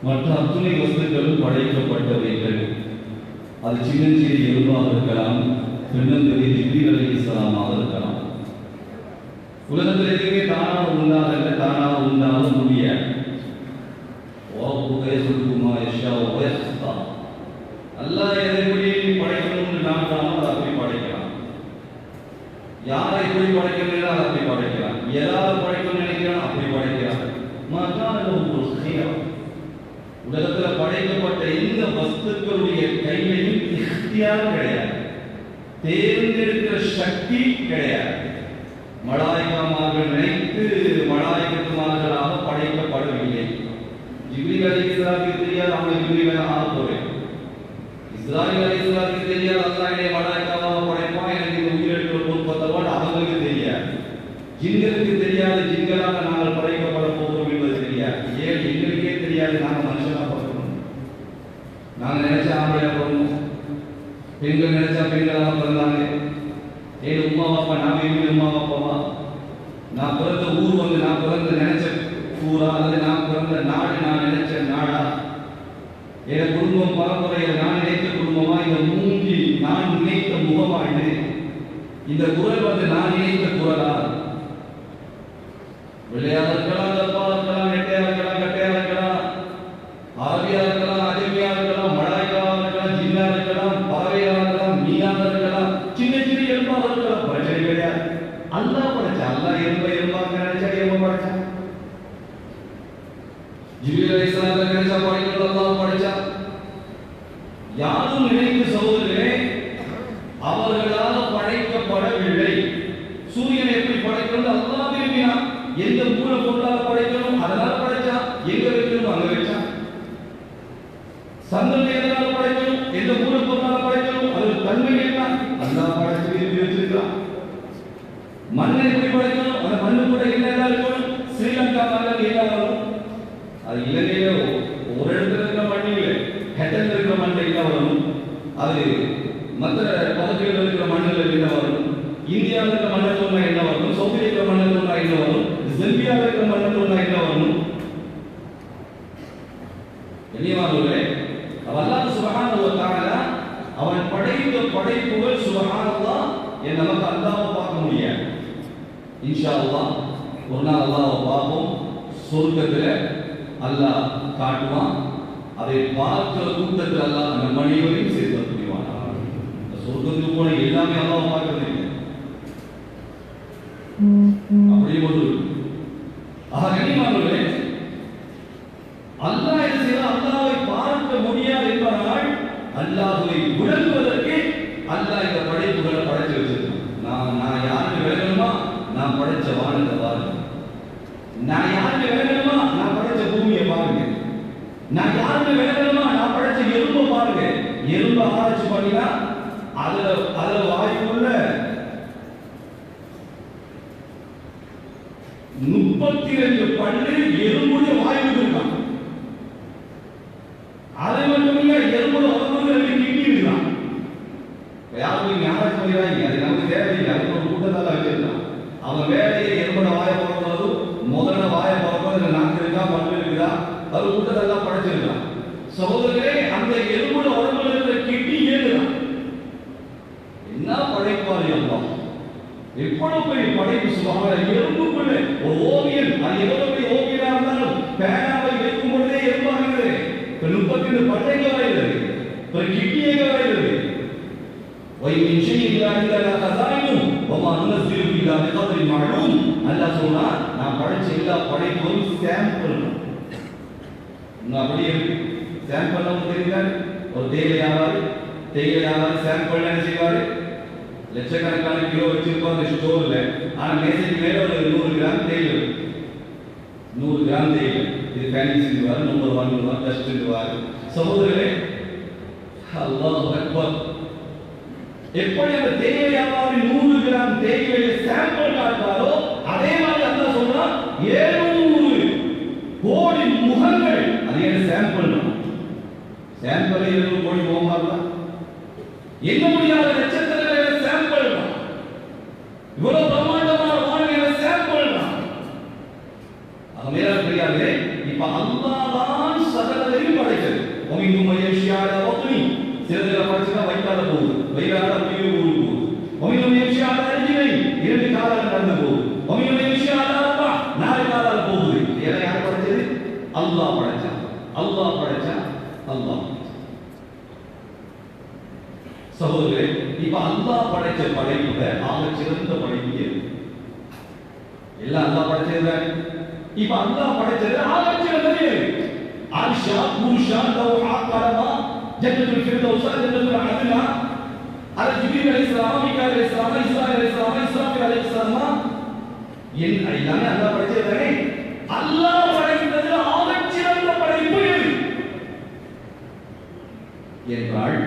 மற்ற அத்துணை வஸ்துக்களும் படைக்கப்பட்டவைகள். அது சின்னஞ்சிறு எறும்பாக இருக்கலாம், பெண்ணந்தெரி ஜிப்ரீல் அலைஹிஸ்ஸலாமாக இருக்கலாம். உலகத்தில் எதுவுமே தானாக உண்டாகல, தானாக உண்டாக முடியாது. அல்லாஹ் எதை படைக்கணும்னு நாட்டாலும் அதை அப்படி படைக்கலாம். யாரை எப்படி படைக்கணும் அதை அப்படி படைக்கலாம். எல்லாரும் படைக்கணும்னு நினைக்கிறான் அப்படி படைக்கிறான். உலகத்தில் படைக்கப்பட்ட இந்த வஸ்துக்களுடைய கையிலையும் இக்தியார் கிடையாது, தேர்ந்தெடுக்கிற சக்தி கிடையாது. மலாயிகமார்கள் நினைத்து மலாயிகத்துமார்களாக படைக்கப்படவில்லை. ஜிப்ரீல் அலைஹிஸ்ஸலாத்துக்கு தெரியாது அவங்க ஜிப்ரீல் ஆக போறேன். இஸ்ராயீல் அலைஹிஸ்ஸலாத்துக்கு தெரியாது அல்லாஹ் என்னை மலாயிகமாக படைப்பான், எனக்கு இந்த உயிரெழுக்கிற பொறுப்பத்தவாடு அவங்களுக்கு தெரியாது. ஜின்களுக்கு தெரியாது ஜின்களாக நாங்கள் படைக்கப்பட போகிறோம் என்பது தெரியாது. ஏன் எங்களுக்கே தெரியாது நாங்கள் மனுஷனாக பிறக்கணும். நாங்கள் நினைச்சா ஆம்பளையா பிறந்தோம், பெண்கள் நினைச்சா பெண்களாக பிறந்தாங்க. ஏன் உமா பாப்பா நான் எப்படி உமா பாப்பாவா? நான் பிறந்த ஊர் வந்து நான் பிறந்த நினைச்ச ஊரா அல்லது நான் பிறந்த நாடு நான் நினைச்ச நாடா? என் குடும்பம் பரம்பரையில் நான் நினைத்த குடும்பமா? இந்த மூஞ்சி நான் நினைத்த முகமா? இது இந்த குரல் வந்து நான் நினைத்த குரலா? வெள்ளையாக இருக்கலாம், தப்பாக இருக்கலாம், நெட்டையாக இருக்கலாம், கட்டையாக இருக்கலாம், அரபியாக இருக்கலாம், அஜமியாக இருக்கலாம், மலாய்க்காக இருக்கலாம், ஜின்னாக இருக்கலாம், பறவையாக இருக்கலாம், மீனாக இருக்கலாம், சின்ன சின்ன எறும்பாக இருக்கலாம். பிரச்சனை கிடையாது. அல்லாஹ் படைச்சா. அல்லாஹ் எறும்பாக நினைச்சா எறும்பை படைச்சான். ஜிப்ரீல் அலைஹிஸ்ஸலாத்தை நினைச்சா படைக்கணும், அல்லாஹ் படைச்சா. யாரும் நினைத்து சகோதரர்களே அவர்களால் படைக்கப்படவில்லை. சூரியனை எப்படி படைக்கிறது அல்லாஹ் விரும்பினான். எந்த மூல பொருளாக படைக்கணும் அதனால படைச்சா, எங்க வைக்கணும் அங்க வச்சான். சந்திரனை எதனால படைக்கணும், எந்த மூல பொருளாக படைக்கணும் அது தன்மை என்ன அல்லாஹ் படைச்சு விரும்பி வச்சிருக்கான். மண்ணை எப்படி படைக்கணும், அந்த மண்ணு கூட என்ன இருக்கணும். ஸ்ரீலங்கா மண்ணில் என்ன வரும்? அது இலங்கையில ஒரு இடத்துல இருக்கிற மண் இல்லை, ஹெட்டல் இருக்கிற மண்ணில் என்ன வரும்? அது மற்ற பகுதிகளில் இருக்கிற மண்ணில் என்ன வரும்? இந்தியாவில் இருக்கிற மண்ணில் சொன்னா என்ன வரும்? சவுதியில் இருக்கிற மண்ணில் சொன்னா என்ன வரும்? ஜம்பியாவில் இருக்கிற மண்ணில் சொன்னா என்ன வரும்? கண்ணியமானவர்களே, அல்லாஹ் சுப்ஹானஹு வ தஆலா அவன் படைத்த படைப்புகள் சுப்ஹானல்லாஹ் என் நமக்கு அல்லாஹ்வை பார்க்க முடியாது. இன்ஷா அல்லாஹ் ஒரு நாள் அல்லாஹ்வை பார்ப்போம். சொர்க்கத்தில் அல்லாஹ் காட்டுவான். அதை பார்க்கிற கூட்டத்தில் அல்லாஹ் அந்த மனிதரையும் சேர்த்து புரிவான். சொர்க்கத்துக்கு போன எல்லாமே அல்லாஹ்வை பார்க்கறது இல்லை. அப்படி ஒன்று கண்ணியமானவர்களே, அல்லாஹ் என்ன செய்யலாம்? அல்லாஹ்வை பார்க்க முடியாது என்பதனால் அல்லாஹ்வை விளங்குவதற்கு படைச்ச வானத்தை பாருங்க. நான் யாருக்கு விளங்கணுமா? நான் படைச்ச பூமியை பாருங்க. நான் யாருக்கு விளங்கணுமா? நான் படைச்ச எறும்பை பாருங்க. எறும்பு ஆராய்ச்சி பண்ணினா அதுல வாய்ப்புள்ள 32 பல்லு எறும்புடைய வாய்ப்பு இருக்கான். அதை மட்டும் இல்ல, எறும்போட உடம்புல 2 கிட்னி இருக்கான். யாரும் ஆராய்ச்சி பண்ணிடுறாங்க, அது நமக்கு தேவையில்லை. அதுக்கு ஒரு கூட்டத்தால வச்சிருக்கான். அவன் வேலையை எறும்போட வாயை பிறக்கிறதும் முதல்ல வாயை பிறக்கிறது நாக்கு இருக்கா பல்லு இருக்குதா அது கூட்டத்தெல்லாம் படைச்சிருக்கான். சகோதரர்களே, அந்த எறும்போட உடம்புல இருக்கிற கிட்னி ஏழுதான். என்ன படைப்பாளி அல்லா! எவ்வளவு பெரிய படைப்பு! சுபஹானல்லாஹ். எறும்புக்குள்ள ஒரு ஓவியன், அது எவ்வளவு பெரிய ஓவியனா இருந்தாலும் பேனாவை வைக்கும் பொழுதே எறும்பாகிறது. 32 பட்டைகள் வருகிறது, ஒரு கிட்னியாக வருகிறது. وَإِنْ شَيْءٍ إِلَّا عِندَنَا خَزَائِنُهُ وَمَا نُنَزِّلُ إِلَّا بِقَدْرٍ مَعْلُومٍ. அல்லாஹ் சொன்னா, நான் படைச்ச எல்லா படைப்பும் சாம்பிள். அப்படியே சாம்பிள் நமக்கு தெரியாது. ஒரு தேயிலை சாம்பிள் என்ன செய்வாரு? லட்சக்கணக்கான கிலோ வச்சிருப்பாங்க ஸ்டோர்ல. ஆனா மேசைக்கு மேல ஒரு 100 கிராம் தேயிலை, 100 கிராம் தேயிலை. இது ஃபேன்சி வார், நம்பர் 1 வார், டஸ்ட் வார். சகோதரர்களே, அல்லாஹ் அக்பர்! எப்படி அந்த தேயிலை வியாபாரி 100 கிராம் தேயிலை சாம்பிள் காட்டுறாரோ, அதே மாதிரி அல்லாஹ் சொல்றான் 700 கோடி முகங்கள். அது என்ன சாம்பிள்? சாம்பிள் 700 கோடி முகங்கள் என்ன முடியாத நட்சத்திரங்கள் சாம்பிள் தான். இவ்வளவு பிரம்மாண்டமான வானிலை சாம்பிள் தான். மேல தெரியாது. இப்ப அல்லாஹ் தான் சகலத்தையும் படைத்தது. ஒமிங்கும் மயஷியால வத்னி, சிறதல படைச்சா வைத்தால போகுது, வைரால உயிர் ஊருக்கு போகுது. ஒமிங்கும் மயஷியால அர்ஜினை, 2 காலால நடந்து போகுது. ஒமிங்கும் மயஷியால அர்பா, 4 காலால போகுது. இதை யார் படைச்சது? அல்லாஹ் படைச்சான். அல்லாஹ். சகோதரர்களே, இப்ப அல்லாஹ் படைச்ச படைப்புல ஆக சிறந்த படைப்பு எது? எல்லாம் அல்லாஹ் படைச்சதுதான். இப்ப அல்லாஹ் படைச்சது ஆக சிறந்தது எது? ஆயிஷா, மூஷா, லௌஹா, கலமா, ஜன்னத்துல் ஃபிர்தௌஸ், ஜன்னத்துல் அத்னா, அது ஜிப்ரீல் அலைஹிஸ்ஸலாம், மீகாயில் அலைஹிஸ்ஸலாம், இஸ்ராயில் அலைஹிஸ்ஸலாம், இஸ்ராஃபீல் அலைஹிஸ்ஸலாம், எல்லாமே அல்லாஹ் படைச்சதுதானே. அல்லாஹ் படைத்தது ஆக சிறந்த படைப்பு எது என்றால்,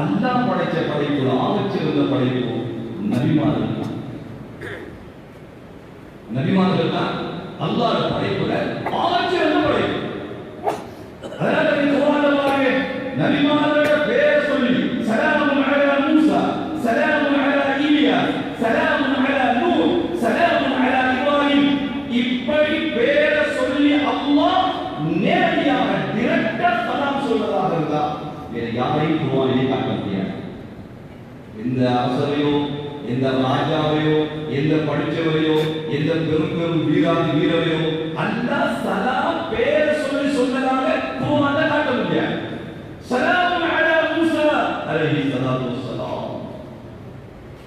அல்லாஹ் படைச்ச படைப்பு ஆகச் சிறந்த படைப்பு நபிமார்கள் தான். அல்லாஹ் படைப்புல ஆகச் சிறந்த படைப்பு. அதனால இந்த குர்ஆன்ல பாருங்க, நபிமார்களோட பேரை சொல்லி ஸலாமுன் அலா மூஸா, ஸலாமுன் அலா இலியாஸ், ஸலாமுன் அலா நூஹ், ஸலாமுன் அலா இப்ராஹிம், இப்படி பேரை சொல்லி அல்லாஹ் நேரடியாக டைரக்டா சலாம் சொல்வதாக இருந்தா வேற யாரையும் குர்ஆனிலே காட்ட முடியாது. எந்த அரசரையோ, எந்த ராஜாவையோ, எந்த படிச்சவரையோ, எந்த பெரும் வீரரையோ அல்லாஹ் சலாம் பேர் சொல்லி சொன்னதாக குர்ஆன்ல காட்ட முடியாது. ஸலாமுன் அலா மூஸா அலைஹி ஸலாத்து வஸ்ஸலாம்.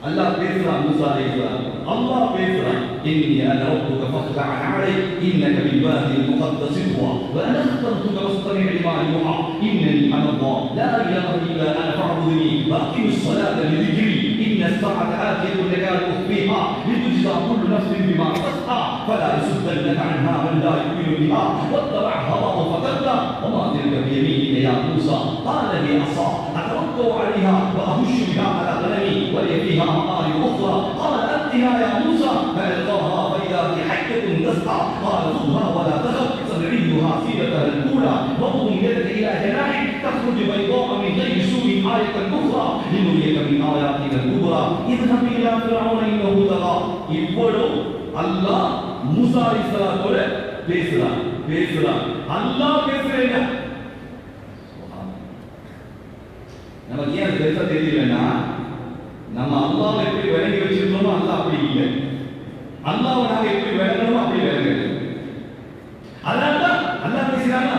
அல்லாஹ் பேசுறான் மூஸா அலைஹிஸ்ஸலாம். அல்லாஹ் பேசுறான், இன்னி அன ரப்புக ஃபக்லஅ அலைக் இன்னக பில் வாதில் முகத்தஸ் துவா வ அன அக்தர்துக ஃபஸ்தமி' லிமா யுஹா இன்னனி அன அல்லாஹ் லா இலாஹா இல்லா அன ஃபஅபுதுனி வ அகிமிஸ் ஸலாத லிذிக்ரி இன்ன الساعة آتية يكاد أخفيها لتجزى كل نفس بما تسعى فلا يصدنك عنها من لا يؤمن بها واتبع هواه فتردى وما تلك بيمينك يا موسى قال هي عصا أتوكل عليها وأهش بها على غنمي ولي فيها مآرب أخرى قال أتها يا موسى فألقاها فإذا هي حية تسعى قال خذها ولا تخف سنعيدها سيرتها الأولى واضم يدك إلى جناحك تخرج بيضاء من غير سوء آية أخرى لنريك من آياتنا الكبرى اذهب إلى فرعون إنه طغى. இவ்வளவு அல்லாஹ் மூசா அலைஹிஸ்ஸலாத்தோட பேசுறான். அல்லாஹ் பேசுறேங்க. நமக்கு ஏன் அது பேச தெரியலன்னா, நம்ம அல்லாஹ்வை எப்படி விளங்கி வச்சிருக்கோமோ அல்லாஹ் அப்படி இல்லை. அல்லாஹ்வை நாங்க எப்படி விளங்கணுமோ அப்படி விளங்குறது. அதனாலதான் அல்லாஹ் பேசுறாங்க.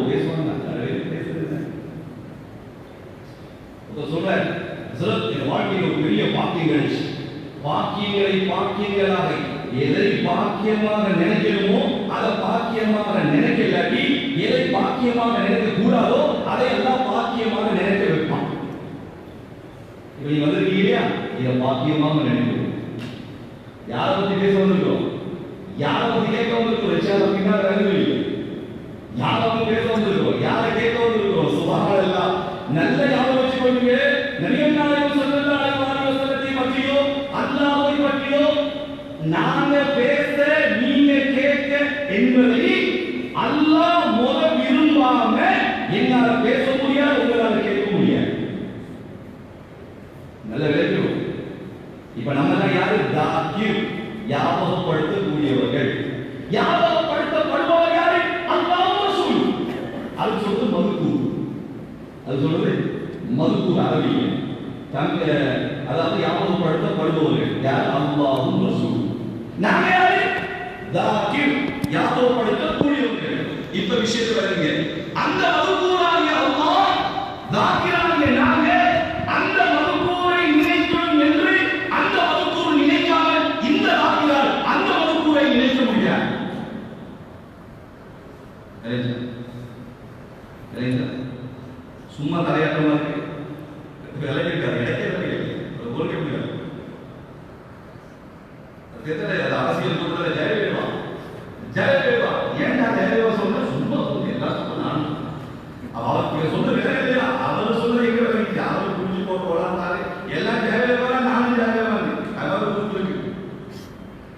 பேசுவாங்க, பேசுறது சொல்றாரு. இந்த வாழ்க்கையில் ஒரு பெரிய பாக்கியங்களாக எதை பாக்கியமாக நினைக்கணுமோ அதை பாக்கியமாக நினைக்கலாட்டி, எதை பாக்கியமாக நினைக்க கூடாதோ அதை எல்லாம் பாக்கியமாக நினைக்க வைப்பான். இப்ப நீ வந்திருக்கீங்க இல்லையா, இதை பாக்கியமாக நினைக்கணும். யாரை பத்தி பேச வந்திருக்கோம்? யாரை பத்தி கேட்க வந்திருக்கோம்? ரிஷாத பின்னால் இறங்குவீங்க. யாரை பத்தி பேச வந்திருக்கோம்? யாரை கேட்க வந்திருக்கோம்? சுபஹானல்லாஹ். நல்ல ஞாபகம் வச்சுக்கொள்ளுங்க. நபிகள் நாயகம் ஸல்லல்லாஹு அலைஹி வஸல்லத்தை பற்றியோ அல்லாஹ்வை பற்றியோ நாங்க பேச நீங்க கேட்க என்பதை அல்லாஹ் முத விரும்பாம என்னால பேச முடியாது, உங்களால கேட்க முடியாது. நல்ல விளக்கம். இப்ப நம்ம தான் யாரு? தாக்கிர், ஞாபகப்படுத்தக்கூடியவர்கள். ஞாபகப்படுத்தப்படுபவர் யாரு? அல்லாஹ் ரசூல். அது சொல்றது மதுக்கூர். அது சொல்றது மதுக்கூர் அரபியில். தங்க அதாவது ஞாபகப்படுத்தப்படுபவர்கள் யார்? அல்லாஹ் ரசூல். நாம யாரு? தாக்கிர், ஞாபகப்படுத்தக்கூடியவர்கள். இப்ப விஷயத்தை வருங்க. அந்த மதுக்கூராகிய அல்லாஹ், தாக்கிராகிய நாங்க அந்த மதுக்கூரை நினைக்கணும் என்று அந்த மதுக்கூர் நினைக்காமல் இந்த தாக்கிரால் அந்த மதுக்கூரை நினைக்க முடியாது. சும்மா தலையாட்டமா இருக்கு. விளையாட்டு அரசியல் சொல்றத ஜெயலலிதா ஜெயலலிதா ஏன்டா ஜெயலலிதா சொல்ற? சும்மா எல்லாம் சொன்னான். அவருக்கு சொல்ற ஜெயலலிதா, அவர் சொல்ற எங்க வரைக்கும் அவர் புரிஞ்சு போட்டு வளர்ந்தாரு. எல்லாம் ஜெயலலிதா, நானும் ஜெயலலிதா. அதாவது புரிஞ்சு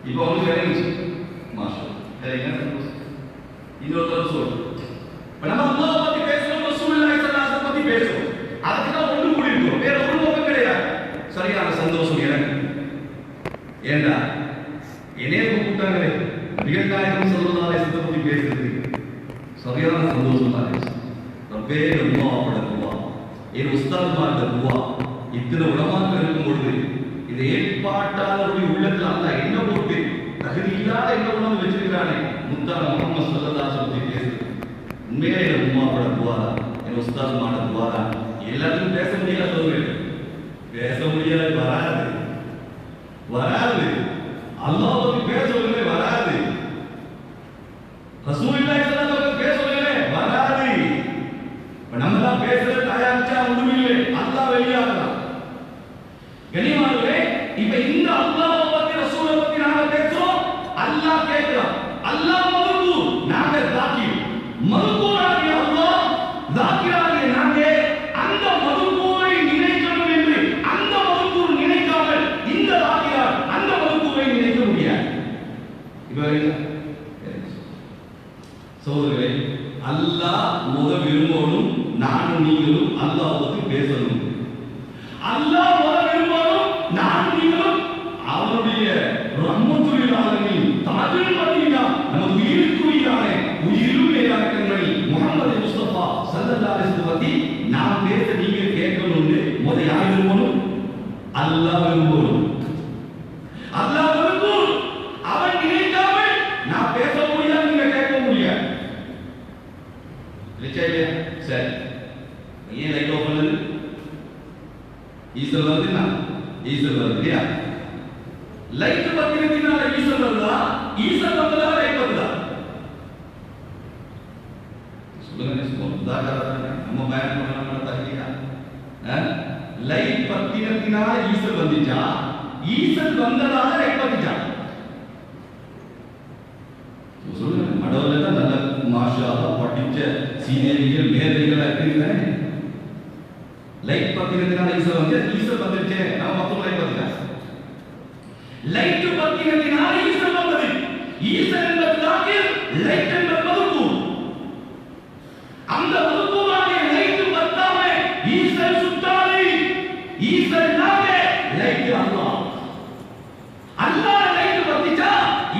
இப்போ அவங்களுக்கு இறங்கிச்சு. மாஷா இன்னொருத்தர் சொல்றோம். இப்ப நம்ம அல்லாஹ் பத்தி பேசுறோம், ரசூலுல்லாஹி ஸல்லல்லாஹு அலைஹி வஸல்லம் பத்தி பேசுறோம். அதுக்கு தான் ஒன்று கூடி இருக்கோம். வேற ஒரு நோக்கம் கிடையாது. சரியான சந்தோஷம் எனக்கு. ஏண்டா என்னைய கூப்பிட்டாங்களே நபிகள் நாயகம் ஸல்லல்லாஹு அலைஹி வஸல்லம் பத்தி பேசுறது சரியான சந்தோஷமா இருந்துச்சு. ரப்பே அல்லாஹ்வோட துவா, என் உஸ்தாத்மாரோட துவா, இத்தனை உலமாக்கள் இருக்கும் பொழுது இந்த ஏற்பாட்டாளருடைய உள்ளத்தில் அல்லாஹ் என்ன போட்டு தகுதி இல்லாத என்ன உணவு வச்சிருக்கிறானே முத்தான முஹம்மது ஸல்லல்லாஹு அலைஹி வஸல்லம் பேசுறது உண்மையிலே என் உம்மாவோட துவா தான், என் உஸ்தாத்மாரோட துவா தான். எல்லாருக்கும் பேச முடியாது, சொல்லுங்க பேச முடியாது, வராது வராது. அல்லாஹ் பத்தி பேசவே வராது. ரசூலுல்லாஹி ஸல்லல்லாஹு அலைஹி வஸல்லம் பேசவே வராது. நம்ம தான் பேசுற தயாரிச்சா ஒண்ணும் இல்லை, அல்லாஹ் வெளியாகிறான். கனிமானவரே, இப்ப இந்த அல்லாஹ் பத்தி ரசூலை பத்தி நாம பேசுறோம், அல்லாஹ் கேட்கிறான். அல்லாஹ் மதுக்கூர், நாங்க தாக்கிர். மதுக்கூராகிய அல்லாஹ், தாக்கிராகிய நாங்க அந்த மதுக்கூரை நினைக்கணும் என்று அந்த மதுக்கூர் நினைக்காமல் இந்த தாக்கிரார் அந்த மதுக்கூரை நினைக்க முடியாது. இப்ப சோதரே, அல்லாஹ் முத விரும்பணும், நானும் நீங்களும் அல்லாஹ் பத்தி பேசணும். அல்லாஹ் முத விரும்பணும், நானும் நீங்களும் அவருடைய ரஹ்மத்துல் ஆலமீன் தாஜுல் மதீனா நம்ம உயிருக்கு உயிரான உயிரும் மேலான கண்மணி முஹம்மது முஸ்தபா ஸல்லல்லாஹு அலைஹி வஸல்லம் பத்தி நான் பேச நீங்க கேட்கணும்னு முத யார் விரும்பணும்? அல்லாஹ் விரும்பணும். அல்லாஹ் விரும்பும். அவன் நினைக்காமல் நான் பேச முடியாது, நீங்க கேட்க முடியாது. இல்லையா? சரி, ஏன் லைட் ஆஃப் பண்ணது? ஈஸ்வர் வருதுன்னா ஈஸ்வர் வருது இல்லையா? லைட் பத்திரத்தினால ஈஸ்வர் வருதா? ஈஸ்வர் வந்ததா லைட் வருதா? சொல்லுங்க. நம்ம பயன் பண்ண தகுதியா? லைட் பத்திரத்தினால ஈஸ்வர் வந்துச்சா? ஈஸ்வர் வந்ததால லைட் வந்துச்சா? சொல்லுங்க. மடவுல தான் நல்ல மாஷா அல்லாஹ் படிச்ச சீனியர்கள் மேதைகள் இருக்கிறாங்க. லைட் பத்திரத்தினால ஈஸ்வர் வந்து ஈஸ்வர் வந்துருச்சே, நம்ம மொத்தம் லைட் வந்துட்டா. லைட் பத்திரத்தினால ஈஸ்வர் வந்தது. ஈஸ்வர் என்பது தாக்கிர், லைட் என்பது மதுக்கூர். அந்த மதுக்கூராகிய லைட் பத்தாம ஈஸ்வர் சுத்தாது. ஈஸ்வர் நாங்க, லைட் அல்லாஹ். அல்லாஹ் லைட் பத்திச்சா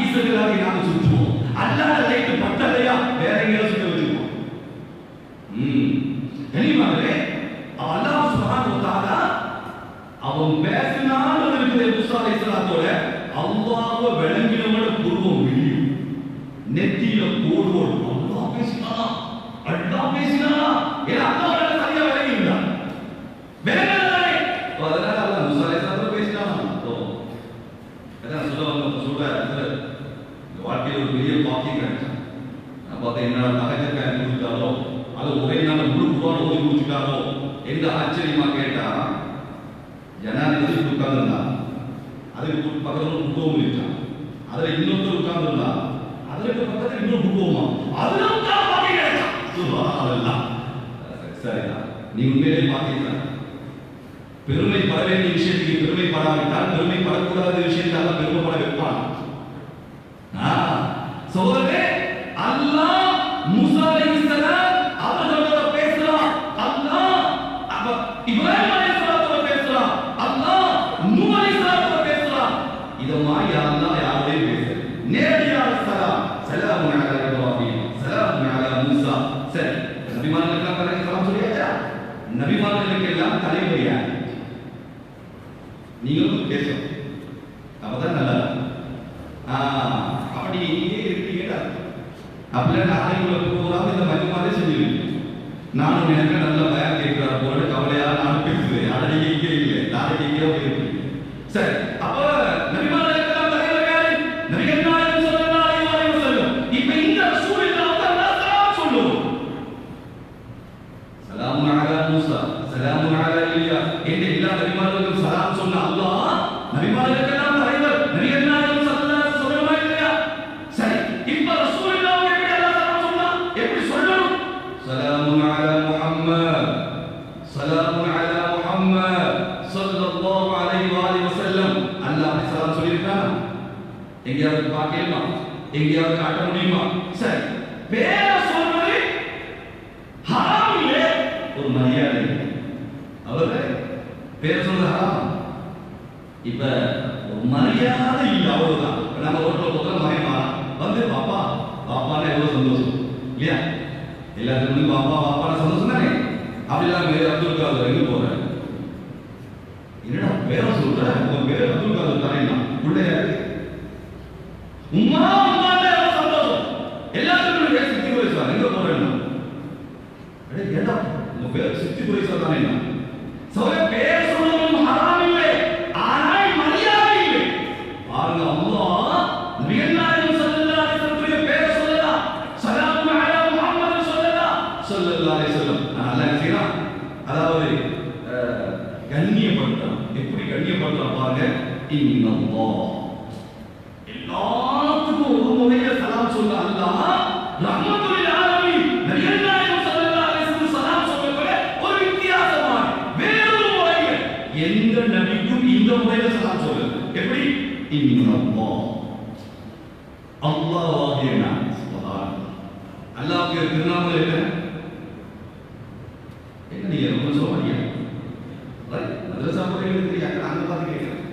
ஈஸ்வராகிய நாம சுத்துவோம். அல்லாஹ் லைட் பத்தலையா வேற எங்கேயாவது சுத்த வச்சுக்குவோம். தெரியுமாங்களே, அல்லாஹ் சுப்ஹானஹு வ தஆலா அவன் பேசினாலும் இருக்குது. மூசா அலைஹிஸ்ஸலாத்தோட அல்லாஹ்வை விளங்கினவன பூர்வம் விழியும் நெத்தியில கோடு கோடு அல்லாஹ் பேசினானா, அல்லாஹ் பேசினானா, ஏன்னா அல்லாஹ் சரியா விளங்கினான். விளங்கலையே, அதனால அல்லாஹ் மூசா அலைஹிஸ்ஸலாத்தோட பேசினானா. அதான் சொல்ல வாழ்க்கையில் ஒரு பெரிய பாக்கியம் கிடைச்சான். நான் பார்த்தேன், என்ன நகைச்சக்கா கொடுத்துட்டாரோ அது ஒரே நாள் முழு குர்ஆன் ஓதி கொடுத்துட்டாரோ என்று ஆச்சரியமா கேட்டா, ஜனாதிபதி உட்கார்ந்துருந்தான். அதுக்கு பக்கத்துல ஒரு புத்தகம் இருக்கான், அதுல இன்னொருத்தர் உட்கார்ந்துருந்தா அதுக்கு பக்கத்துல இன்னொரு புத்தகமா அதுல உட்கார்ந்து பாத்தீங்கன்னா சுப்ஹானல்லாஹ். சரிதான், நீ உண்மையிலே பாத்தீங்கன்னா பெருமை பட வேண்டிய விஷயத்துக்கு பெருமை படாவிட்டால் பெருமை படக்கூடாத விஷயத்தால பெருமைப்பட வைப்பான். சோதரே, அல்லாஹ் மூசா அலைஹிஸ்ஸலாம் அவர்களோட பேசுறான், அல்லாஹ் இப்ராஹிம் அலைஹிஸ்ஸலாத்தோட பேசுறான், அல்லாஹ் நூஹ் அலைஹிஸ்ஸலாத்தோட பேசுறான். இத மாதிரி அல்லாஹ் யாரோடயும் பேசல. நேரடியாக சலாம் அலா இப்ராஹிம், சலாம் அலா மூசா. சரி, நபிமார்களுக்கெல்லாம் சலாம் சொல்லியாச்சா? நபிமார்களுக்கெல்லாம் தலைவர் யார்? நீங்களும் பேசணும், அப்பதான் நல்லா. அப்படி இங்கே இருக்கீங்க அப்படின்னா நாளைக்குள்ள போகாம இந்த மஜ்மாலே செஞ்சுருவீங்க. நானும் எனக்கு நல்ல பயம் கேட்கிறார் போல கவலையா நானும் பேசுவேன். நாளைக்கு இங்கே இல்லை, நாளைக்கு இங்கே போயிருக்கீங்க. சரி, அப்ப நபிமார்களுக்கெல்லாம் தலைவர் யாரு? நபிகள் நாயகம் ஸல்லல்லாஹு அலைஹி வஸல்லம். இப்ப இந்த ரசூலுல்லாஹ் தான் சொல்லுவோம், சலாமுன் அலா மூசா, சலாமுன் அலா இலியா என்று எல்லா நபிமார்களுக்கும் சலாம் சொன்ன அல்லாஹ் நபிமார்களுக்கெல்லாம் தலைவர் நபிகள் நாயகம் ஸல்லல்லாஹு அலைஹி வஸல்லம் இல்லையா? சரி, இப்ப ரசூலுல்லாஹ் எப்படி அல்லாஹ் சலாம் சொன்னா? எப்படி சொல்லணும்? சலாமுன் அலா முஹம்மத், சலாமுன் அலா முஹம்மத் ஸல்லல்லாஹு அலைஹி வஸல்லம். அல்லாஹ் சலாம் சொல்லிருக்கானா? எங்கேயாவது பார்க்கலாமா? எங்கேயாவது காட்ட முடியுமா? சரி, பேர சொல்றது ஹராம் இல்லை, ஒரு மரியாதை. அவரு பேர் சொல்றது ஹராம். இப்ப ஒரு மரியாதை இல்லை, அவ்வளவுதான். நம்ம ஒரு மறைமா வந்து பாப்பா பாப்பான்னு எவ்வளவு சந்தோஷம் இல்லையா? எல்லாத்துக்கும் பாப்பா பாப்பான சந்தோஷம் தானே? அப்படிலாம் பேர் அப்துல் காதர் எங்க போற? என்னடா பேர சொல்ற? உன் பேர் அப்துல் காதர் தானே? பிள்ளையாரு உம்மா உம்மா எவ்வளவு சந்தோஷம். எல்லாத்துக்கும் பேர் சித்தி குறைசா எங்க போறேன்னா ஏடா உங்க பேர் சித்தி குறைசா தானே? சோய பேர் சொல்றதும் ஹராம் இல்லை, ஆனால் மரியாதை இல்லை. பாருங்க, அல்லாஹ் நபிகள் நாயகம் ஸல்லல்லாஹு அலைஹி வஸல்லம் பேர் சொல்லலாம், ஸலாமு அலா முஹம்மத் ஸல்லல்லாஹு அலைஹி வஸல்லம். அல்லாஹ் செய்றான், அதாவது கண்ணியப்படுத்துறான். எப்படி கண்ணியப்படுத்துறான் பாருங்க. இன்னல்லாஹ், எல்லாத்துக்கும் ஒரு முறையில சலாம் சொல்ல அல்லாஹ் ரஹ்மத்துல் ஆலமீன் நபிகள் நாயகம் ஸல்லல்லாஹு அலைஹி வஸல்லம் சலாம் சொல்லவே ஒரு வித்தியாசமான வேறொரு முறையில் எந்த நபிக்கும் இந்த முறையில சலாம் சொல்ல. எப்படி? இன்னல்லாஹ், அல்லாஹ் வாஹினா. சுப்ஹானல்லாஹ். அல்லாஹ்வுக்கு திருநாமங்கள் என்ன? என்ன நீங்க ரொம்ப சொல்றீங்க? மதரசா போறீங்க தெரியாது, அங்க பாத்து கேக்குறேன்.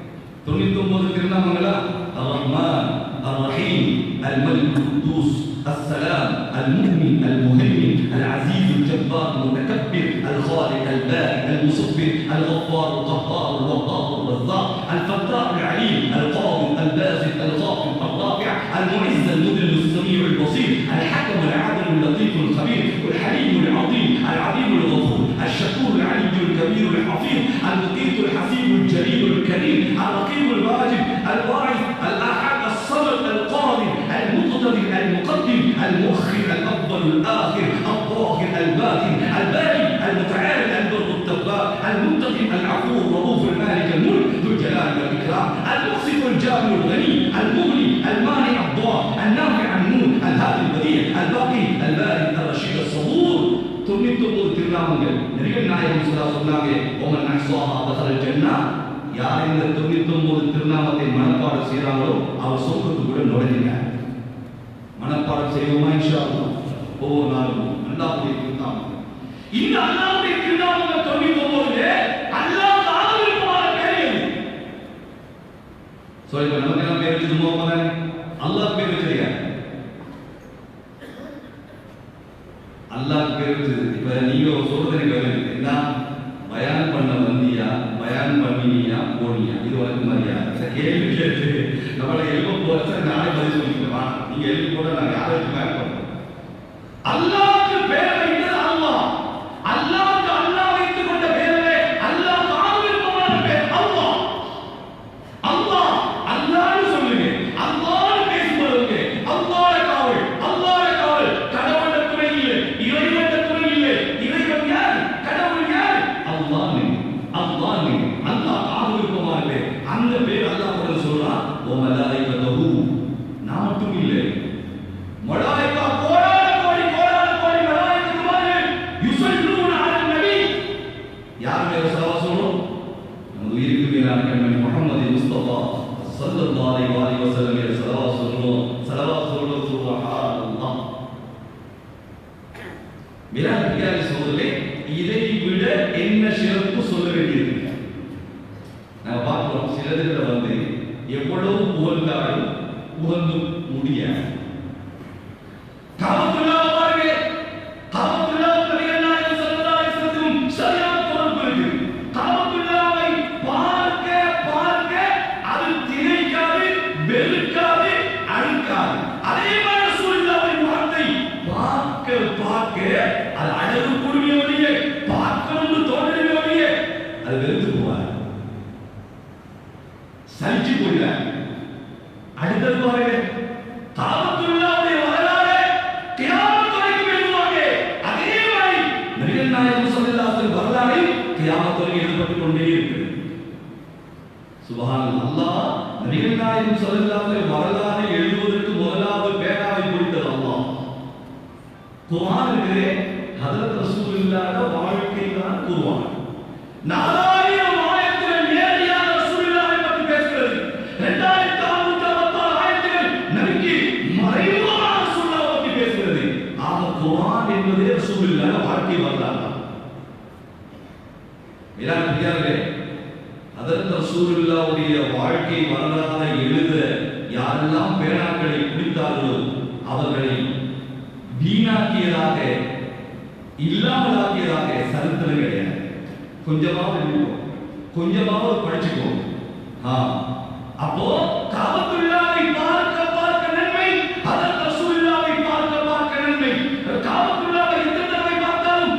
99 திருநாமங்களா? الرحمن الرحيم الملك القدوس السلام المؤمن المهيمن العزيز الجبار المتكبر الخالق البارئ المصبر الغفار القهار الوهاب الرزاق الفتاح العليم القابض الباسط الخافض الرافع المعز المذل السميع البصير الحكم العادل اللطيف الخبير الحليم العظيم العليم الغفور الشكور العلي الكبير الحفيظ المقيت الحسيب الجليل الكريم الرقيب الواجب الواعظ الأحد الصمد القادر المقتدر المقدم المؤخر الأفضل الآخر الظاهر الباطن الباري المتعال البر التواب المنتقم العفو الرؤوف المالك الملك ذو الجلال والإكرام المقسط الجامع الغني المغني المانع الضار النافع النور الهادي البديع الباقي الباري الرشيد الصبور. 99 திருநாமங்கள் நபிகள் நாயகம் ஸல்லல்லாஹு அலைஹி வஸல்லம் சொன்னாங்க, "ஒமன் அஹ்ஸாஹா தஹல் ஜன்னah." யார் இந்த 99 திருநாமத்தை மனப்பாடம் செய்றாங்களோ அவர் சொர்க்கத்துக்குள்ள நுழைஞ்சிட்டார். மனப்பாடம் செய்வோமா இன்ஷா அல்லாஹ்? ஒவ்வொரு நாளும் அல்லாஹ்வுடைய திருநாமங்கள். இந்த அல்லாஹ்வுடைய திருநாமங்கள் 99 அல்லாஹ் ஆவிருப்பான பேர் எது? சொல்லுங்க, நமக்கு என்ன பேர் வச்சது? முஹம்மது. அல்லாஹ் பேர் வச்சது யார்? அல்லாஹ் பேர் வச்சது. இப்ப நீங்க சொல்றது எனக்கு என்ன? பயான் பண்ண வந்தியா, பயான் பண்ணினியா, போனியா, இது வரைக்கும் மரியாதை. கேள்வி கேட்டு நம்மளை எழுப்ப போற நானே பதில் சொல்லிக்கலாம். நீங்க எழுப்பி போட நான் யாருக்கு பயன் பண்றோம்? அல்லாஹ்க்கு பேர் வைத்தது அல்லாஹ். அல்லாஹ்க்கு அல்லாஹ் வைத்துக் கொண்ட பேரே அல்லாஹ் ஆவிருப்பான பேர் அல்லாஹ். அல்லாஹ் அல்லாஹ்னு சொல்லுங்க, அல்லாஹ்னு பேசும்போது அல்லாஹ்வே காவல், அல்லாஹ்வே காவல். கடவுள துணை இல்லை, இறைவன் துணை இல்லை. இறைவன் யார்? கடவுள் யார்? அல்லாஹ். அல்லாஹ் அல்லாஹ் ஆவிருப்பான பேர். அந்த பேர் அல்லாஹ் சொல்றான். எவ்வளவு புகழ்ந்தாலும் புகழ்ந்து முடியாது. காபத்துல்லாஹ் பாருங்க, காபத்துல்லாஹ் நபிகள் நாயகம் ஸல்லல்லாஹு அலைஹி வஸல்லம் சரியான தொடர்பு இருக்கு. காபத்துல்லாஹை பார்க்க பார்க்க அது திகைக்காது, வெறுக்காது, அழுக்காது. அதே மாதிரி ரசூலுல்லாஹின் வார்த்தை பார்க்க பார்க்க அது அழகு கூடிய வழியே பார்க்கணும்னு தோன்றிய வழியே அது வெறுத்து போவார், சலிச்சு போயிடார். அடுத்தது பாருங்க, காபத்துல்லாஹ்வுடைய வரலாறு கியாமத் வரைக்கும் எழுதுவாங்க. அதே மாதிரி நபிகள் நாயகம் ஸல்லல்லாஹு அலைஹி வஸல்லம் வரலாறு கியாமத் வரைக்கும் எழுதப்பட்டு கொண்டே இருக்குது. சுப்ஹானல்லாஹ். அல்லாஹ் நபிகள் நாயகம் ஸல்லல்லாஹு அலைஹி வஸல்லம் வரலாறு எழுதுவதற்கு முதலாவது பேனாவை கொடுத்தது அல்லாஹ். குர்ஆனிலே ஹஜ்ரத் ரசூலுல்லாஹ் வாழ்க்கை தான் குர்ஆன். 4000 ஆயத்துகள் நேரடியாக ரசூலுல்லாஹை பற்றி பேசுகிறது. 2656 ஆயத்துகள் நபிக்கு மறைமுகமாக ரசூலுல்லாஹை பற்றி பேசுகிறது. ஆக குர்ஆன் என்பதே ரசூலுல்லாஹ் வாழ்க்கை வரலாறு. இலாஹியாவே ஹஜ்ரத் ரசூலுல்லாஹ்வுடைய வாழ்க்கை வரலாறை எழுத யாரெல்லாம் பேனாக்களை குடித்தார்களோ அவர்களை வீணாக்கியதாக, இல்லாமலாக்கியதாக சரித்திரம் கிடையாது. கொஞ்சமாவது கொஞ்சமாவது படிச்சுக்கோ. அப்போ காபத்துல்லாஹை பார்க்க பார்க்க நன்மை, ஹஜ்ரத் ரசூலுல்லாஹை பார்க்க பார்க்க நன்மை. காபத்துல்லாஹை எத்தனை தடவை பார்த்தாலும்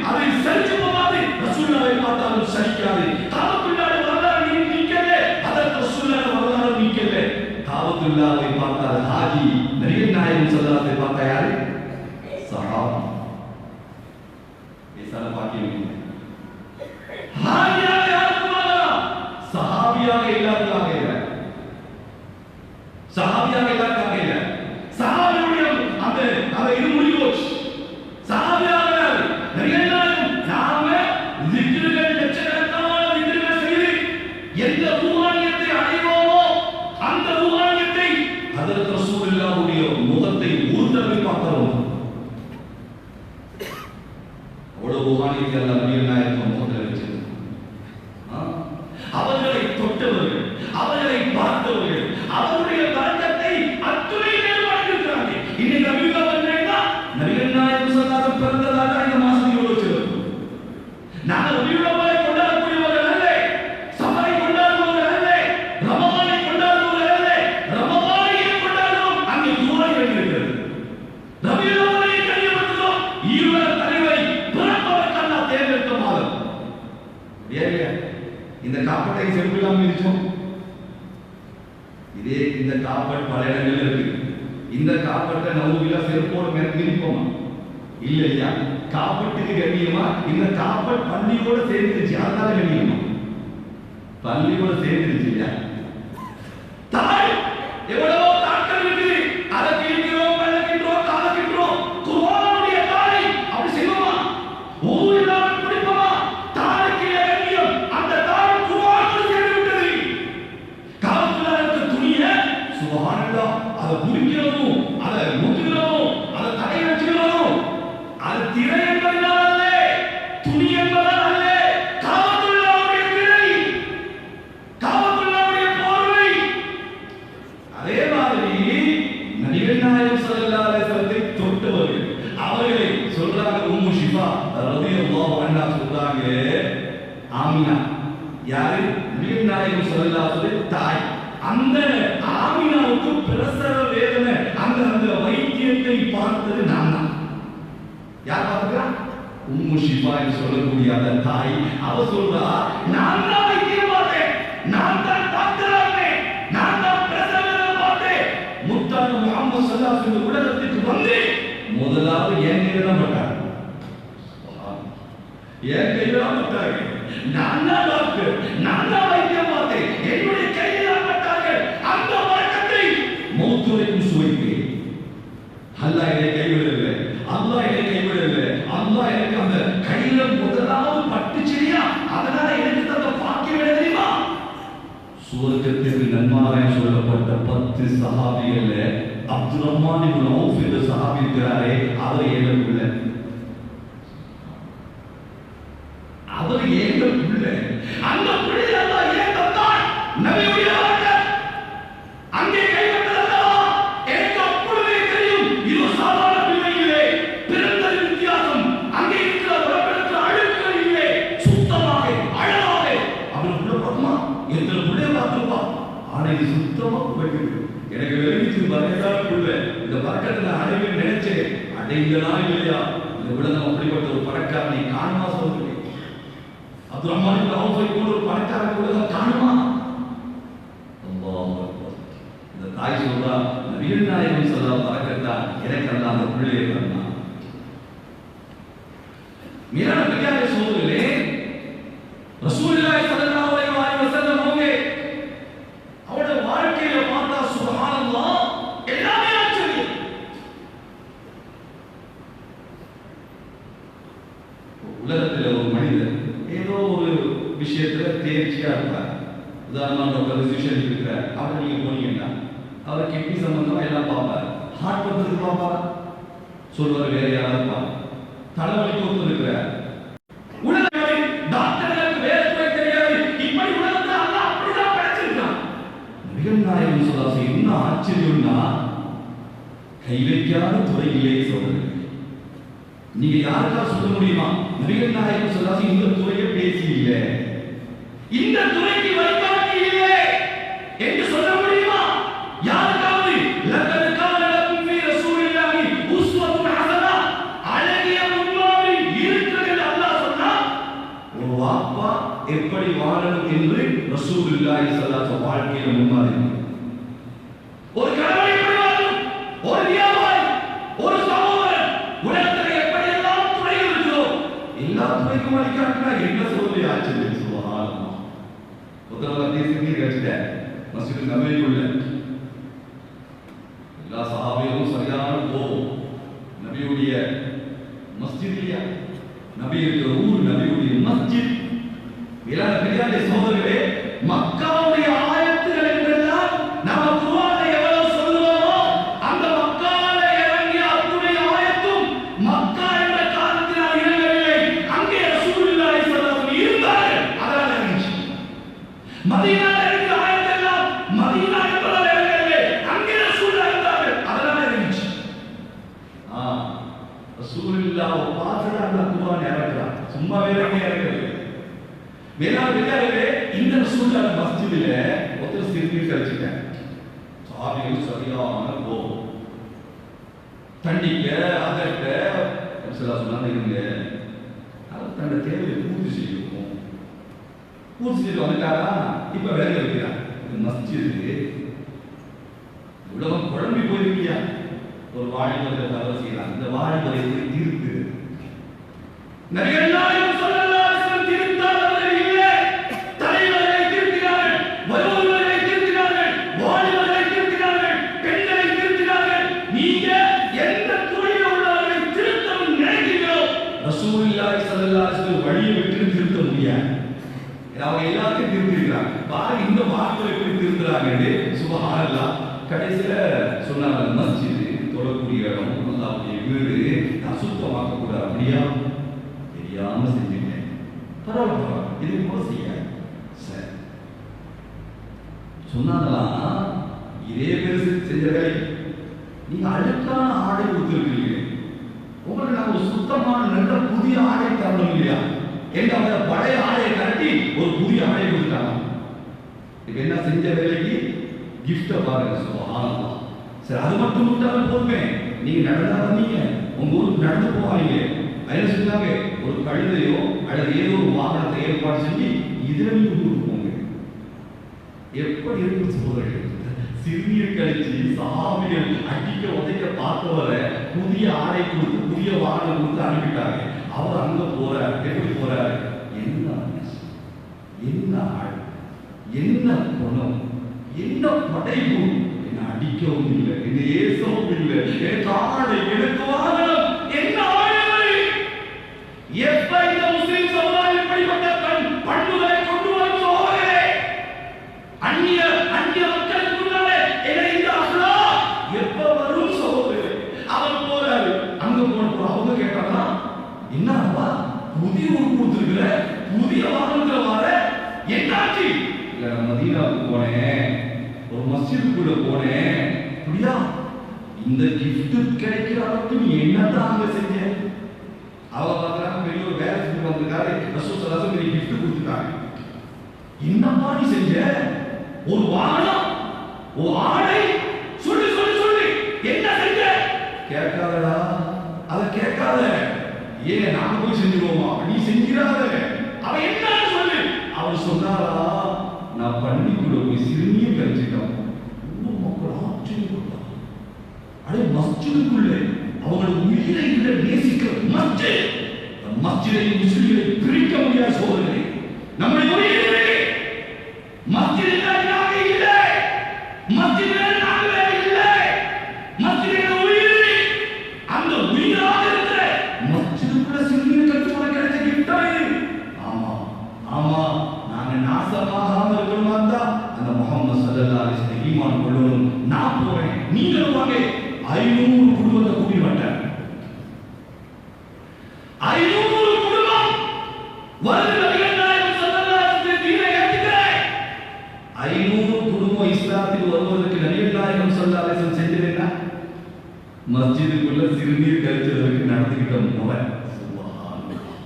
அது சலிச்சு போகாது, ரசூலுல்லாஹை பார்த்தாலும் சலிக்காது. காபத்துல்லாஹ் வரலாறு நிக்கவே, ஹஜ்ரத் ரசூலுல்லாஹ் வரலாறு நிக்கவே. காபத்துல்லாஹை பார்த்தால் ஹாஜி, நபிகள் நாயகம் ஸல்லல்லாஹு அலைஹி வஸல்லம் பார்த்தா யாரு? சஹாபி. ஏசால பாக்கியம் ஹாஜியாக யாருக்கும் வரலாம், சஹாபியாக எல்லாருக்காக இல்லை, சஹாபியாக எல்லாருக்காக இல்லை. சஹாபியுடைய அந்த இது முடிவு போச்சு. சஹாபியாக நபிகள் நாயகம் நாம திக்ருகள் லட்சக்கணக்கான திக்ருகள் செய்து எந்த ரூஹானியத்தை அடைவோமோ அந்த ரூஹானியத்தை ஹஜ்ரத் ரசூலுல்லாஹ்வுடைய முகத்தை ஊர்தலை பார்க்கிறோம். அவ்வளவு ரூஹானியத்தை அல்லாஹ் நபிகள் நாயகம் முகத்தில் வச்சிருந்தார். அவர்களை தொட்டவர்கள், அவர்களை பார்த்தவர்கள், அவருடைய பரக்கத்தை அத்துணை பேர் வாழ்ந்திருக்கிறாங்க. இன்னைக்கு நபிகள் வந்தேன்னா நபிகள் நாயகம் ஸல்லல்லாஹு பிறந்ததாக இந்த மாசம் இவ்வளவு சிறப்பு. நாங்கள் நபிகளை கொண்டாடக்கூடியவர்கள் அல்ல, சஃபரை கொண்டாடுபவர்கள் அல்ல, ரமலானை கொண்டாடுபவர்கள் அல்ல. ரமலானை கொண்டாடுவோம், அங்கே துஆ இருக்கிறது. நபிகளை கண்ணியப்படுத்துகிறோம். ஈருலக தலைவரை பிறப்பதற்கு அல்லாஹ் தேர்ந்தெடுத்த மாதம். ஏங்க இந்த காப்பட்டை செருப்பில்லாம இருச்சோம். இதே இந்த காப்பட் பல இடங்கள்ல இருக்கு. இந்த காப்பட்டை நவுவில செருப்போட மேல மிதிப்போமா? இல்லையா? காப்பட்டுக்கு கண்ணியமா? இந்த காப்பட் பள்ளியோட சேர்ந்துருச்சு, அதனால கண்ணியமா? பள்ளியோட சேர்ந்துருச்சு இல்லையா? தாய் எவ்வளவோ தாட்கள் இருக்குது, அதை கிழிக்கிறோம், வெள்ளக்கின்றோம், காலக்கின்றோம். குர்ஆனுடைய தாய் அப்படி செய்வோமா? ஊரில்லாமல் பிடிப்போமா? தாய்க்கு கண்ணியம், அந்த தாய் குர்ஆனோடு சேர்ந்து விட்டது. காலத்துலாருக்கு துணிய சுப்ஹானல்லாஹ், அதை புரிக்கிறோம், அதை முத்துகிறோம், அதை தடை வச்சுக்கிறோம். அது திரை என்பதனால் அல்ல, துணி என்பதால் அல்ல. காபத்துல்லாஹ்வுடைய திரை, காபத்துல்லாஹ்வுடைய போர்வை. அதே மாதிரி நபிகள் நாயகம் ஸல்லல்லாஹு அலைஹி வஸல்லத்தை தொட்டவர்கள், அவர்களை சொல்றாங்க உம்மு ஷிஃபா ரலியல்லாஹு அன்ஹா சொல்றாங்க. ஆமினா யாரு? நபிகள் நாயகம் ஸல்லல்லாஹு அலைஹி வஸல்லம் தாய். அந்த ஆமினாவுக்கு பிரசவ வேதனை, அந்த வைத்தியத்தை பார்த்தது நான் தான். யார் பார்த்தா? உம்மு ஷிஃபா என்று சொல்லக்கூடிய அந்த தாய். அவ சொல்றா, நான் தான் வைத்தியம் பார்த்தேன், நான் தான் டாக்டர் ஆனேன், நான் தான் பிரசவ வேதனை பார்த்தேன். முத்தான முஹம்மது ஸல்லல்லாஹு அலைஹி வஸல்லம் உலகத்துக்கு வந்து முதலாவது என் கையில தான் பட்டார். என் கையில தான் பட்டாங்க. நான் தான் டாக்டர், நான் தான் வைத்தியம் பார்த்தேன், என்னுடைய கையில தான் பட்டார்கள். அந்த வழக்கத்தை மௌத் வரைக்கும் சுவைப்பேன். அல்லாஹ் என்னை கைவிடவில்லை, அல்லாஹ் என்னை கைவிடவில்லை. அல்லாஹ் எனக்கு அந்த கையில முதலாவது பட்டுச்சியா, அதனால எனக்கு தந்த பாக்கியம் என்ன தெரியுமா? சுவர்க்கத்திற்கு நன்மாராயம் சொல்லப்பட்ட 10 சஹாபிகள்ல அப்துல் ரஹ்மான் இப்னு அவுஃப் என்ற சஹாபி இருக்கிறாரே, அவர் ஏழு பிள்ளை. அவர் ஏழு பிள்ளை. அந்த பிள்ளை அல்லாஹ் ஏன் தந்தான்? நபியுடைய வரக்கத், எத்தனை புள்ளைய பார்த்துருப்பா, ஆனா இது சுத்தமா போயிருக்கு. எனக்கு விளங்கிச்சு பறக்கத்தான புள்ள. இந்த பறக்கத்தை நான் அடைவேன் நினைச்சேன், அடைந்தனா இல்லையா? இந்த உலகம் அப்படிப்பட்ட ஒரு பணக்காரனை காணுமா சொல்றேன். அப்துல் ரஹ்மான் அவுஃபை போன்ற ஒரு பணக்காரன் உலகம் காணுமா? இந்த தாய் சொல்றா, நபிகள் நாயகம் ஸல்லல்லாஹு அலைஹி வஸல்லம் எனக்கு அந்த பிள்ளையை தந்தான். மேலான பெரியாரே சகோதரர்களே, ரசூலுல்லாஹி ஸல்லல்லாஹு அலைஹி வஸல்லம் அவங்க அவருடைய வாழ்க்கையில பார்த்தா சுப்ஹானல்லாஹ் எல்லாமே ஆச்சரியம். உலகத்தில் ஒரு மனிதர் ஏதோ ஒரு விஷயத்துல தேர்ச்சியா இருப்பார். உதாரணமா டாக்டர் ரிசிஷன் இருக்கிறார், அவரை நீங்க போனீங்கன்னா அவர் கிட்னி சம்பந்தமா எல்லாம் பார்ப்பார். ஹார்ட் பண்றதுக்கு பார்ப்பார், சொல்வார் வேற யாராவது இருப்பார். தலைவலிக்கு ஒருத்தர் இருக்கிறார், உலகில் டாக்டர்களுக்கு வேற துறை தெரியாது. இப்படி உலகத்தை அல்லாஹ் அப்படிதான் படைச்சிருக்கான். நபிகள் நாயகம் ஸல்லல்லாஹு அலைஹி வஸல்லம் என்ன ஆச்சரியம்னா, கை வைக்காத துறையிலே சொல்றது. நீங்க யாருக்கா சொல்ல முடியுமா நபிகள் நாயகம் ஸல்லல்லாஹு அலைஹி வஸல்லம் இந்த துறையை பேசி இல்லை, இந்த துறைக்கு வழிகாட்டி இல்லை என்று சொல்ல முடியுமா? யாருக்காவது லக்கத் கான லக்கும் ஃபீ ரசூலில்லாஹி உஸ்வத்துன் ஹஸனா, அழகிய முன்மாதிரி இருக்கிறது என்று அல்லாஹ் சொன்னா, ஒரு வாப்பா எப்படி வாழணும் என்று ரசூலுல்லாஹி ஸல்லல்லாஹு அலைஹி வஸல்லம் வாழ்க்கையில முன்மாதிரி. ஒரு கணவன் எப்படி வாழணும், ஒரு வியாபாரி, ஒரு சகோதரன், உலகத்தில் எப்படி எல்லாம் துறைகள் இருக்கிறோ எல்லா துறைக்கும் வழிகாட்டினா என்ன சொல்லி ஆச்சரியம். சுப்ஹானல்லாஹ். மஸ்ஜித் நபவிக்குள்ள எல்லா சஹாபிகளும் சரியான கோபம். நபியுடைய மஸ்ஜித் இல்லையா, நபி இருக்கிற ஊர் நபியுடைய மஸ்ஜித். மேலான பெரியாரே சகோதரர்களே, மக்காவுடைய ஆயத்துகள் என்றெல்லாம் நாம குர்ஆனை எவ்வளவு சொல்லுவோமோ, அந்த மக்கால இறங்கிய அத்துணை ஆயத்தும் மக்கா என்ற காரணத்தினால் இறங்கவில்லை. அங்கே ரசூலுல்லாஹி ஸல்லல்லாஹு அலைஹி வஸல்லம் இருந்தார்கள், அதனால இறங்கிச்சு. மதீனா இருக்கிற ஆயத்தெல்லாம் மதீனா என்பதால் இறங்கவில்லை, அங்கே ரசூலுல்லாஹி இருந்தார்கள், அதனால இறங்கிச்சு. ரசூலுல்லாஹ் பார்த்துதான் அந்த குர்ஆன் இறங்குறான், சும்மா இறங்கவில்லை. மேலான பெரியார்களே, இந்த ரசூலுல்லாஹ் மஸ்ஜிதில ஒருத்தர் சிறுநீர் கழிச்சிட்டார். சாபிகள் சரியான கோபம், தண்டிக்க அதட்ட சொன்னாங்க, இருங்க அவர் தன்னை தேவையை பூர்த்தி செய்யணும். பூர்த்தி செய்து வந்துட்டாரா, இப்ப வேலை வைக்கிறார். மஸ்ஜிது உலகம் குழம்பி போயிருக்கியா, ஒரு வாழிபத்தை தவறு செய்யலாம், இந்த வாழிபத்தை தீர்த்து நபிகள் நாயகம் ஸல்லல்லாஹு அலைஹி வஸல்லம் தீர்த்தார்கள் இல்லை. தலைவர்களை தீர்த்தினார்கள், வருபவர்களை தீர்த்தினார்கள், வாலிபர்களை தீர்த்தினார்கள், பெண்களை தீர்த்தினார்கள். நீங்க எந்த துறையில் உள்ளவர்களை திருத்தம் நினைக்கிறீர்களோ ரசூலுல்லாஹி ஸல்லல்லாஹு அலைஹி வஸல்லம் வழியை விட்டு திருத்த முடியாது. அவங்க எல்லாத்தையும் திருத்திருக்கிறாங்க. பாருங்க இந்த வார்த்தை எப்படி திருத்துறாங்க. சுப்ஹானல்லாஹ். கடைசியில சொன்னாங்க, மஸ்ஜித் தொழக்கூடிய இடம், அல்லாஹ்வுடைய வீடு, அசுத்தமாக்க கூடாது. அப்படியா? தெரியாம செஞ்சுட்டேன், பரவாயில்ல, இது போல செய்யாது. சரி சொன்னாங்களாம், இதே பெருசு செஞ்ச வேலை. நீங்க அழுக்கான ஆடை கொடுத்துருக்கீங்க, உங்களுக்கு நாங்கள் ஒரு சுத்தமான நல்ல புதிய ஆடை தரணும் இல்லையா? எங்க அவங்க பழைய ஆடையை கட்டி ஒரு புதிய ஆடை கொடுத்தாங்க. இப்ப என்ன செஞ்ச வேலைக்கு கிஃப்ட பாருங்க. சுப்ஹானல்லாஹ். சரி, அது மட்டும் கொடுத்தாலும் போதுமே. நீங்க நடந்தா வந்தீங்க, உங்க ஊருக்கு நடந்து போவாங்க, என்ன சொன்னாங்க, ஒரு கழுதையோ அல்லது ஏதோ ஒரு வாகனத்தை ஏற்பாடு செஞ்சு இதுல நீங்க ஊருக்கு போங்க. எப்படி இருக்கு சோதரர்கள், சிறுநீர் கழிச்சு சஹாபிகள் அடிக்க உதைக்க பார்த்தவரை புதிய ஆடை கொடுத்து புதிய வாகனம் கொடுத்து அனுப்பிட்டாங்க. அவர் அங்க போறார், எப்படி போறார், என்ன என்ன ஆள், என்ன குணம், என்ன படைப்பு, என்ன அடிக்கவும் இல்லை, என்ன ஏசவும் இல்லை, எனக்கு ஆடை, எனக்கு வாகனம், என்ன ஆடை. எப்ப இந்த முஸ்லிம் சமுதாயம் இப்படிப்பட்ட பண்புகளை கொண்டு வரும் சோதரே, அந்நிய மக்களுக்கு முன்னாலே இந்த அஹ்லா எப்ப வரும் சகோதரே. அவர் போறாரு, அங்க போன அவங்க கேட்டாங்கன்னா, என்னப்பா புதிய ஊர் கொடுத்துருக்கிற, புதிய வாகனத்துல வர, என்னாச்சு? இல்ல, நான் மதீனாவுக்கு போனேன், ஒரு மஸ்ஜிதுக்குள்ள போனேன். அப்படியா? இந்த கிஃப்ட் கிடைக்கிற அளவுக்கு நீ என்னதான் அங்க செஞ்ச? அவ பார்க்கறாங்க, பெரிய ஒரு வேலை செஞ்சு வந்திருக்காரு, ரசூல் ஸல்லல்லாஹு அலைஹி வஸல்லம் கிஃப்ட் கொடுத்துட்டாங்க. என்னப்பா நீ செஞ்ச? ஒரு வாகனம், ஒரு ஆடை, சொல்லு சொல்லு சொல்லு, என்ன செஞ்ச? கேட்காதடா, அதை கேட்காத. ஏன் நாங்க போய் செஞ்சுருவோமா? நீ செஞ்சிடாத. அவ என்ன சொல்லு. அவர் சொன்னாரா, நான் பள்ளிக்குள்ள போய் சிறுநீர் கழிச்சிட்டோம். மக்கள் ஆச்சரியப்பட்டான். அடே, மஸ்ஜிதுக்குள்ளே அவங்களோட உயிரை நேசிக்கிற மஸ்ஜித், மஸ்ஜிதை முஸ்லிம்களை பிரிக்க முடியாத சோதனை. நம்முடைய உயிரை மஸ்ஜிதில் நாங்க இல்லை, மஸ்ஜிதில் நாங்களே இல்லை, மஸ்ஜிதில் உயிரை அந்த உயிராக இருக்கிற மஸ்ஜிதுக்குள்ள சிறுநீர் கழிச்சு உனக்கு கிடைச்ச கிஃப்ட் இது. ஆமா ஆமா, நாங்க நாசமாகாம இருக்கணும் தான் அந்த முஹம்மது ஸல்லல்லாஹு அலைஹி வஸல்லம் ஈமான் கொள்ளணும். நான் போறேன், நீங்களும் வாங்க. 500 குடும்பத்தை கூட்டி வந்தேன். 500 குடும்பம் வருது. நபிகள் நாயகம் ஸல்லல்லாஹு அலைஹி வஸல்லம் தீனை ஏத்துக்கிறாய். 500 குடும்பம் இஸ்லாத்துக்கு வருவதற்கு நபிகள் நாயகம் ஸல்லல்லாஹு அலைஹி வஸல்லம் செஞ்சது என்ன? மஸ்ஜிதுக்குள்ள சிறுநீர் கழிச்சதற்கு நடந்துகிட்ட முறை. சுப்ஹானல்லாஹ்.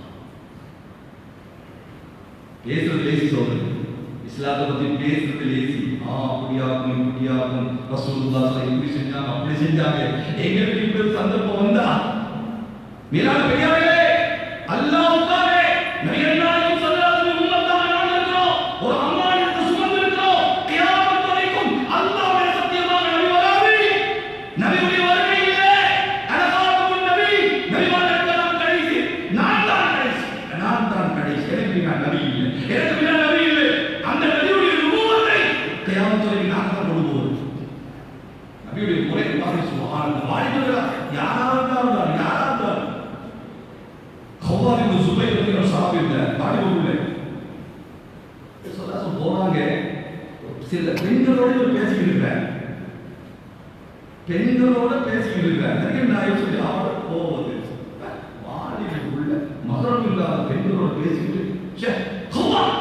பேசுறது லேசி சொல்றது, இஸ்லாத்தை பத்தி பேசுறது லேசி. அப்படியாக்கும் இப்படியாக்கும் ரசூலுல்லாஹ் ஸல்லல்லாஹு இப்படி செஞ்சாங்க அப்படி செஞ்சாங்க. எங்களுக்கு இப்படி சந்தர்ப்பம் வந்தா மீரான பெரியார்களே, அல்லாஹ்வுக்காக நபிகள் நாயகம் ஸல்லல்லாஹு அலைஹி வஸல்லம் உம்மத்தாக நாம் இருக்கிறோம். ஒரு அம்மானியத்தை சுமந்து இருக்கிறோம். கியாமத் வரைக்கும் அல்லாஹ்வுடைய சத்தியமாக நபி வராது. நபியுடைய வருகையிலே அலகாத்துன் நபி, நபிமார்களுக்கு கடைசி நான் தான் கடைசி, நான் தான் கடைசி. எனக்கு நான் நபி இல்லை, எனக்கு நான் நபி இல்லை. அந்த நபியுடைய நுபுவத்தை கியாமத் வரைக்கும் நான் தான் கொண்டு போவது. நபியுடைய முறை பாருங்க. சுப்ஹானல்லாஹ். வாலிபர்களா யாராவது கௌவார் இப்னு சுபைர் என்கிற சஹாபி இருந்தார். வாலிபர்களே ரசூலுல்லாஹ் போறாங்க. சில பெண்களோட பேசிக்கிட்டு இருக்கார். பெண்களோட பேசிக்கிட்டு இருக்கார். நபிகள் நாயகம் சொல்லி அவர் போவது வாலிபுள்ள மகரம் இல்லாத பெண்களோட பேசிக்கிட்டு ச்சே கௌவார்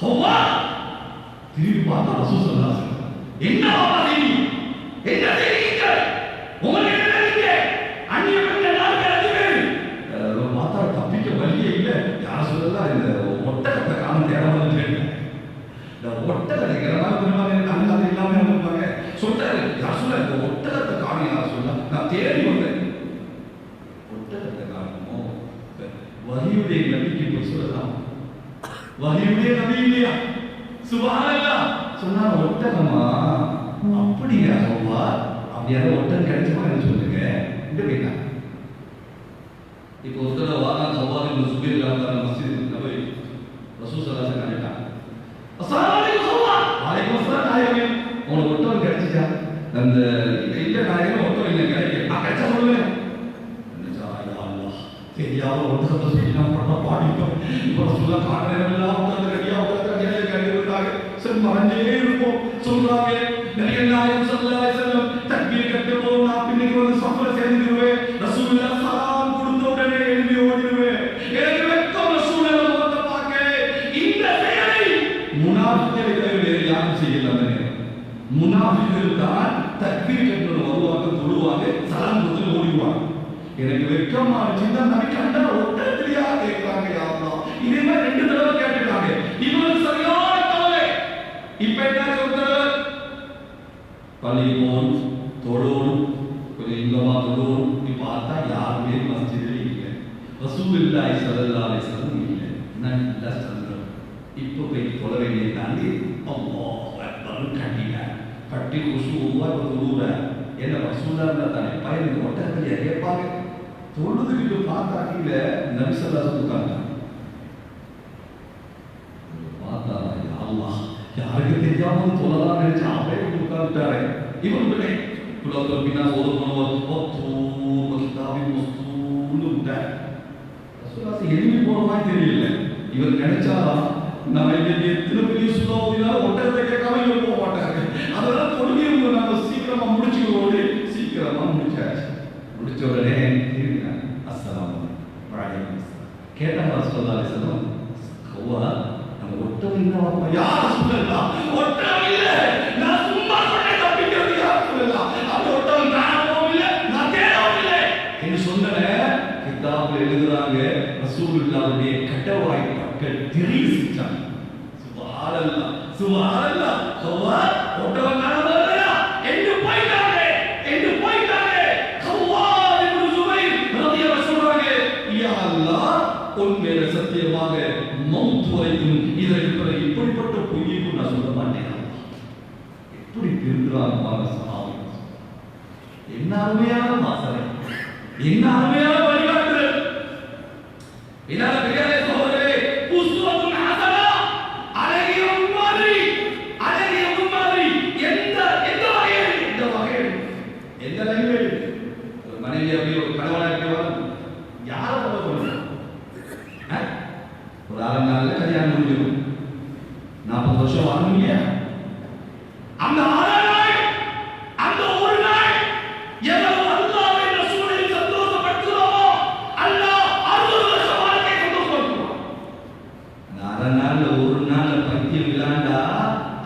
கௌவார். திரும்பி பார்த்தா ரசூல் ஸல்லல்லாஹு அலைஹி வஸல்லம், என்ன ஆவாதீங்க, என்ன செய்றீங்க, உங்களுக்கு என்ன செய்றீங்க? அந்நிய பெண்கள் நாலு பேர் அஞ்சு பேர் பார்த்தா தப்பிக்க வழியே இல்லை. யார் சொல்லலாம், இந்த ஒட்டகத்தை காணும் தேடாம கேட்டேன். இந்த ஒட்டகத்தை கேட்கலாம் திரும்ப அல்லாத எல்லாமே இருப்பாங்க சொல்றாரு. யார் சொல்ல இந்த ஒட்டகத்தை காணும், யார் சொல்ல நான் தேடி வந்தேன். ஒட்டகத்தை காணுமோ? வஹியுடைய நபிக்கு போய் சொல்லலாம். வஹியுடைய நபி இல்லையா? சுப்ஹானல்லாஹ். சொன்னா ஒட்டகமா? அப்படியா சொல்வா? அப்படியாவது ஒட்டகம் கிடைச்சுமா என்ன சொல்லுங்க என்று கேட்டாங்க. இப்போ ஒருத்தர் வாங்க கௌவார் இப்னு சுபைர் ரஹ்மத்துல்லாஹி மஸ்ஜித் நபவி ரசூல் ஸல்லல்லாஹு அலைஹி வஸல்லம் கேட்டாங்க, அஸ்ஸலாமு அலைக்கும் கௌவார். வலைக்கும் அஸ்ஸலாம் நாயகமே, உங்களுக்கு ஒட்டகம் கிடைச்சிச்சா? அந்த இல்ல நாயகமே, ஒட்டகம் இல்லை கிடைக்கல. கிடைச்சா சொல்லுங்க. தெரியாத ஒட்டகத்தை சொல்லி நான் பண்ண பாடிட்டோம். இப்போ ரசூலுல்லாஹ் காரணம் ஒட்டகத்தை கடியா ஒட்டகத்தை கடியிருக்காங்க. சரி மறைஞ்சே இருப்போம் சொல்றாங்க. நபிகள் நாயகம் ஸல்லல்லாஹு அலைஹி வஸல்லம் தக்பீர் கட்டுவோம். நான் பின்னுக்கு வந்து சஃப்ல சேர்ந்துருவேன். ரசூலுல்லாஹ் சலாம் கொடுத்த உடனே எழுதி ஓடிடுவேன். எனக்கு வெட்கம் ரசூலுல்லாஹ் முகத்தை பார்க்க. இந்த செயலை முனாஃபிக்களை தவிர வேறு யாரும் செய்யல. அந்த நேரம் முனாஃபிக்கள் தான் தக்பீர் கட்டணும், வருவாங்க, தொழுவாங்க, சலாம் கொடுத்து ஓடிடுவாங்க. எனக்கு வெட்கமா இருந்துச்சுன்னா நபி கண்டா ஒட்டகத்திலேயா கேட்கிறாங்க. யா அல்லாஹ், இதே மாதிரி 2 தடவை கேட்டுட்டாங்க. இவங்களுக்கு சரியான கவலை. இப்ப என்ன சொல்றது? பள்ளியோடு தொழோடு கொஞ்சம் இங்கமா தொழோடு இப்படி பார்த்தா யாருமே மஸ்ஜிதில் இல்லை. ரசூலுல்லாஹி ஸல்லல்லாஹு அலைஹி வஸல்லம் இல்லை. நல்ல சந்திரம். இப்போ போய் தொழ வேண்டிய தாண்டி அல்லாஹ் அக்பர் கட்டினார். கட்டி குஷூவா தொழுற என்ன ரசூலுல்லாஹ் தானே பையனுக்கு ஒட்டகத்தில் கேட்பாங்க. தொழுதுகிட்டு பார்த்தா கீழே நபி ஸல்லல்லாஹு அலைஹி வஸல்லம் பார்த்தா அல்லாஹ் யாருக்கு தெரியாம தொழலாம் நினைச்சு அப்படியே உட்கார்ந்துட்டாரு. இவருடைய குலத்தோர் பின்னா ஓதுனவர் ஒத்தூர் கிதாபி மஸ்தூன்னு விட்டார். ரசூலுல்லாஹ் எலும்பி போற மாதிரி தெரியல. இவர் நினைச்சா நம்ம எத்தனை பெரிய சுலோதினாலும் ஒட்டகத்தை கேட்காம இவர் போக மாட்டாங்க. அதெல்லாம் தொழுகையை நம்ம சீக்கிரமா முடிச்சுக்கிறோடு சீக்கிரமா முடிச்சாச்சு. முடிச்ச உடனே அஸ்ஸலாமு அலைக்கும் கேட்டாங்க ரசூலுல்லாஹி ஸல்லல்லாஹு அலைஹி வஸல்லம், கௌவார் நம்ம ஒட்டகம் என்ன யார் ரசூலுல்லாஹ்? ஒட்டகம் இல்லை, நான் சும்மா சொன்னே தப்பிக்கிறது யார் ரசூலுல்லாஹ்? அந்த ஒட்டகம் காணவும் இல்லை, நான் தேடவும் இல்லை என்று சொன்னே கிதாபில் எழுதுறாங்க. ரசூலுல்லாஹ்வுடைய கட்டவாய் பற்கள் திரிசிச்சாங்க. சுப்ஹான் சுப்ஹானல்லாஹ் சுப்ஹானல்லாஹ் ஹவ்வா ஒட்டவன் நாமல்லா என்று போய்ட்டாங்க ஹவ்வா இப்னு சுபைர் ரலியல்லாஹு சொல்றாங்க யா அல்லாஹ் உன் மேல சத்தியமாக மௌத் வரைக்கும் இதற்கு பிறகு இப்படிப்பட்ட பொய்யை நான் சொல்ல மாட்டேன். எப்படி திருக்குறாங்க சஹாபி, என்ன அருமையான வாசனை, என்ன அருமையான வழிகாட்டுதல். இதனால பெரியாரே சகோதரரே, உஸ்வத்துன் ஹஸனா அழகிய முன்மாதிரி எந்த வகையில் எந்த லைனில் ஒரு மனைவி அப்படி ஒரு கணவனா இருக்கிறவன் யாரை போல சொல்லுங்க. ஒரு 6 நாள்ல கல்யாணம் முடிஞ்சிடும், 40 வருஷம் வாழணும் இல்லையா? அந்த 6 நாள், அந்த ஒரு நாள் எவ்வளவு அல்லாஹ்வை ரசூலை சந்தோஷப்படுத்துறோமோ அல்லாஹ் 60 வருஷம் வாழ்க்கை சந்தோஷப்படுத்துவான். அந்த 6 நாள்ல ஒரு நாள் பைத்தியம் விளையாண்டா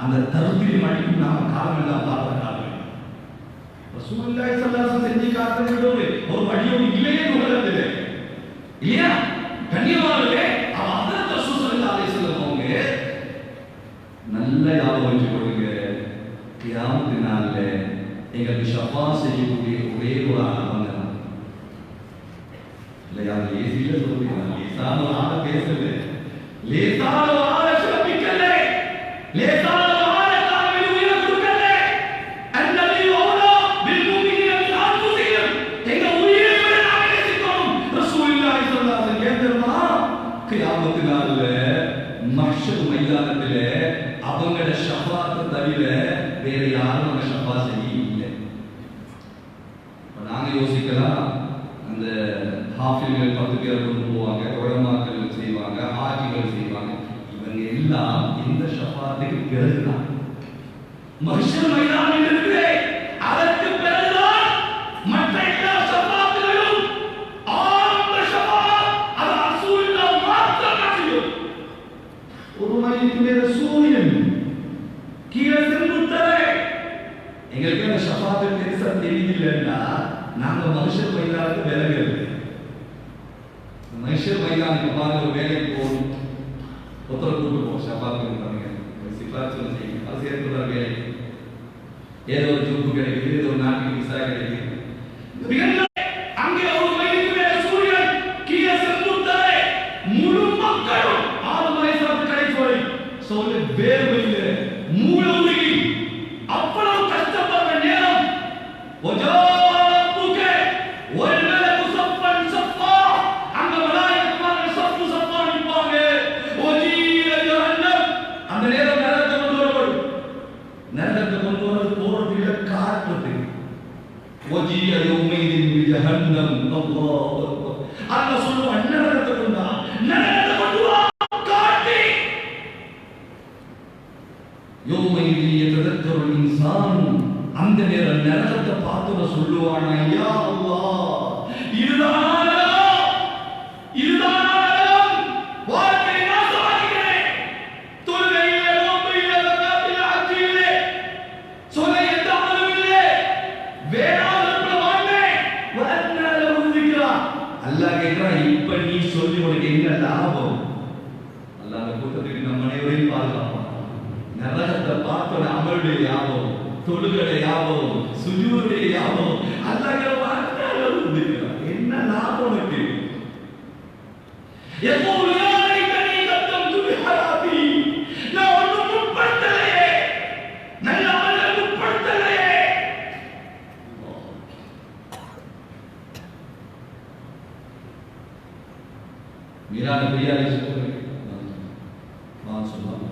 அந்த தருத்திரி மடிக்கும் நாம காலம் எல்லாம் பார்த்த காலம். ரசூலுல்லாஹி ஸல்லல்லாஹு அலைஹி வஸல்லம் செஞ்சு காட்டுறது ஒரு வழியோடு இல்லையே உலகத்தில் இல்லையா? கண்ணியமானவர்களே, ஹஜ்ரத் ரசூல் ஸல்லல்லாஹு அலைஹி வஸல்லம் அவங்க நல்ல ஞாபகம் வச்சுக்கொள்ளுங்க, கியாமத் நாள்ல எங்களுக்கு ஷஃபா செய்யக்கூடிய ஒரே ஒரு ஆளவங்க தான். இல்லையா? லேசில சொல்றீங்க, லேசான ஒரு ஆளை பேசல, லேசான ஒரு ஆளை சிறப்பிக்கல, லேசான ஒரு ஆளை தாங்கள் உயிரை கொடுக்கல. அன்னபி அவுலா பில் முஃமினீன மின் அன்ஃபுஸிஹிம், எங்க உயிரை விட நாங்க நேசிக்கணும். ரசூலுல்லாஹி ஸல்லல்லாஹு அலைஹி வஸல்லம் ஏந்தமா கியாமத் நாள்ல மஹ்ஷர் மைதானத்தில அவங்களோட ஷஃபாத்தை தவிர வேற யாரும் அங்க ஷஃபா செய்ய இல்லை. நாங்க யோசிக்கலாம், அந்த ஹாஃபில்கள் 10 பேர் கொண்டு போவாங்க, உலமாக்கள் செய்வாங்க, ஹாஜிகள் செய்வாங்க, இவங்க எல்லாம் இந்த ஷஃபாத்துக்கு பிறகுதான் மஹ்ஷர் மைதானம் இருக்குது. அதற்கு பிறகுதான் மற்ற எல்லா ஷஃபாத்துகளும் ஆரம்ப ஷஃபாத் அது ரசூலுல்லாஹ் மாத்திரம் செய்யும். ஒரு மையத்து மேல சூரியன் கீழே செங்குத்தரை எங்களுக்கு அந்த ஷஃபாத்து பெருசா தெரியலன்னா நாங்க மனுஷர் மைதானத்துக்கு விலகிறது. மனுஷர் மைதானத்துக்கு பாருங்க, ஒரு வேலைக்கு போகணும், ஒருத்தரை கூட்டு போகும் ஷஃபாத்துக்கு பாருங்க, சிபாரிசு செய்யும், அது சேர்த்து வர வேலை, ஏதோ ஒரு ஜூப்பு கிடைக்குது, ஏதோ ஒரு நாட்டுக்கு விசா கிடைக்குது. அங்கே ஒரு மையத்து மேல சூரியன் கீழே செங்குத்தரை முழு மக்களும் 6 மணி சாப்பிட்டு கடைசி வரை சொல்ல வேர்வையில மூளை உருகி அவ்வளவு கஷ்டப்படுற நேரம் வஜாத்துக வல் மலகு ஸஃபன் ஸஃபா, அங்க மலாயிகத்துமார்கள் ஸஃப் ஸஃபா நிப்பாங்க. வஜீல ஜஹன்னம், அந்த நேரம் நரகத்தை கொண்டு வரப்படும். நரகத்தை கொண்டு வரது போறது இல்ல, காட்டுறது. வஜீல யௌமைதின் பி ஜஹன்னம், அல்லாஹ் அக்பர். அல்லாஹ் சொல்லுவான், நரகத்தை கொண்டா, நரகத்தை கொண்டு வா காட்டி. யௌமைதி யததக்கரு இன்சான், அந்த நேரம் நரகத்தை பார்த்து சொல்லுவானா, யா அல்லாஹ் இதுதான் வாழ்க்கை நாசமாக்கிறேன். தொழுகையிலே, நோம்பிலே, ஜகாத்திலே, ஹஜ்ஜிலே சொல்ல எந்த அமலும் இல்லை, வேறாவது வாழ்ந்தேன். வஅன்னால உதிக்ரா, அல்லாஹ் கேட்கிறான், இப்ப நீ சொல்லி உனக்கு என்ன லாபம்? அல்லாஹ் கூட்டத்துக்கு நம் அனைவரையும் பாதுகாப்பான். நரகத்தை பார்த்தோட அமலுடைய லாபம், தொழுகையுடைய லாபம், சுஜூதுடைய லாபம், அல்லாஹ் என்ன லாபம் உனக்கு? எப்போது யாரைக்கனி கத்தம் துபி ஹராத்தி, நான் ஒன்றும் முற்படுத்தலையே, நல்ல அமல்கள் முற்படுத்தலையே. மீரான பெரியாரை சொல்லுங்க, நான் சொல்லுவாங்க.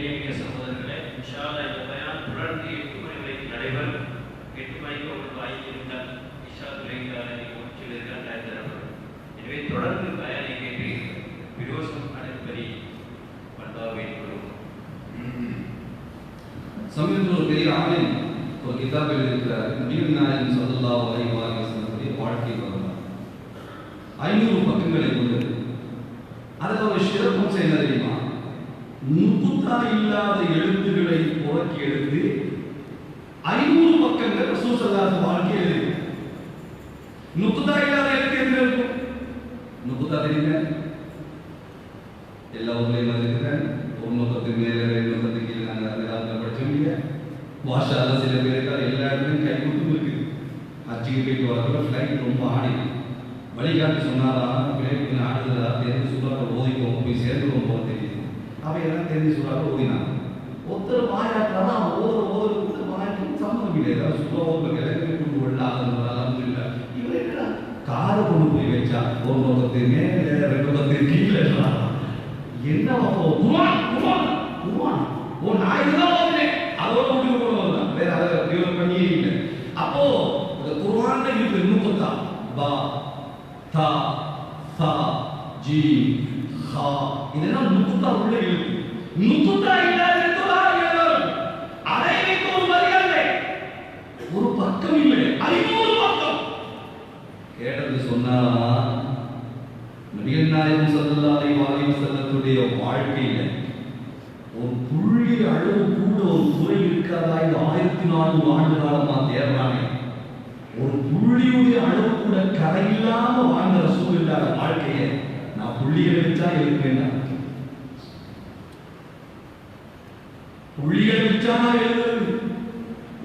கண்ணியமிக்க சகோதரர்களே, இன்ஷா அல்லாஹ் இந்த பயான் தொடர்ந்து 8 மணி வரைக்கும் நடைபெறும். 8 மணிக்கு உங்களுக்கு 5 நிமிடம் இஷா துறைக்கான முடிச்சிருக்கிறார் தரப்படும். எனவே தொடர்ந்து பயானை கேட்டு பிரயோசனம் அடைப்பதை பண்பாக வைத்துக்கொள்வோம். சமீபத்தில் ஒரு பெரிய ஆலிம் ஒரு கிதாப் எழுதியிருக்கிறார். நபிகள் நாயகம் ஸல்லல்லாஹு அலைஹி வஸல்லம் வாழ்க்கை வரலாறு 500 பக்கங்களை கொண்டது. அதில் ஒரு சிறப்பம்சம் என்ன தெரியுமா? நுக்தா இல்லாத எழுத்துக்களை புறக்கி எடுத்து 500 பக்கங்கள் ரசூல் ஸல்லல்லாஹு அலைஹி வாழ்க்கை எழுதி. நுக்தா இல்லாத எழுத்து எங்க இருக்கும்? நுக்தா தெரியுங்க? எல்லா ஊர்லயும் இருக்கிறேன். ஒரு நுக்தத்துக்கு மேலே 2 நுக்தத்துக்கு கீழே நாங்கள் அந்த காலத்தில் படிச்சோம். வாஷால சில பேருக்கு எல்லா இடத்துலையும் கை கொடுத்து இருக்குது. அச்சுக்கு போயிட்டு வரக்குள்ள ஃப்ளைட் ரொம்ப ஆடி வழிகாட்டி சொன்னாரா பிள்ளைக்கு ஆடுதா தெரிஞ்சு சுறாக ஓதிக்கும் போய் சேர்ந்துடும் போக தெரியுது. அவையெல்லாம் தெரிஞ்சு சுறாக ஓதினாங்க. ஒருத்தர் வாயாட்டாரா ஓதுற வாயாட்டும் சம்மந்தம் இல்லை. ஏதாவது சுறா ஓதுற கிழக்கு கொண்டு விடலாம் இல்லை. இவரை என்ன காரை கொண்டு போய் வச்சா ஒரு நோக்கத்து மேலே 2 நோக்கத்து கீழே என்ன குமான் குமான் குமான் ஓ நான் இதுதான் ஓதுனேன் அதோட முடிவு கொண்டு வந்தான். வேற அதை டெவலப் பண்ணியே இல்லை. அப்போ அந்த குர்ஆன்ல இருக்கு நுக்தா பா தா சா ஜீம் ஹா இதெல்லாம் நுக்தா உள்ள இருக்கு. நுக்தா இல்லாத எழுத்துலா எழுதணும். அதை வைத்து ஒரு மரியாதை ஒரு பக்கம் இல்லை 500 பக்கம் கேட்டது சொன்னாரா நபிகள் நாயகம் ஸல்லல்லாஹு அலைஹி வஸல்லத்துடைய வாழ்க்கையில ஒரு புள்ளி அளவு கூட ஒரு குறை இருக்காதா? இந்த 1400 ஆண்டு காலமா தேர்றாங்க. ஒரு புள்ளியுடைய அளவு கூட கரையில்லாம வாழ்ந்த ரசூல் இல்லாத வாழ்க்கையை நான் புள்ளிகளை வச்சா எழுதுவேன். புள்ளிகளை வச்சா நான் எழுதுறது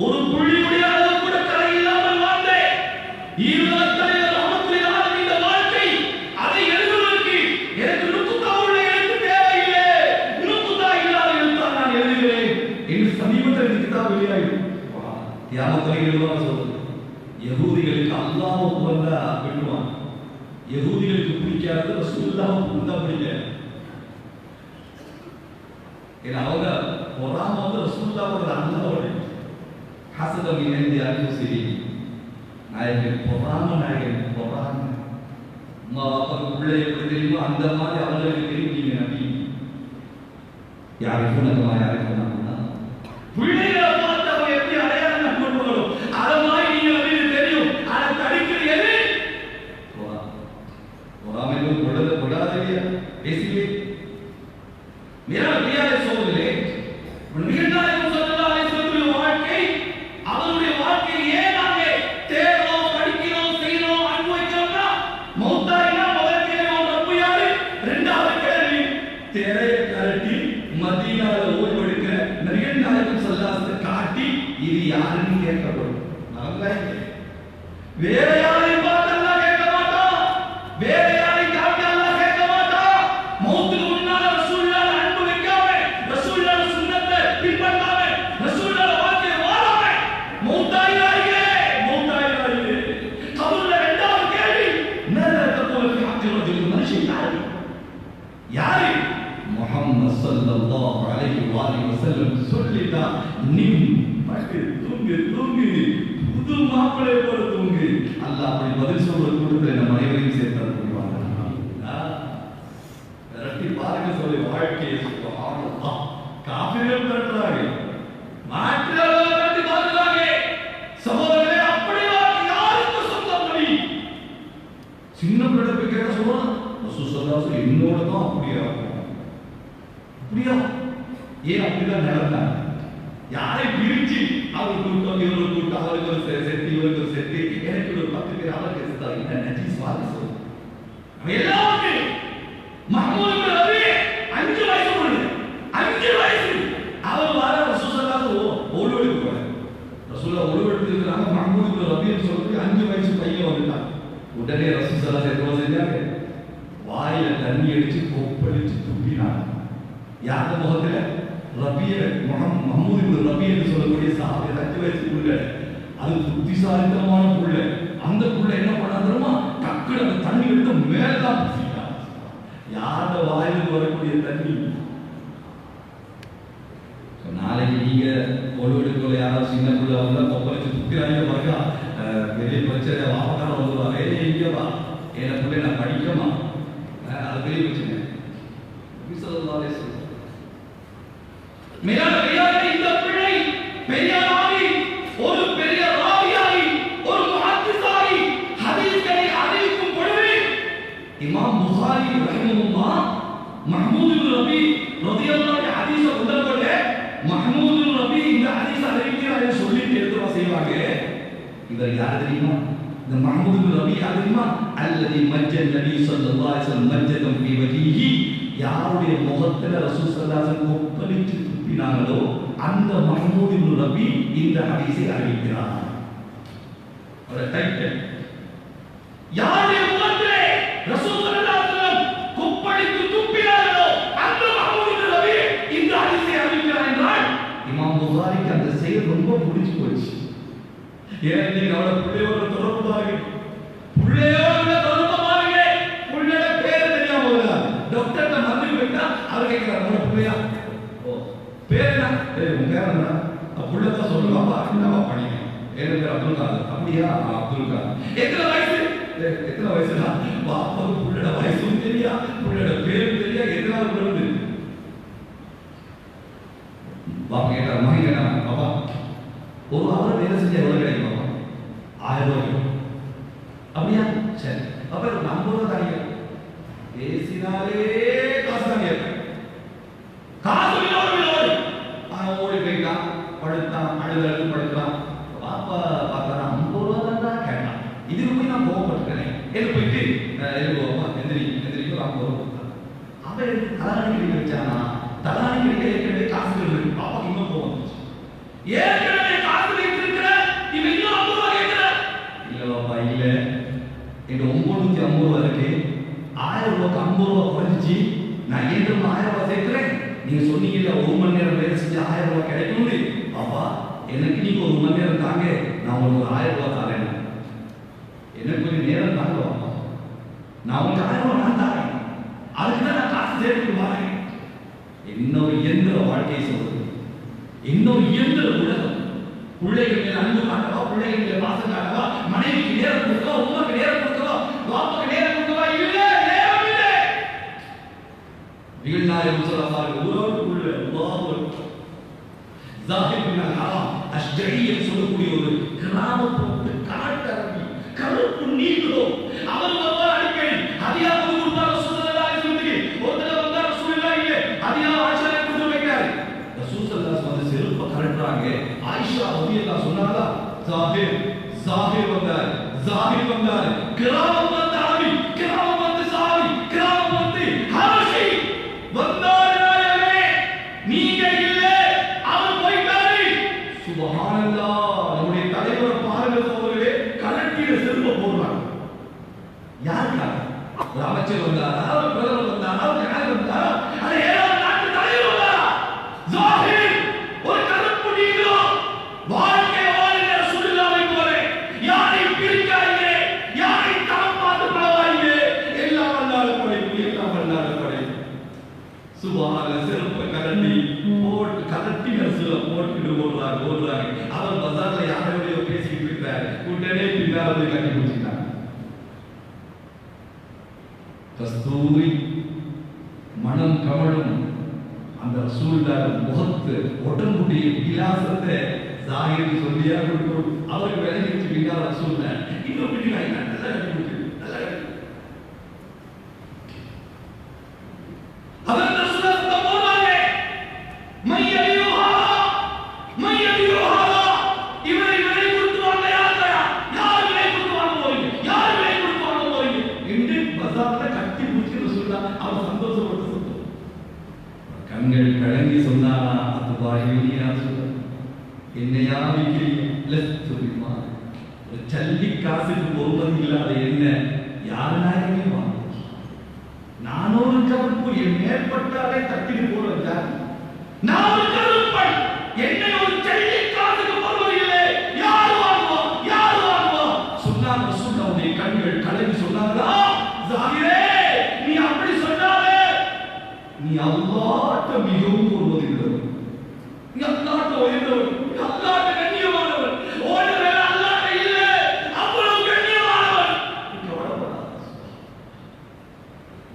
ஒரு புள்ளியுடைய அளவு கூட கரையில்லாமல் வாழ்ந்தேன். யகூதிகளுக்கு அல்லாஹ் வந்தா விடுவான். யகூதிகளுக்கு பிடிக்காது ரசூலுல்லாஹ் புரிந்தா பிடிக்கல. ஏன்னா அவங்க பொறாம வந்து ரசூலுல்லாஹோட அல்லாஹோட ஹசதம் இணைந்து அனுசரி நாயகன் பொறாம அம்மா பாப்பாவுக்கு பிள்ளை எப்படி தெரியுமோ அந்த மாதிரி அவங்களுக்கு தெரியும். நீங்க நபி யாருக்கு பிள்ளைகளை பார்த்து அவங்க எப்படி அடையாளம் கொள்வாங்களோ அதை மாதிரி நீங்க நபிக்கு தெரியும். அதை தடுக்கிறது எது? பொறாமையும் கொள்ளாதே பேசிலே मेरा प्रिय சகோதரர்களே, நபிகள் நாயகம் ஸல்லல்லாஹு அலைஹி வஸல்லம் வாழ்க்கை அவருடைய வாழ்க்கையை நாங்க தேர்றோம், படிக்கிறோம், செய்றோம், அனுபவிக்கிறோம்னா மௌத்தாயினா முதல் கேள்வி ரப்பு யாரு? இரண்டாவது கேள்வி தேரைய கரட்டி மதீனால ஓய்வெடுக்கிற நபிகள் நாயகம் ஸல்லல்லாஹு அலைஹி வஸல்லம் காட்டி இது யாருன்னு கேட்கப்படும். நல்லா வேற யாரையும் பார்த்து அல்லாஹ் கேட்க மாட்டான். வேற யாரையும் காட்டி அல்லாஹ் கேட்க மாட்டான். மௌத்துக்கு முன்னால ரசூலுல்லாஹ் யாரு? முஹம்மது ஸல்லல்லாஹு அலைஹி வஸல்லம் சொல்லிட்டா நிம் பட்டு தூங்கு புது மாப்பிளை போல தூங்கு. அல்லாஹ் அப்படி பதில் சொல்ற கூட்டத்தில் நம்ம அனைவரையும் சேர்த்து புரிவாங்க. இரட்டி பாருங்க சொல்லி வாழ்க்கையை சுப்ஹானல்லாஹ் காபிர்கள் பண்றாங்க மாற்றலாம் இரட்டி பாருங்க சகோதரரே. அப்படி யாருக்கு சொந்தம் நபி? சின்ன பிள்ளை கேட்க சொல்றான் ரசூல் ஸல்லல்லாஹு அலைஹி வஸல்லம் என்னோட தான் அப்படியா ஏன் அப்படிதான் நடந்தாங்க? யாரை பிரிச்சு அவருக்கு கூட்டம் இவருக்கு கூட்டம் அவருக்கு ஒரு செட்டு இவருக்கு ஒரு செட்டு எனக்கு ஒரு 10 பேர் அவருக்கு இருந்தாங்க. என்ன நஜீஸ் வாதி சொல்லுங்க எல்லாருக்கும் மஹ்மூத் இப்னு ரபி 5 வயசு பொண்ணு 5 வயசு அவர் வர ரசூல் ஸல்லல்லாஹு அலைஹி வஸல்லம் ஓடுவெடுக்க போறாங்க. ரசூலுல்லாஹ் ஓடுவெடுத்துறாங்க. மஹ்மூத் இப்னு ரபின்னு சொல்லிட்டு 5 வயசு பையன் வந்துட்டான். உடனே ரசூல் ஸல்லல்லாஹு அலைஹி வஸல்லம் செஞ்சாங்க வாயில தண்ணி அடிச்சு கொப்பளிச்சு துப்பினாங்க. யார முகத்துல? ரபிய மஹ்மூத் இப்னு ரபி என்று சொல்லக்கூடிய சஹாபி 5 வயசு புள்ள. அது புத்திசாலித்தனமான புள்ள. அந்த புள்ள என்ன பண்ணா தெரியுமா? டக்குனு அந்த தண்ணி எடுத்து மேலதான் பூசிட்டான். யார வாயில வரக்கூடிய தண்ணி நீங்க ஒழுவெடுக்கல யாராவது சின்ன பிள்ளை வந்தா கொப்பளிச்சு துக்கிறாங்க பாருங்க, பெரிய பிரச்சனை வாப்பக்கார வந்துடுவாங்க, இங்கேவா என் பிள்ளை நான் படிக்கமா, அது பெரிய பிரச்சனை. இந்த பிள்ளை பெரிய ராவி, ஒரு பெரிய ராவியாகி ஒரு முஹத்திஸாகி ஹதீஸ்களை அறிவிக்கும் பொழுது இமாம் புகாரி ரஹிமஹுல்லாஹ் மஹ்மூத் இப்னு ரபி ரலியல்லாஹு அன்ஹு ஹதீஸை கொண்டவங்க மஹ்மூத் இப்னு ரபி இந்த ஹதீஸ் அறிவிக்கிறாரு சொல்லி எழுதுவா செய்வாங்க. இவர் யார் தெரியுமா? இந்த மஹ்மூத் இப்னு ரபி யார் தெரியுமா? அல்லதி மஜ்ஜன் நபி ஸல்லல்லாஹு அலைஹி வஸல்லம் மஜ்ஜதம் ஃபீ வஜீஹி, யாருடைய முகத்துல ரசூல் ஸல்லல்லாஹு அலைஹி வஸல்லம் கொப்பளிச்சு துப்பினாங்களோ அந்த மஹ்மூத் இப்னு ரபி இந்த ஹதீஸை அறிவிக்கிறார். ஒரு டைட்டில், யாருடைய முகத்திலே ரசூல் ஸல்லல்லாஹு அலைஹி வஸல்லம் கொப்பளித்து துப்பினார்களோ அந்த மஹ்மூத் இப்னு ரபி இந்த ஹதீஸை அறிவிக்கிறார் என்றால் இமாம் புகாரிக்கு அந்த செயல் ரொம்ப பிடிச்சு போச்சு. ஏன் நீங்க அவளை பிள்ளையோட தொடர்பு பாருங்க, பிள்ளையோட தொடர்பு பாருங்க, பிள்ளையோட பேர் தெரியாம போகுதா? டாக்டர்கிட்ட மருந்து போயிட்டா அவர் கேட்கிறார், உங்களோட பிள்ளையா? ஓ பேர் என்ன? உங்க பேர் என்ன? பிள்ளைதான் சொல்லுவாப்பா, என்னவா பண்ணீங்க? ஏன் பேர் அப்துல் காதர். அப்படியா? அப்துல் காதர். எத்தனை வயசு? எத்தனை வயசுனா பாப்பாவுக்கு பிள்ளையோட வயசும் தெரியா, பிள்ளையோட பேரும் தெரியா, எத்தனாவது பிறகு பாப்பா கேட்டார், மகன் கேட்டான், பாப்பா ஒரு அவர் வேலை செஞ்ச எவ்வளவு கிடைக்கும்? பாப்பா 1000 ரூபாய். அப்படியா? சரி, அப்ப ஒரு 50 ரூபாய் தாங்க. பேசினாலே காசு தாங்க, காசு விலோடு ஓடி போயிட்டான், படுத்தான், அழுது படுத்தான். பாப்பா பார்த்தா 50 ரூபாய் தான் கேட்டான். இதுக்கு போய் நான் கோவப்பட்டுக்கிறேன், எது போயிட்டு எழுதுவோமா எந்திரி எந்திரிக்கு 50 ரூபாய். அவன் தலாணி கிடைக்க வச்சானா? தலாணி கிடைக்க ஏற்கனவே காசு இருக்கு. பாப்பாக்கு இன்னும் கோவம் வந்துச்சு, ஏற்கனவே காசு வைத்திருக்கிற இவன் இன்னும் 50 ரூபாய் கேட்கிற. இல்ல பாப்பா இல்ல, எங்க 950 ரூபாய் இருக்கு, 1000 ரூபாய்க்கு 50 ரூபாய் குறைஞ்சிச்சு, நான் ஏன் 1000 ரூபாய் சேர்க்கிறேன்? நீங்க சொன்னீங்கல்ல 1 மணி நேரம் வேலை செஞ்சு 1000 ரூபாய் கிடைக்கும்னு. பாப்பா எனக்கு நீங்க 1 மணி நேரம் தாங்க, நான் உங்களுக்கு 1000 ரூபாய் தரேன். எனக்கு கொஞ்சம் நேரம் தாங்க பாப்பா, நான் உங்களுக்கு 1000 ரூபாய் நான் தரேன், அதுக்கு தான் நான் காசு சேர்த்துட்டு வரேன். இன்னொரு இயந்திர வாழ்க்கையை சொல்றது, இன்னொரு இயந்திர உலகம். பிள்ளைகள் மேல் அன்பு காட்டவா, பிள்ளைகள் மேல் பாசம் காட்டவா, மனைவிக்கு நேரம் கொடுக்கவா, உமாக்கு நேரம் கொடுக்கவா, பாப்பாக்கு நேரம் கொடுக்கவா? இல்லை, நேரம் இல்லை. வீழ்நாயகம் சொல்லவாறு உறவுக்குள்ள ஜாஹிர் பின் அல்-ஹராம் அஷ்ஜஇ சொல்லக்கூடிய ஒரு கிராமப்புறத்து காட்டரபி, கருப்பு நீங்களோ அவர் வருவார் அடிக்கடி. அதியா கொடுத்தார் ரசூலுல்லாஹி ஸல்லல்லாஹு அலைஹி வஸல்லம். ஒரு தடவை வந்தார் ரசூலுல்லாஹி இல்லை, அதியா ஆயிஷாவை கொடுத்து வைக்கிறார். ரசூல் ஸல்லல்லாஹு அலைஹி வஸல்லம் செருப்பை கழட்டுறாங்க. ஆயிஷா ரலியல்லாஹு சொன்னாங்களா, ஜாஹிர் ஜாஹிர் வந்தார், ஜாஹிர் வந்தார், கிராமம் வந்த அரபி, கிராமம் வந்து சாவி, கிராமம் வந்து ஹாஷி வந்தார். நாயகமே நீங்க இல்லை, அவர் போய்ட்டாரு. சுப்ஹானல்லாஹ், நம்முடைய தலைவர் பாருங்க சோதரே, கலட்டில செருப்பை போடுறாங்க. யாருக்காக? ஒரு அமைச்சர் வந்தாரா, ஒரு பிரதமர் வந்தாரா, ஒரு யார் வந்தாரா, அது ஏதாவது நாட்டு தலைவர் வந்தாரா? ஜாஹிர் ஒரு கருப்பு நீங்களோ வாழ்க்கை வாழ்கிற சுடுகாவை போல யாரை பிரிக்காதீங்க, யாரை தரம் பார்த்து பழவாதீங்க. எல்லாம் வந்தாலும் படைப்பு, எல்லாம் வந்தாலும் படைப்பு. சுப்ஹானல்லாஹ், செருப்பை கலட்டி போட்டு கலட்டி நசுல போட்டுட்டு ஓடுறாங்க. அவர் பஜார்ல யாரோடய பேசிக்கிட்டு இருக்கிறார், உடனே பின்னால கட்டி பிடிச்சிட்டாங்க. கஸ்தூரி மனம் கமழும் அந்த ரசூலுல்லாஹ் முகத்து உடம்புடைய விலாசத்தை ஜாஹிர் சொல்லியா கொடுக்கும். அவருக்கு விலகி வச்சு பின்னால் ரசூலுல்லாஹ் இன்னும் பின்னாடி நல்லா கட்டி பிடிச்சு நல்லா கட்டி. அவர் ரசூலுல்லாஹ் போறாங்க, மையலியுஹா மையலியுஹா, இவரை விலை கொடுத்து வாங்க. யார் விலை கொடுத்து வாங்க போறீங்க, யார் விலை கொடுத்து வாங்க போறீங்க என்று பஜார்ல கட்டி பிடிச்சு ரசூலுல்லாஹ் அவர் சந்தோஷப்பட்டு சொன்னார். கண்கள் கலங்கி சொன்னாரா, அதுவா இவனியா சொல்ற, என்னையா விக்கிறீங்க? லஸ்து பிமா, ஒரு சல்லி காசுக்கு பொறுமதி இல்லாத என்ன யார் நாயகமே வாங்க. நான் ஒரு கருப்பு, என் மேற்பட்டாலே தட்டிட்டு போட வச்சார். நான் ஒரு கருப்பன், என்னை ஒரு சல்லி காசுக்கு பொறுமதி இல்லை, யார் வாங்குவா, யார் வாங்குவா சொன்னாங்க. ரசூலுல்லாஹ்வுடைய கண்கள் கலங்கி சொன்னாங்களா, ஜாஹிரே நீ அப்படி சொன்னாலே நீ அல்லாஹ்ட்ட மிகவும் பொறுமதி உள்ளவன், நீ அல்லாஹ்ட்ட உயர்ந்தவர், அல்லாஹ்வுக்கு கண்ணியமானவர், ஓடுற அல்லாஹ் இல்ல அவ்வளவு கண்ணியமானவர்.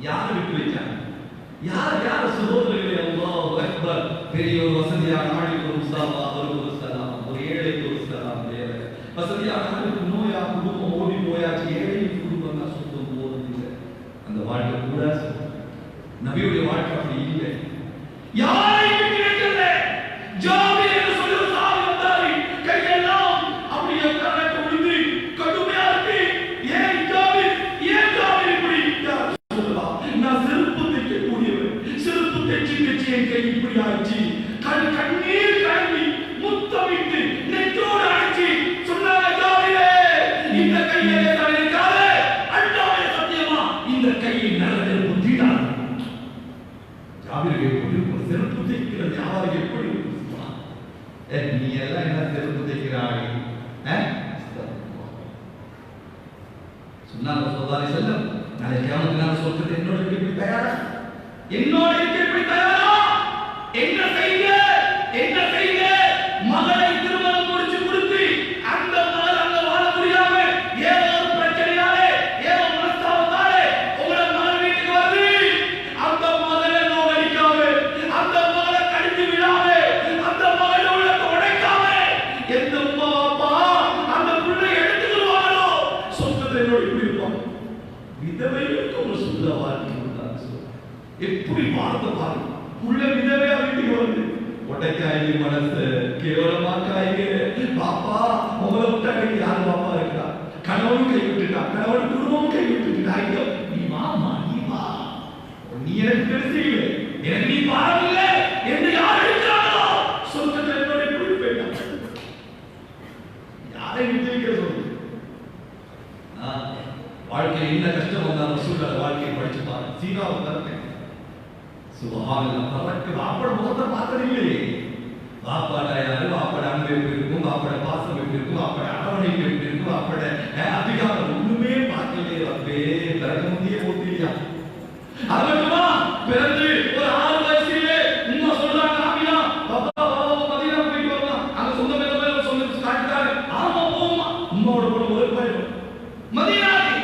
யார் விட்டு வச்சாங்க? யார் சகோதரர்களே? அல்லாஹ் அக்பர். பெரிய ஒரு வசதியான ஆளுக்கு ஒரு முஸ்தாபா, ஒரு சலாம், ஒரு ஏழைக்கு ஒரு சலாம் தேவை. வசதியான ஆளுக்கு நோயா குடும்பம் ஓடி போயாச்சு, ஏழைக்கு குடும்பம் தான் சொந்தம் போறது இல்லை. அந்த வாழ்க்கை கூட நபியுடைய வாழ்க்கை அப்படி இல்லை. யாரை விட்டு வைக்கல? ஜாபிர் என்று சொல்லி ஒரு சாமி வந்தாரு, கையெல்லாம் அப்படியே கரண்ட் விழுந்து கடுமையா இருக்கு. ஏன் ஜாபிர் இப்படி? நான் செருப்பு தைக்க கூடியவர், செருப்பு தைச்சு என் கை இப்படி ஆச்சு. கண்ணீர் கலங்கி முத்தமிட்டு நெற்றோடு அணைச்சி சொன்னாங்க, ஜாபிரே இந்த கையை தவிர்க்காத, அல்லாஹ்வே சத்தியமா இந்த கையை நல்ல நெருப்பு தீடாது. ஜாபிருக்கு எப்படி இருக்கும்? செருப்பு தைக்கிற வியாபாரிக்கு எப்படி இருக்கும்? நீ எல்லாம் என்ன செருப்பு தைக்கிறாய்? சொன்னாங்க ஸல்லல்லாஹு அலைஹி வஸல்லம், நாளை கியாமத் நாள் சொர்க்கத்தை என்னோட இருக்க எப்படி தயாரா? என்னோட இருக்க எப்படி தயாரா? என்ன செய்ய மகளை திருமணம் முடிச்சு கொடுத்து அந்த மகள் அங்க வாழ முடியாம ஏதோ ஒரு பிரச்சனையாலே, ஏதோ மனஸ்தாபத்தாலே உங்களை மகள் வீட்டுக்கு வருது. அந்த மகளை நோகடிக்காம, அந்த மகளை கடித்து விடாம, அந்த மகளை உள்ளத்தை உடைக்காம எந்த உம்மா அப்பா அந்த பிள்ளை எடுத்துக்கிடுவாங்களோ சொந்தத்தை என்னோட இப்படி இருப்பாங்க. விதவைகளுக்கு ஒரு சுத்த வாழ்க்கை உண்டாச்சு. எப்படி வாழ்ந்த பாருங்க. உள்ள விதவையா வீட்டுக்கு வந்து உடைக்காய் மனசு கேவலமாக்காய்ங்க. பாப்பா உங்களை விட்டாங்க, யாரு பாப்பா இருக்கா? கணவன் கை விட்டுட்டா, கணவன் குடும்பம் கை விட்டுட்டாங்க. நீ மாமா, நீ வா, நீ எனக்கு தெரிஞ்சீங்க, எனக்கு நீ பாருங்க என்று யார் இருக்கிறாங்களோ சொந்தத்தை என்னோட இப்படி போயிட்டாங்க. யாரை விட்டு வைக்கிற சொல்லு? வாழ்க்கையில் என்ன கஷ்டம் வந்தாலும் ரசூலுல்லாஹ் வாழ்க்கையை படிச்சு பாருங்க. சீராவை பாருங்க, சுபஹானல்லாஹ். பரக்கு வாப்பட முகத்தை பார்த்தது இல்லையே. வாப்பாட யாரு, வாப்பட அன்பு எப்படி இருக்கும், வாப்பட பாசம் எப்படி இருக்கும், வாப்பட அரவணைப்பு எப்படி இருக்கும், வாப்பட அதிகாரம் ஒண்ணுமே பார்க்கலையே. ரப்பே பிறகு முந்தியே போட்டியா? அது மட்டுமா? பிறந்து ஒரு 6 வயசுலயே உம்மா சொல்றாங்க, ஆமினா பாப்பா மதீனா போயிட்டு வரலாம், அங்க சொந்த மேல சொல்லி காட்டுறாங்க. ஆமா போம்மா. உம்மாவோட கூட ஒரு பையன் மதீனாக்கு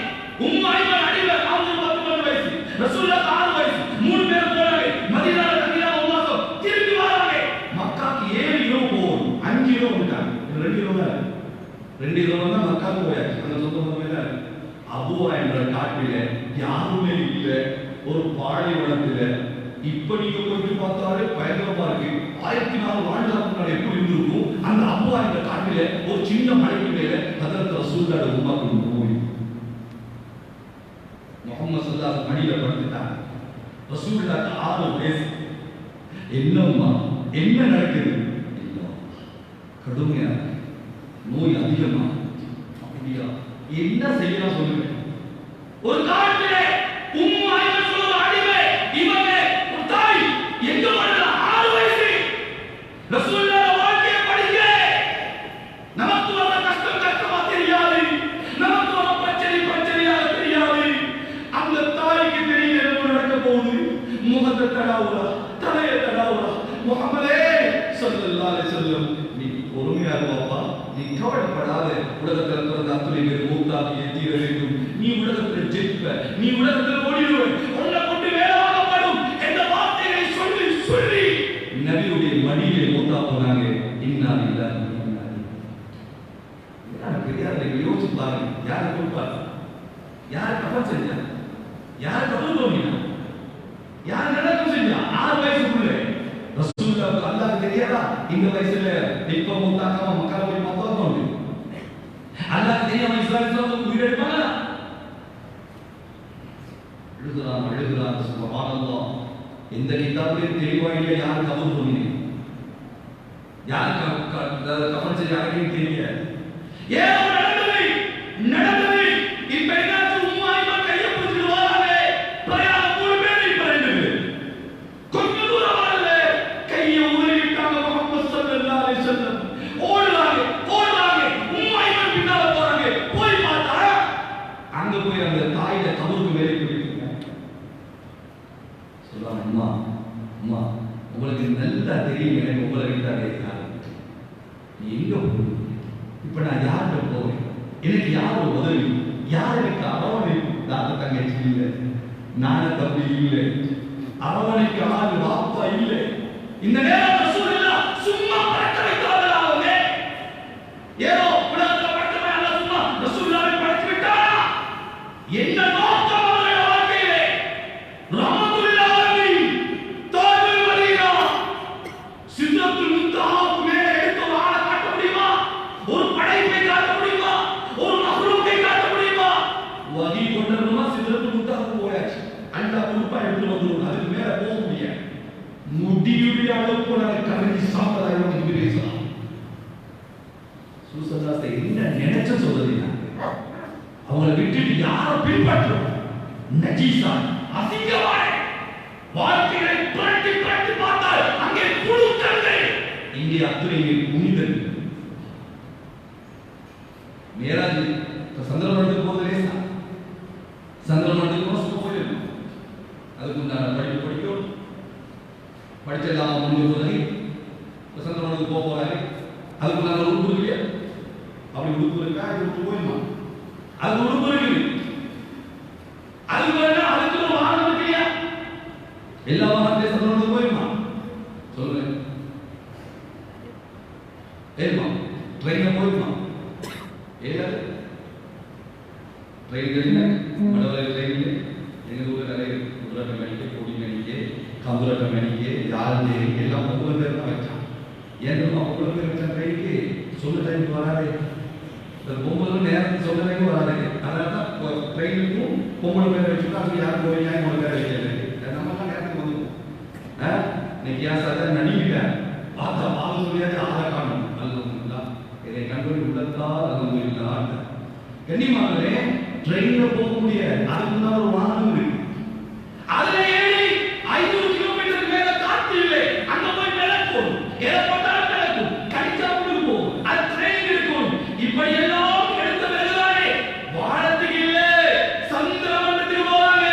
உம்மா ஐமன் அடில 10 வயசு, ரசூலுல்லாஹ் 6 வயசு, 3 பேர் போறாங்க மதீனால தங்கினா ஒரு மாசம் திரும்பி வராங்க. மக்காக்கு 7 இரவு போகும், 5 இரவு விட்டாங்க. 2 இரவு தான் மக்காக்கு போயாச்சு. அந்த சொந்த முறையில அபுவா என்ற காட்டில யாருமே இல்லை, ஒரு பாலைவனத்துல. இப்ப நீங்க கொஞ்சம் பார்த்தாலே பயங்கரமா இருக்கு. 1004 வாழ்நாளுக்கு முன்னாடி எப்படி இருந்திருக்கும்? அந்த அபுவா என்ற காட்டில ஒரு சின்ன மலைக்கு மேல ஹஜ்ரத் ரசூலுல்லாஹ் உம்மாக்கு போய் முஹம்மது ஸல்லல்லாஹு அலைஹி மடியில படுத்துட்டாங்க. ரசூலுல்லாஹ் 6 வயசு. என்னம்மா என்ன நடக்குது? கடுமையா நோய் அதிகமா. அப்படியா? என்ன செய்யலாம் சொல்லுங்க. ஒரு காலத்திலே உம்மா ஐமன் சொல்ற அடிமை இவங்க ஒரு தாய் எங்க வந்தா 6 வயசு. ரசூலுல்லாஹ் வாழ்க்கைய படிக்க நமக்கு வர கஷ்டமா தெரியாது, நமக்கு வர பிரச்சனையாக தெரியாது. அந்த தாய்க்கு தெரியல என்ன நடக்க போகுது. முகத்தை தடாவுறா, தலையை தடாவுறா. முஹம்மதே ஸல்லல்லாஹு அலைஹி வஸல்லம், நீ பொறுமையா இருப்பா, நீ கவலைப்படாத. உலகத்தில் பிறந்த அத்துணை பேர் மூத்தாகிய தீர வேண்டும். நீ உலகத்தில் ஜெயிப்ப, நீ உலகத்தில் ஓடிடுவ, உன்னை கொண்டு வேலை வாங்கப்படும் என்ற வார்த்தைகளை சொல்லி சொல்லி நபியுடைய மடியிலே மூத்தா போனாங்க. இன்னா லில்லாஹி வ இன்னா இலைஹி ராஜிஊன். யோசிச்சு பாருங்க, யாரை கொடுப்பாரு, யார் கபர் செஞ்சா, யார் கபர் தோணினா, யார் நடக்கம் செஞ்சா? 6 வயசுக்குள்ள ரசூலுல்லாஹ் அல்லாஹ்க்கு தெரியாதா? இந்த வயசுல இப்ப மூத்தாக்காம மக்களை போய் மொத்தம் தோண்டி அல்லாஹ்க்கு தெரியாம இஸ்லாமிய உயிரெடுப்பாங்க. எழுதுறான் சுப்ஹானல்லாஹ். இந்த கிதாபிலே தெளிவா இல்ல யார் கபர் தோணினே, யார் கபர் செஞ்ச யாருக்கும் தெரியல. ஏன் நடந்தது இப்ப என்னாச்சு? உம்மா ஐமன் கையை பிடிச்சிட்டு வராங்க. பிரயாணம் 3 பேர், இப்ப 2 பேர். கொஞ்சம் தூரம் வரல, கையை உதறிட்டாங்க. முஹம்மது ஸல்லல்லாஹு அலைஹி வஸல்லம் ஓடுறாங்க. உம்மா ஐமன் பின்னால போறாங்க. போய் பார்த்தா அங்க போய் அந்த தாயில கபருக்கு மேலே போயிருக்காங்க. சொல்றாங்க, அம்மா உங்களுக்கு நல்லா தெரியும், எனக்கு உங்களை விட்டா கேட்காது. எங்க போகுது? இப்ப நான் யார்கிட்ட போவேன்? எனக்கு யார் உதவி? யார் எனக்கு அரவணைப்பு? தாத்த தங்கச்சி இல்லை, நான தம்பி இல்லை, அரவணைக்கு ஆள் வாப்பா இல்லை. இந்த நேரம் ரசூலுல்லாஹ் சும்மா பறக்க வைத்தார்கள். அவங்க ஏதோ உலகத்துல பறக்கவே அல்ல, சும்மா ரசூலுல்லாஹை பறக்க விட்டாரா? என்ன நோக்கம் அவருடைய வாழ்க்கையிலே? ரஹ்மத்துல்லாஹி அலைஹி தாஜுல் மதீனா சித்ரத்துல் முன்தஹாவுக்கு மேலே எடுத்து ஒரு ஆளை காட்ட முடியுமா? ஒரு படைப்பை காட்ட முடியுமா? ஒரு மஹ்லூக்கை காட்ட முடியுமா? வஹி கொண்டவமா சித்ரத்துல் முன்தஹாவுக்கு போயாச்சு. அல்லாஹ் குறிப்பா எடுத்து வந்துரும். அதுக்கு மேல போக முடியாது. முடியுடைய அளவுக்கு நான் கரஞ்சி சாப்பிடாத பேசலாம். சூசல்லாத்தை என்ன நினைச்ச சொல்றீங்க? அவங்களை விட்டுட்டு யாரை பின்பற்றும்? நஜீசா அசிங்கமான வாழ்க்கையை புரட்டி புரட்டி பார்த்தால் அங்கே புழுக்கிறது, இங்கே அத்துறை புனிதல். மேராஜ் சந்திரமண்டலத்துக்கு போது லேசா, சந்திரமண்டலத்துக்கு போக போயிடும். அதுக்கு நான் படிப்பு படிக்கணும். படிச்செல்லாம் முடிஞ்ச போது சந்திரமண்டலத்துக்கு போக போறாரு. அதுக்கு நான் உறுப்பு இல்லையா? அப்படி உறுப்பு இருக்கா? இது போயிடுமா? அது உறுப்பு இருக்கு. அதுக்கு அதுக்கு ஒரு வாகனம் இருக்கு இல்லையா? எல்லா வாகனத்தையும் சந்திரமண்டலத்துக்கு போயிடுமா? சொல்லுங்க. ஏமா ட்ரெயின்ல போயிடுமா? ஏதாவது ட்ரெயின் தெரியுங்க? மடவரை ட்ரெயின்ல எங்க ஊர்ல நிறைய குதிரை மேனிக்கு, கொடி மேனிக்கு, கம்புரட்ட மேனிக்கு, யாருந்தே எல்லாம் பொம்பளை பேர் தான் வச்சான். ஏன் பொம்பளை பேர் வச்சா ட்ரெயினுக்கு சொல்ல டைமுக்கு வராது. இந்த பொம்பளை நேரத்துக்கு சொல்ல டைமுக்கு வராது. அதனால தான் ட்ரெயினுக்கும் பொம்பளை பேர் வச்சுட்டா அது யாரும் போய் உங்களை பேர் வைக்கிறது. நம்ம தான் நேரத்துக்கு வந்துருவோம். இன்னைக்கு ஏன் சார் நடிக்கிட்டேன் பார்த்தா பார்க்க சொல்லியாச்சு ஆளை காணும். அல்லா இதை கண்படி உள்ளத்தால் அல்லா கண்ணியமானே ட்ரெயின்ல போக முடியாது. அதுக்கு தான் ஒரு வாகனம் இருக்கு. அதுல ஏறி 500 கிலோமீட்டருக்கு மேல காத்து இல்லை. அங்க போய் மிளக்கும், எதை போட்டாலும் மிளக்கும், கடிச்சா போகும். அது ட்ரெயின் இருக்கும். இப்படி எல்லாம் எடுத்த பிறகுதானே வானத்துக்கு இல்லை, சந்திரமண்டலத்துக்கு போறாங்க.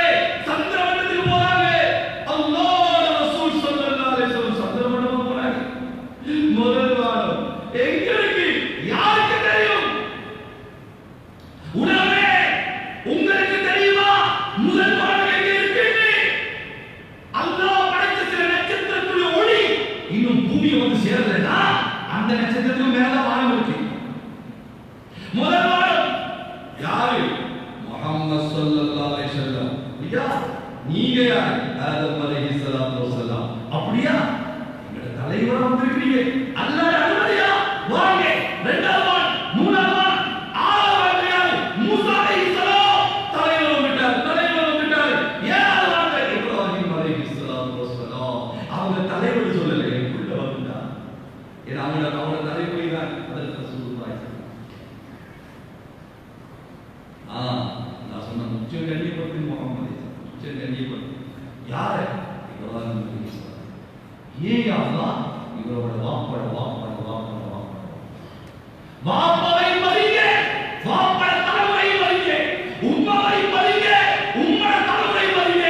சந்திரமண்டலத்துக்கு போறாங்க. அல்லாஹ் ரசூல் ஸல்லல்லாஹு அலைஹி வஸல்லம் சந்திரமண்டலம் போறாங்க. முதல் வானம் எங்க இருக்கு? யாருக்கு தெரியும்? உடனே உங்களுக்கு தெரியுமா முதல் வானம் எங்க இருக்கு? அல்லாஹ் படைத்த சில நட்சத்திரத்துடைய ஒளி இன்னும் பூமியை வந்து சேரலன்னா அந்த நட்சத்திரத்துக்கு மேல வானம் இருக்கு. முதல் வானம் யாரு? முஹம்மது ஸல்லல்லாஹு அலைஹி வஸல்லம். ஐயா நீங்க யாரு? ஆதம் அலைஹிஸ்ஸலாத்து வஸலாம். அப்படியா? எங்க தலைவரா வந்திருக்கீங்க. அல்லாஹ் அனுமதியா? வாங்க. இரண்டாவது வானம், மூணாவது வானம், ஆறாவது வானம் மூசா அலைஹிஸ்ஸலாம் தலைவர் வந்துட்டார். தலைவர் வந்துட்டார். ஏழாவது வானம் இப்ராஹிம் அலைஹிஸ்ஸலாத்து வஸலாம். அவங்க தலைவர் சொல்லல, எனக்குள்ள வந்துட்டா. ஏன்னா அவங்க தலைவர் தான் அதற்கு ரசூலுல்லாஹி. நான் சொன்ன முக்கியம் கண்ணியப்படுத்தி முகமது முக்கியம் கண்ணியப்படுத்தி யாரு? இப்ராஹிம் அலைஹிஸ்ஸலாம். ஏன் அல்லாஹ் இவரோட வாப்பட வாப்பவை மதிங்க, வாப்பட தலைமுறை மதிங்க, உம்மாவை மதிங்க, உம்மட தலைமுறை மதிங்க,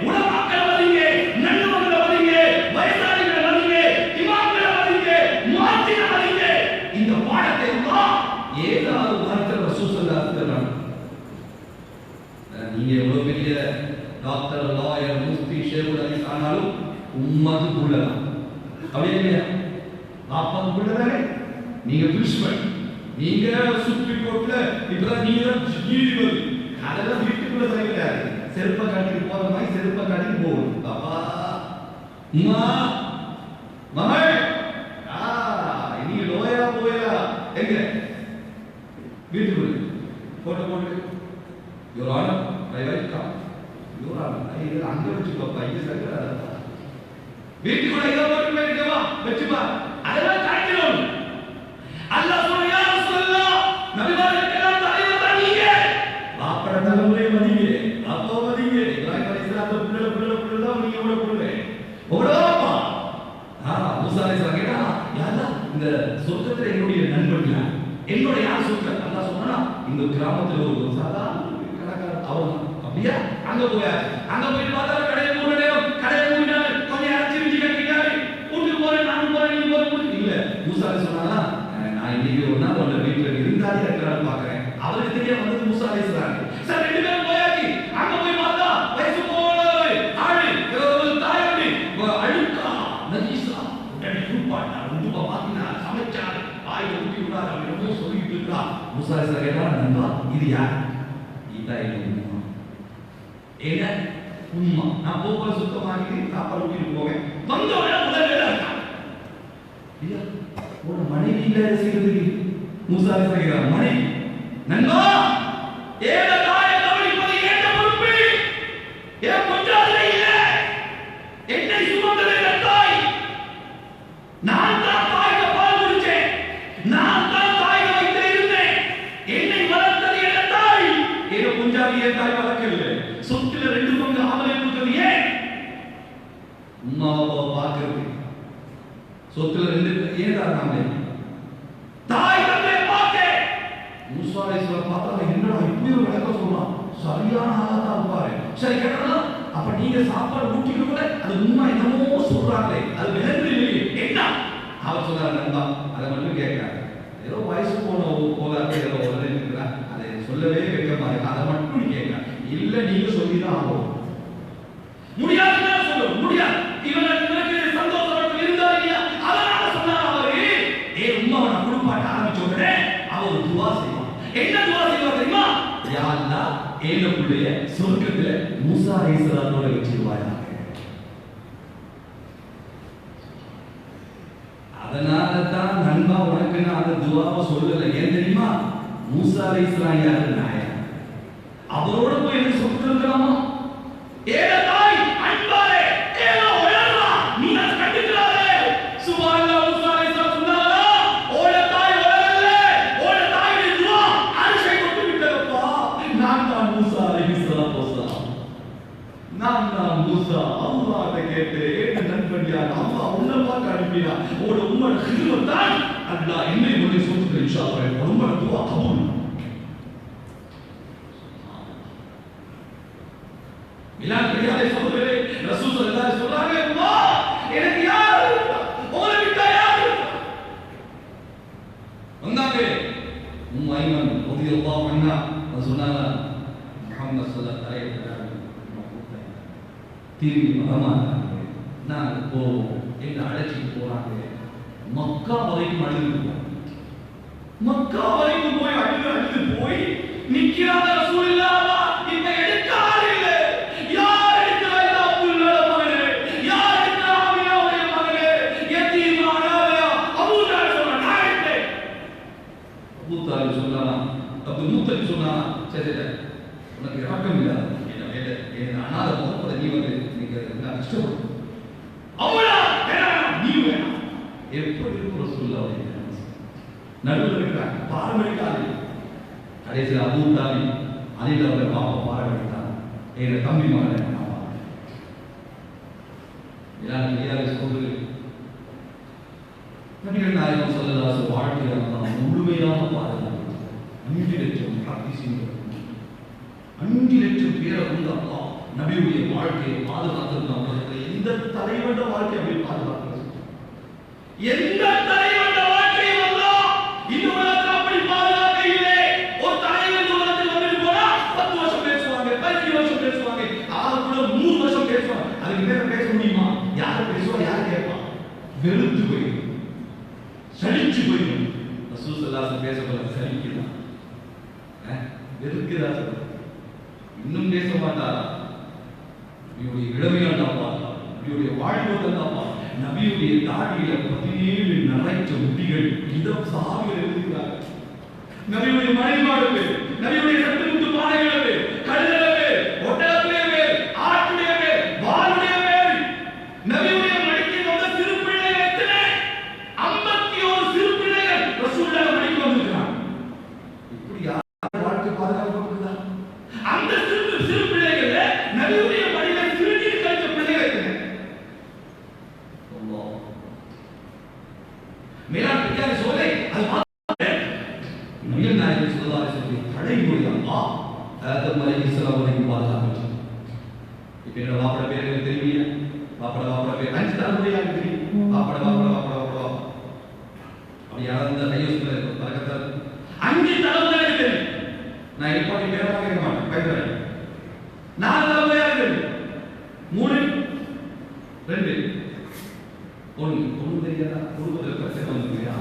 உலமாக்களை மதிங்க, நல்லவங்களை மதிங்க, வயசாளிகளை மதிங்க, இமாம்களை மதிங்க, முஅத்தினை மதிங்க. இந்த பாடத்தை எல்லாம் ஏதாவது வார்த்தை ரசூல் ஸல்லல்லாஹு அலைஹி வஸல்லம். நீங்க எவ்வளவு பெரிய டாக்டர், லாயர், முஃப்தி, ஷேகுல் ஹதீஸ் ஆனாலும் உம்மது புள்ளதான். அப்படியே இல்லையா? வாப்பாது புள்ளதானே? நீங்க பிரின்சிபல், நீங்க சுப்ரீம் கோர்ட்ல இப்பதான் நீங்க நீதிபதி. அதெல்லாம் வீட்டுக்குள்ள செய்யறாரு. செருப்ப காட்டிட்டு போற மாதிரி செருப்ப காட்டிட்டு போகணும். பாப்பா அம்மா மகள் நீங்க லோயா போயா எங்க வீட்டுக்குள்ள போட்டோ போட்டு your honour I welcome your honour இது அங்க வச்சுக்கோப்பா. இங்க சங்கர வீட்டுக்குள்ள ஏதோ போட்டு வைக்கவா வச்சுப்பா. அதெல்லாம் காட்டிடும். அல்லாஹ் சொல்றான், யா ரசூலுல்லாஹ் நபிமார்களுக்கெல்லாம் தலைவர் தான் நீங்க. வாப்பட தலைமுறை மதிங்க, அப்பா மதிங்க. இப்ராஹிம் அலைஹிஸ்ஸலாத்து புள்ள தான் நீங்க எவ்வளவு புள்ள ஓடோப்பா. மூசா அலைஹிஸ்ஸலாம் கேட்டா, யா அல்லாஹ் இந்த சொர்க்கத்துல என்னுடைய நண்பன் என்னோட யார் சொர்க்கம்? அல்லாஹ் சொன்னா இந்த கிராமத்துல ஒரு சாதாரண கடைக்காரர் அவர். அப்படியா? அங்க போயாச்சு. அங்க போய் பார்த்தா கடையை மூணு நேரம் கடையை மூடினாரு. கொஞ்சம் அரைச்சி விஜி கட்டிட்டாரு. கூட்டு போறேன், நானும் போறேன், நீ போறேன் இல்ல. மூசா சொன்னா நான் இன்னைக்கு ஒரு நாள் உங்க வீட்டுல இருந்தாலே இருக்கிறான்னு பாக்குறேன். அவருக்கு தெரிய வந்தது மூசா அலைஹிஸ்ஸலாம். சார் 2 பேரும் போயாச்சு. அங்க போய் பார்த்தா வயசு போனவர் ஆளு ஒரு தாயோடு அழுக்கா நஜீஸா உடனே கூப்பாட்டா வந்து பாத்தீங்கன்னா சமைச்சாரு வாயில ஊத்தி விடாத அப்படின்னு சொல்லிட்டு இருக்கா. மூசா அலைஹிஸ்ஸலாம் கேட்டா நண்பா இது யார்? இதா எங்க உம்மா. ஏங்க உம்மா நான் போக சுத்தமாக்கி சாப்பாடு ஊத்திட்டு போவேன். வந்தோட முதல் வேலை ஐயா ஒரு மனைவி இல்ல செய்யறதுக்கு மூசா அலைஹிஸ்ஸலாம் மனைவி நண்பா ஏல தாய கவனிப்பது ஏற்ற பொறுப்பு. ஏன் கொஞ்சாதிலே இல்ல என்னை சுமந்தது தாய். நான் தான் தாய்க்கு பால் குடிச்சேன். நான் தான் தாய் வயிற்றில் இருந்தேன். என்னை வளர்த்தது என் தாய். ஏதோ கொஞ்சாதி என் தாய் வளர்க்கவில்லை. சொத்துல 2 பங்கு ஆவலை கொடுத்தது ஏன்? உம்மாவை பார்க்கிறது. சொத்துல 2 ஏன் நாமே தாய் தந்தை பார்க்க மூசா அலைஹிஸ்ஸலாம் பார்த்தா என்னடா இப்படி ஒரு விளக்கம் சொல்றான். சரியான ஆளா இருப்பாரு. சரி கேட்டா அப்ப நீங்க சாப்பாடு ஊட்டிட்டு கூட அது உண்மை என்னமோ சொல்றாங்களே அது விளங்கலையே என்ன? அவர் சொல்றாரு நண்பா அதை மட்டும் கேட்கிறாரு. ஏதோ வயசு போதாக்க ஏதோ உடனே இருக்கிறா அதை சொல்லவே வைக்கமா இருக்கு. அதை மட்டும் கேட்க இல்ல நீங்க சொல்லிதான் ஆகும். முடியாதுன்னா சொல்ல முடியாது. இவனுக்கு சந்தோஷம் இருந்தா இல்லையா அதனால சொன்னார் அவரு. உண்மை அவனை குடுப்பாட்ட ஆரம்பிச்ச உடனே அவர் துவா செய்வான். என்ன துவா செய்வார் தெரியுமா? யா அல்லாஹ் என்னுடைய சொர்க்கத்துல மூசா அலைஹிஸ்ஸலாத்தோட வச்சிருவாயாக. அதனால தான் நண்பா உனக்கு நான் அந்த துவாவை சொல்லல. ஏன் தெரியுமா? மூசா அலைஹிஸ்ஸலாம் யாரு? நாயன். அவரோட போய் என்ன சொத்து இருக்கலாமா? ஏல தாய் அன்பாரே ஏலோ உயர்வா நீ அதை கண்டுக்கிறாரே. சுப்ஹானல்லாஹ் மூசா அலைஹிஸ்ஸலாம் சொன்னாரா ஓல தாய் உயரல்ல ஓல தாயுடைய துவா அரிசை கொண்டு விட்டதப்பா. நான் தான் மூசா அலைஹிஸ்ஸலாம் நான் தான் மூசா அல்லாஹ்ட்ட கேட்டு என்ன நண்பன் யார்? அல்லாஹ் உன்னை பார்க்க அனுப்பினா ஓட உம்மோட ஹிதுமத் தான் அல்லாஹ் என்னை உன்னை சொத்துக்கு இன்ஷா அல்லாஹ் உம்மோட துவா கபூல். மிலாத் பெரியாரை சகோதரரே ரசூல் ஸல்லல்லாஹு அலைஹி சொல்றாங்க அல்லாஹ் எனக்கு யார் ஓல விட்டா யார் வந்தாங்க. ஐமன் ரலியல்லாஹு அன்ஹா சொன்னாங்க முஹம்மது ஸல்லல்லாஹு அலைஹி வஸல்லம் திரும்பி வரமாட்டாங்க. நாங்கள் போவோம் என்ன அழைச்சிட்டு போறாங்க. மக்கா வரைக்கும் அழுது மக்கா வரைக்கும் போய் அழுது போய் நிக்கிறாங்க. ரசூலுல்லாஹ் இப்ப எடுக்க ஆள் இல்லை. யார் எடுக்கிறாங்க? அப்துல்லாஹ் மகனே யார் எடுக்கிறாங்க? ஆமினாவுடைய மகனே யதீமான அபூ தாலிப் சொன்ன நாயகே. அபூ தாலிப் சொன்னானா அப்துல் முத்தலிப் சொன்னானா சரி உனக்கு இரக்கம் இல்ல என்ன அனாதை முகப்பட நீ வந்து நீங்க நான் இஷ்டப்படும் அவளா வேணாம் நீ வேணாம் எப்படி இருக்கும் ரசூலுல்லாஹ் நடுவில் இருக்கிறாங்க பாரம்பரிக்காது. கடைசியில் அபூ தாலிப் அலில் அவர்கள் பாப்பா பாரம்பரித்தார். எங்க தம்பி மகனை சொல்றது நபிகள் நாயகம் ஸல்லல்லாஹு அலைஹி வஸல்லம் வாழ்க்கையில் முழுமையாக பாதுகாப்பு 5 லட்சம் ஹதீஸ்கள் 5 லட்சம் பேரை கொண்டு அல்லாஹ் நபியுடைய வாழ்க்கையை பாதுகாத்திருந்தாங்க. எந்த தலைவன் வாழ்க்கை அப்படி பாதுகாக்கிறது? எந்த தலைவன் வாழ்க்கை அல்லாஹ் இந்த உலகத்தில் அப்படி பாதுகாக்க இல்லை. ஒரு தலைவன் உலகத்தில் வந்து போனா 10 வருஷம் பேசுவாங்க 15 வருஷம் பேசுவாங்க 3 வருஷம் பேசுவாங்க. அதுக்கு மேல பேச முடியுமா? யார் பேசுவா யார் கேட்பா? வெறுத்து போயிடும் சலிச்சு போயிடும். ரசூல் ஸல்லல்லாஹு அலைஹி வஸல்லம் பேச சலிக்குதா வெறுக்குதா? இன்னும் பேச மாட்டாரா? நபியுடைய இளமையால் தான் பார்த்தா நபியுடைய வாழ்வோட்டம் தான் பார்த்தா நபியுடைய தாடியில 17 நரைச்ச முடிகள் இதம் சஹாபிகள் எழுதுகிறார்கள். நபியுடைய மனைவிமார்கள் நபியுடைய சத்துமுத்து பானைகள் கழுதலவே ஒட்டகத்திலே ஆட்டுடைய வாளுடைய நபியுடைய மடிக்கு வந்த சிறு பிள்ளைகள் எத்தனை? 51 சிறு பிள்ளைகள் ரசூலுல்லாஹ் மடிக்கு வந்திருக்கிறாங்க. இப்படி யார் வாழ்க்கை பாதுகாக்கப்படுதா? அந்த சிறு பிள்ளைகள் நபியுடைய மடியில சிறுநீர் கழிச்ச பிள்ளைகள் எத்தனை? அல்லாஹ் மேலான பெரியாரை சொல்லை அது நபிகள் நாயகம் ஸல்லல்லாஹு அலைஹி வஸல்லம் தலைமுறை அல்லாஹ் ஆதம் அலைஹிஸ்ஸலாம் வரைக்கும் பாதுகாப்பு. இப்போ என்ன வாப்பட பேர் எனக்கு தெரியல. வாப்பட பேர் 5 தலைமுறையாக தெரியும். வாப்பட அப்படி யாராவது இந்த கையோசில பறக்கத்தால் 5 தலைமுறை இருக்கு. நான் ஏற்பாடு பேரமா கேட்க மாட்டேன், பயந்துறேன். 4 தலைமுறையா இருக்கு. 3 2 1 தெரியாதா? குடும்பத்தில் பிரச்சனை வந்துருக்கியா?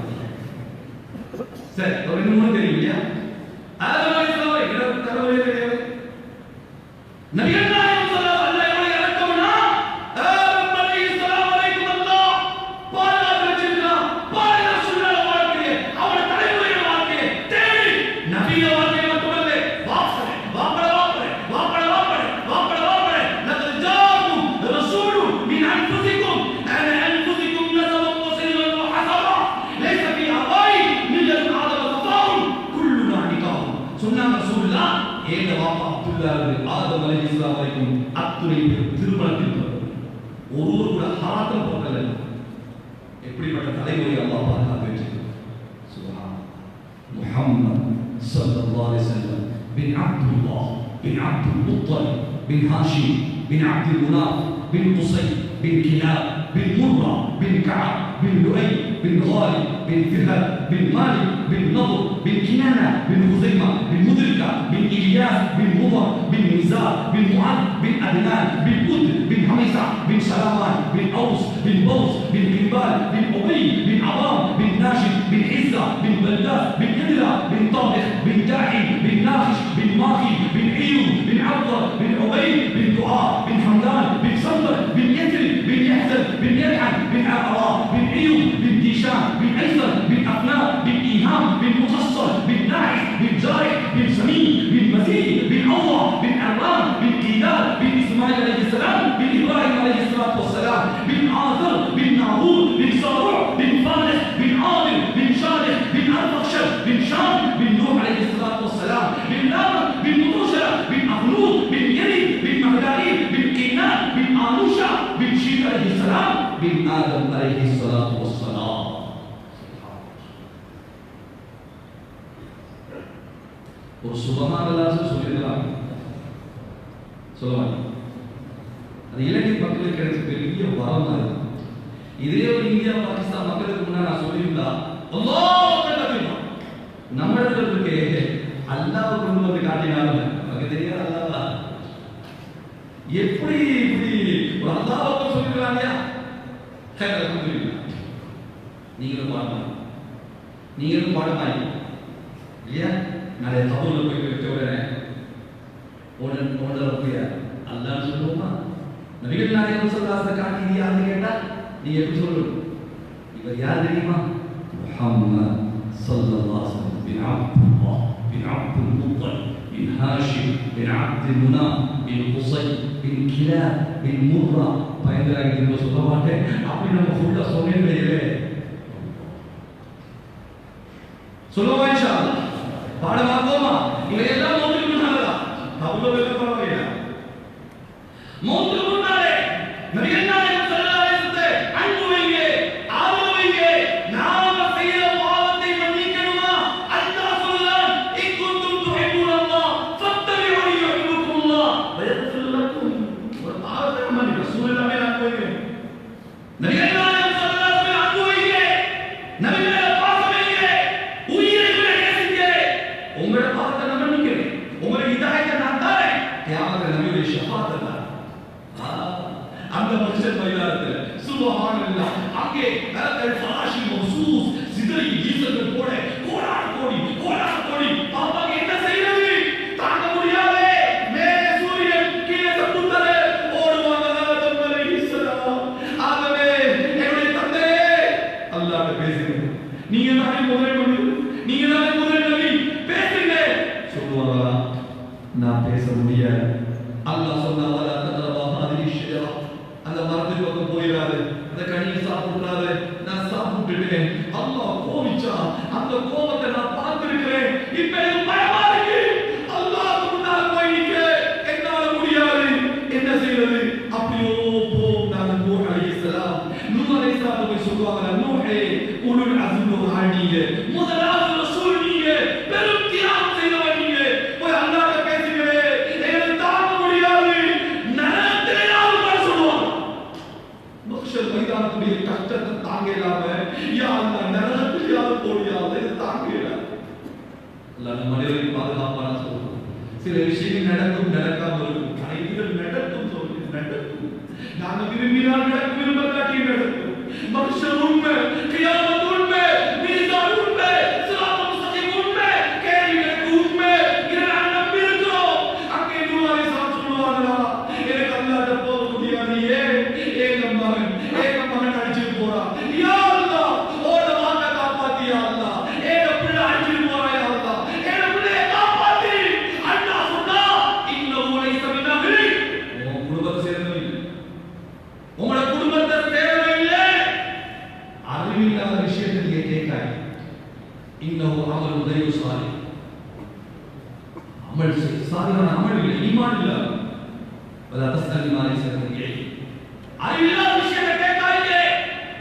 சரி, ஒரு 3 தெரியும் இல்லையா? ஆதம் அலைஹிஸ்ஸலாம் 2 தலைமுறை கிடையாது. நபிகள் நாயகம் ஸல்லல்லாஹு அலைஹி வஸல்லம் இறக்கம்னா ஆதம் அலைஹிஸ்ஸலாம் வரைக்கும் அல்லாஹ் பாதுகாத்து வச்சிருக்கான். பாதுகாத்து சொல்ற வாழ்க்கையை, அவரோட தலைமுறையோட வாழ்க்கையை தேடி நபியோட வாழ்க்கையை மட்டுமல்ல, வாப்பட லக்கத் ஜாஅக்கும் ரசூலும் மின் அன்ஃபுசிக்கும் அன அன்ஃபுசிக்கும் நஸபும் வஸீலன் வஹஸபா லைஸ ஃபீ அபாய் மில்லத் ஆதம் தஃபாவும் குல்லுனா நிகாஹ். சொன்னாங்க ரசூலுல்லாஹ், ஏக வாப்பா அப்துல்லாஹ் ஆதம் அலைஹிஸ்ஸலாம் வரைக்கும் அத்துணை திருமணத்தில் ஒருவர் கூட ஹராத்தம் போக்கல. எப்படிப்பட்ட தலைமுறை அல்லாஹ் பாதுகாத்து வச்சிருக்கான். சுப்ஹான் முஹம்மத் ஸல்லல்லாஹு அலைஹி வஸல்லம் பின் அப்துல்லாஹ் பின் அப்துல் முத்தலிப் பின் ஹாஷிம் பின் அப்துல் முனாஃப் பின் குஸை பின் கிலாப் பின் முர்ரா பின் கஅப் பின் லுஐ பின் காலிப் பின் ஃபிஹர் பின் மாலிக் பின் நضر பின் கினானா பின் ஹுஸைமா பின் முத்ரிகா பின் இலியாஸ் பின் முதர் பின் நிசார் பின் முஅத் பின் அத்னான் பின் உத் பின் ஹமைசா பின் சலாமான் பின் அவுஸ் பின் பௌஸ் பின் கிபால் பின் உபை பின் அவாம் பின் நாஷித் பின் இஸ்ஸா பின் பல்தாஸ் பின் இத்ரா பின் தாபிக் பின் ஜாஹி பின் நாஹிஷ் பின் மாஹி பின் அய்யூப் பின் அப்தர் பின் உபை பின் துஆ பின் ஹம்தான் பின் சம்பர் பின் யத்ரி பின் யஹ்சன் பின் யல்ஹன் பின் அரா பின் அய்யூப் பின் ديشان بن أيسر بن أفنان بن إيهام بن مفصل بن ناعس بن جارح بن سمين بن مزيد بن أوضع بن أرام بن كيدان بن إسماعيل عليه السلام بن إبراهيم عليه الصلاة والسلام بن عاذر بن ناهور بن صاروع بن فالح بن عاضل بن شالح بن أرفخشد بن شام بن نوح عليه الصلاة والسلام بن لامر بن مطوشة بن أخنوط بن يريد بن مهدائيل بن كينان بن آنوشا بن شيد عليه السلام بن آدم عليه الصلاة والسلام. ஒரு சுபஹானல்லாஹ் சொல்லிடலாம் சொல்லுவாங்க. அது இலங்கை மக்களுக்கு கிடைச்ச பெரிய வரம் அது. இதே ஒரு இந்தியா பாகிஸ்தான் மக்களுக்கு முன்னாடி நான் சொல்லியிருந்தா அல்லாஹ் அக்பர் நம்ம இடத்துல இருக்கே அல்லாஹ் கொண்டு வந்து காட்டினாலும் நமக்கு தெரியாது அல்லாஹ் எப்படி இப்படி ஒரு அல்லாஹ் சொல்லிருக்காங்க. நீங்களும் பாடலாம், நீங்களும் பாடமாய் இல்லையா? நிறைய தவறுல போய் வச்ச உடனே ஓடல போய் அல்லாஹ் சொல்லுவோமா? நபிகள் நாயகம் ஸல்லல்லாஹு காட்டி இது யாருன்னு கேட்டா நீ எப்படி சொல்லணும்? இவர் யார் தெரியுமா? முஹம்மத் ஸல்லல்லாஹு அலைஹி வஸல்லம் பின் அப்துல்லாஹ் பின் அப்துல் முத்தலிப் பின் ஹாஷிம் பின் அப்துல் முனாஃப் பின் குஸை பின் கிலாப் பின் முர்ரா. பயங்கராக திரும்ப சொல்ல மாட்டேன், அப்படி நம்ம ஃபுல்லா சொன்னேன்னு வைக்கலே சொல்லுவா இன்ஷா அல்லாஹ். பாடமாக்குவோமா? இவையெல்லாம் மௌத்துக்கு முன்னாலா? அவ்வளவு வெல்ல பரவாயில்லை. மௌத்துக்கு முன்னாலே நபிகள் நாயகம் ஸல்லல்லாஹு அலைஹி வஸல்லம் அன்பு வைங்க, ஆதரவு வைங்க. நாம செய்த பாவத்தை மன்னிக்கணுமா? அல்லாஹ் சொல்றான், இன் குன்தும் துஹிப்பூனல்லாஹ் ஃபத்தபிஊனி யுஹிப்புக்குமுல்லாஹ் வ யக்ஃபிர் லக்கும். ஒரு பாவத்தை மன்னிக்க ரசூலுல்லாஹ் அன்பு வைங்க. நபிகள் நாயகம் ஸல்லல்லாஹு அலைஹி வஸல்லம் அன்பு வைங்க. நபிகள் உங்களோட பாவத்தை நான் மன்னிக்கிறேன், உங்களுடைய ஹிதாயத்தை நான் தரேன். கியாமத்துல நபியுடைய ஷஃபாஅத் தான். அந்த மனுஷன் மைதானத்துல சுப்ஹானல்லாஹ் அங்கே அல் ஃபராஷி மௌசூஸ் சிதறி ஈசல் போட கோடி பாப்பாங்க என்ன செய்யறது? தாங்க முடியாதே. மேலே சூரியன் கீழே சத்துத்தரே ஓடுவாங்க. ஆதம் அலைஹிஸ்ஸலாம், ஆகவே என்னுடைய தந்தையே அல்லாஹ்ட்ட பேசுங்க. நீங்க தானே முதல் நபி, நீங்க தானே முதல் நபி, பேசுங்க. சொல்லுவாங்களா? நான் பேச முடியாது. அல்லாஹ் சொன்னா வலா தக்ரபா ஹாதிஹி ஷஜரா, அந்த மரத்துக்கு பக்கம் போயிடாது, அந்த கனியை சாப்பிடாது. நான் சாப்பிட்டுட்டேன். அல்லாஹ் கோபிச்சா, அந்த கோபத்தை நான் பார்த்திருக்கிறேன். இப்ப எனக்கு பயமா இருக்கு. அல்லாஹ் முன்னால் போய் நிக்க என்னால முடியாது. என்ன செய்யறது? அப்படியோ போனாங்க நூஹ் அலைஹிஸ்ஸலாம். நூஹ் அலைஹிஸ்ஸலாம் போய் சொல்லுவாங்க, நூஹே உலுல் அஸ்மு ஹானியே, முதலாவது ரசூல் நீங்க, பெரும் தியாகம் செய்தவர் நீங்க. போய் அல்லாஹ்ட்ட பேசுங்களே, எனக்கு தாங்க முடியாது. நரகத்திலேயாவது வர சொல்லுவாங்க. மக்ஷர் மைதானத்துடைய கஷ்டத்தை தாங்க இல்லாம யா அல்லாஹ் நரகத்திலேயாவது போடியாவது இது தாங்கல. அல்ல மனிதரை பாதுகாப்பான சொல்றோம். சில விஷயங்கள் நடக்கும் நடக்காம இருக்கும். அனைத்துகள் நடக்கும் சொல்லி நடக்கும். நாங்க விரும்பினால் நடக்கும், விரும்பக்காட்டி நடக்கும். மனுஷன் உண்மை, கியாமத் உண்மை, மீசான் உண்மை, சிராத் முஸ்தகீம் உண்மை, கேள்விகளுக்கு உண்மை. இதை நாங்க நம்பி இருக்கிறோம். அங்கே நூறு சொல்லுவாங்களா, எனக்கு அல்லாஹ்ட்ட போக முடியாது. ஏங்க மகன் அடிச்சுட்டு போறான். யா அல்லாஹ், ஓட வாங்க காப்பாத்தி யா அல்லாஹ். ஏங்க பிள்ளை அடிச்சுட்டு போறா யா அல்லாஹ். ஏங்க பிள்ளையை காப்பாத்தி. அல்லாஹ் சொன்னா, இன்னஹு லைஸ மின் அஹ்லி. உன் குடும்பத்தை சேர்ந்தவன் இல்லை. உங்களோட குடும்பத்தை சேர்ந்தவன் இல்லை. அறிவில்லாத விஷயத்தை நீங்க கேட்காய். இன்னஹு அமல் கைரு சாலிஹ். அமல் சாலிஹான அமல் இல்லை, ஈமான் இல்லை. வலா தஸ்அல் மா லைஸ லக இல்ம். அறிவில்லாத விஷயத்தை கேட்காதீங்க.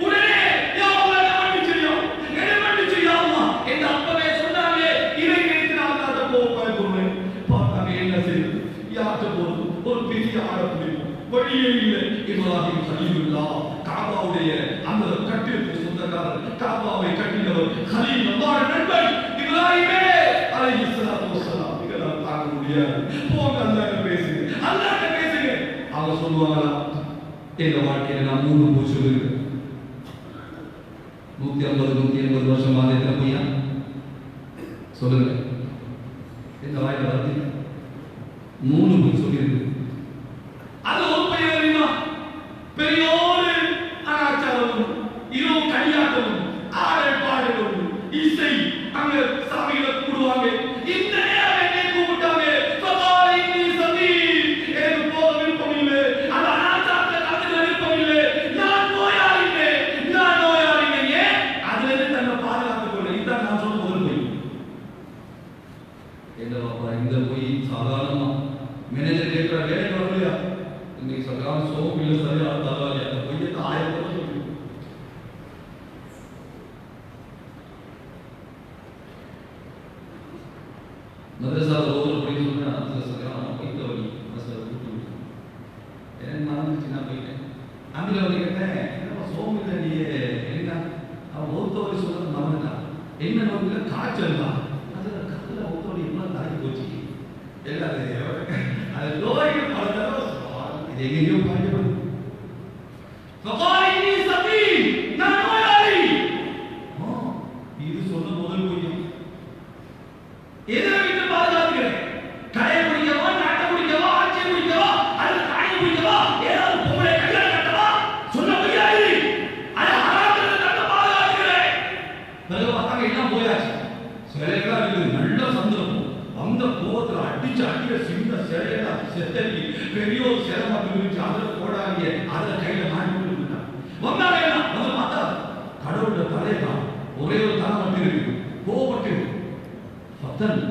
உடனே யா அல்லாஹ் என்ன பண்ணிச்சியோ, என்ன பண்ணிச்சியோ அல்லாஹ் என்று அப்பவே சொன்னாங்க. இதை கேட்டு அல்லாஹ்ட்ட போக பயப்படுறேன். பார்த்தாங்க என்ன செய்யுது, யார்கிட்ட போறது, ஒரு பெரிய ஆடை பிடிக்கும், வழியே இல்லை. இப்ராஹிம் கலீலுல்லாஹ், காபாவுடைய அந்த கட்டிடத்துக்கு சொந்தக்காரர், காபாவை கட்டினவர், கலீல் அல்லாஹ்வுடைய நண்பர் இப்ராஹிமே அலைஹிஸ்ஸலாத்து வஸ்ஸலாம். இதெல்லாம் தாங்க முடியாது, போங்க அல்லாஹ்ட்ட பேசுங்க, அல்லாஹ்ட்ட பேசுங்க. அவங்க சொல்லுவாங்களா, எங்க வாழ்க்கையில நான் 3 பூச்சி இருக்கு. 150 வருஷம் வாழ்ந்த எத்தனை பையா சொல்லுங்க. இந்த வாய்ப்பு வந்து 3 பூச்சி சொல்லியிருக்கு. அது ஒரு பையன் தெரியுமா, பெரியோரு அனாச்சாரமும் இரவு களியாட்டமும் ஆடல் பாடலும் இசை, அங்க சாமிகளை கூடுவாங்க. இந்த நேரம் என்னை கூப்பிட்டாங்க. சபாலை நீ சதி, எனக்கு போக விருப்பம் இல்லை. அந்த அனாச்சாரத்தை கலந்துக்க விருப்பம் இல்லை. நான் நோயாளிங்க. ஏன் அதுல இருந்து தன்னை பாதுகாத்துக் கொள்ள. இதுதான் நான் சொல்ல ஒரு பொய். என்ன பாப்பா, இந்த பொய் சாதாரணமா மேனேஜர் கேட்கிற வேலை வரலையா, இன்னைக்கு சொல்றான் சோப்பில் சரியா தரலையா, அந்த பொய்யை 1000 தடவை சொல்லி மதரசாவில் ஒவ்வொரு படி சொன்னா அதில் சொல்றான் பொய்த்த வழி மசாலா கூட்டு விட்டு எனக்கு மறந்துச்சு. நான் போயிட்டேன். அங்கே வந்து கேட்டேன், என்னப்பா சோமில் நீ என்ன அவன் ஒருத்த வழி சொல்றது மறந்துட்டான். என்ன நோக்கில காய்ச்சல் தான். அதில் கதில் ஒருத்த வழி எவ்வளோ தாக்கி போச்சு. எல்லாத்தையும் அது நோய்கள் பல தடவை இது எங்கேயோ பாய்க்கப்படுது. இது சொன்ன முதல் பொய்யம். எதிர விட்டு பாதுகாத்துக்கிறேன். கடையை பிடிக்கவா, நாட்டை பிடிக்கவா, ஆட்சியை பிடிக்கவா, அல்லது தாயை பிடிக்கவா, ஏதாவது பொம்பளை கல்யாணம் கட்டவா, சொன்ன பொய்யா இது. அதை ஆராய்ச்சி தன்னை பாதுகாத்துக்கிறேன். பிறகு பார்த்தாங்க எல்லாம் போயாச்சு. சிலைகளா இருக்குது, நல்ல சந்தர்ப்பம். அந்த கோவத்தில் அடிக்கிற சின்ன சிலையா செத்தடி பெரியோர் சிரமம் இருந்துச்சு. அதில் போடாதிய அதில் கையில மாட்டி விட்டான். வந்தாங்க என்ன வந்து பார்த்தா கடவுளோட தலைதான் ஒரே ஒரு தலை மட்டும் இருக்கு. கோவப்பட்டு பத்தன்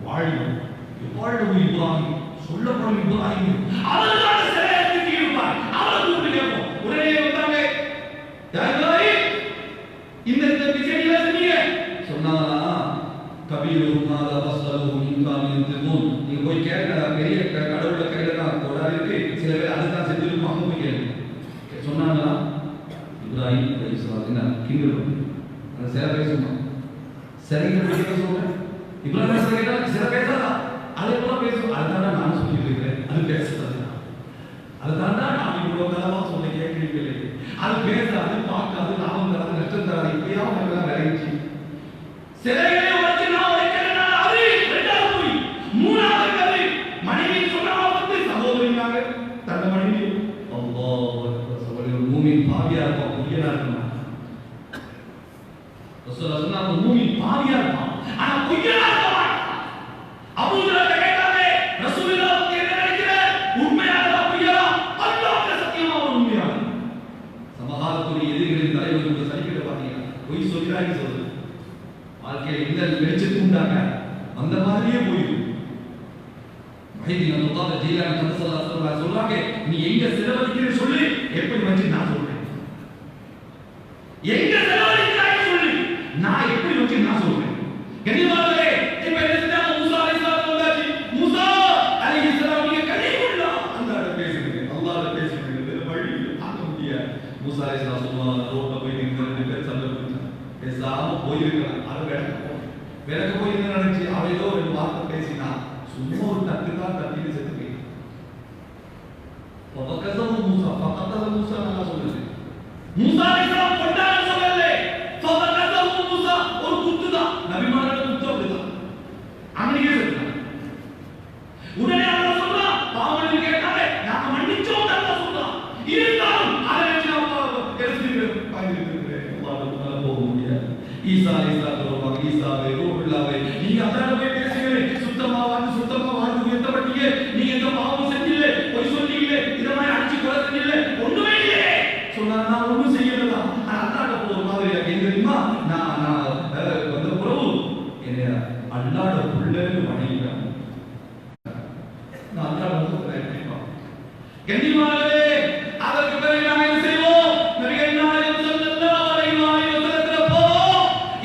வாழ்வு எவ்வளவு இப்ராஹிம் சொல்லப்படும் இப்ராஹிம் அவர்தான் சிலையை தூக்கி இருப்பார். அவரை கூப்பிட்டு கேட்போம். உடனே வந்தாங்க, இந்த விஷயம் சொன்னீங்க சொன்னாங்களா, கபீரும் மாதா பஸ்ஸலுஹு மின் காமின் திமுன். நீங்க போய் கேட்கடா, பெரிய கடவுள கையில தான் கோடா இருக்கு, சில பேர் அதுதான் செஞ்சிருப்பாங்க போய் கேளுங்க சொன்னாங்களா. இப்ராஹிம் அலைஹிஸ்ஸலாம் என்ன கிண்டல் அந்த சில பேசுமா சரிங்க பேச சொல்றேன். இப்ராஹிம் அலைஹிஸ்ஸலாம் சில பேசாதா, அதே போல பேசும். அதுதான் நான் சொல்லிட்டு இருக்கிறேன், அது பேசுறது. அதுதான் நான் இவ்வளவு காலமா சொல்ல கேட்கிறீங்களே, அது பேசாது, பார்க்காது, லாபம் தராது, நஷ்டம் தராது. இப்படியா உனக்கு விளையிச்சு சிலைகளை உடைச்சு நான் உடைக்கிறேன்னா அது இரண்டாவது பொய். மூணாவது கதை, மனைவி சொன்னவா வந்து சகோதரினாங்க தன்னை மனைவி அல்லாஹ் சகோதரி ஒரு மூமின் பாவியா இருப்பான், பொய்யனா இருப்பான். ரசூலுல்லாஹ் சொன்னாங்க மூமின் பாவியா இருப்பான், ஆனா பொய்யனா இருப்பான். அபூஜஹல் கேட்டாங்க, ரசூலுல்லாஹ் வந்து என்ன நினைக்கிற, உண்மையானதா பொய்யனா? அல்லாஹ்வுடைய சத்தியமா ஒரு உண்மையான சமகாலத்துடைய எதிரிகளின் தலைவர்களுக்கு சரிக்கிட்ட பாத்தீங்கன்னா பொய் சொல்லிடாங்க சொல்லுது. வாழ்க்கையில் எந்த வெளிச்சத்து உண்டாங்க அந்த மாதிரியே போயிடும். மஹிதீன் அப்துல் காதர் ஜீலானி கதஸல்லாஹு சொல்றாங்க, நீ எங்க செலவழிக்கிறேன்னு சொல்லி எப்படி வச்சு நான் சொல்றேன். எங்க செலவழிக்கிறாய் சொல்லி நான் எப்படி வச்சு நான் சொல்றேன். கனிமாவே இப்ப என்ன செஞ்சாங்க, மூசா அலைஹிஸ்ஸலாம் வந்தாச்சு. மூசா அலைஹிஸ்ஸலாம் நீங்க கலீமுல்லாஹ் அல்லாஹ்ட்ட பேசுறீங்க, அல்லாஹ்ட்ட பேசுறீங்க. வேற வழி பார்க்க முடியாது. மூசா அலைஹிஸ்ஸலாம் சொன்னாங்க, ரோட்ல போய் நின்னு சண்டை போட்டாங்க. பேசாம போயிருக்கலாம். அது விளக்க போய் என்ன நினைச்சு அவ ஏதோ ஒரு வார்த்தை பேசினா சும்மா ஒரு தட்டு தான் தட்டிட்டு செத்து போய் மூசா பக்கத்தால மூசா நல்லா சொல்லுது மூசா அலைஹிஸ்ஸலாம் கொண்டான்னு சொல்லல ஃபபகதஹு மூசா ஒரு குத்துதான் நபிமார்கள் குத்து அப்படிதான் அங்கேயே செத்துட்டாங்க உடனே அல்லாஹ் சொல்றான் பாவனை கேட்டாலே நாம மன்னிச்சோம் அல்லாஹ் சொல்றான் இருந்தாலும் அதை வச்சு நம்ம தெரிஞ்சுட்டு பாய்ந்திருக்கிறேன் அல்லாஹ்வுக்கு போக முடியாது ஈசா சொல்லுவாங்க ஈசாவே ரூஹுல்லாவே நீங்க அல்லாஹ்வை போய் பேசுறீங்க சுத்தமா வாழ்ந்து உயர்த்தப்பட்டீங்க நீங்க எந்த பாவம் செஞ்சீங்க பொய் சொன்னீங்க இத மாதிரி அடிச்சு கொலை செஞ்சீங்க ஒண்ணுமே இல்லையே சொன்னா நான் ஒண்ணும் செய்யலடா அல்லாஹ்ட்ட போற மாதிரி எங்க தெரியுமா நான் வந்த பிரபு என்ன அல்லாஹ்ட புள்ளன்னு வணங்குறேன் நான் அல்லாஹ்ட வந்து கண்ணியமானவரே அதற்கு பிறகு நாம் என்ன செய்வோம் நபிகள் நாயகம் ஸல்லல்லாஹு அலைஹி வஸல்லம் போ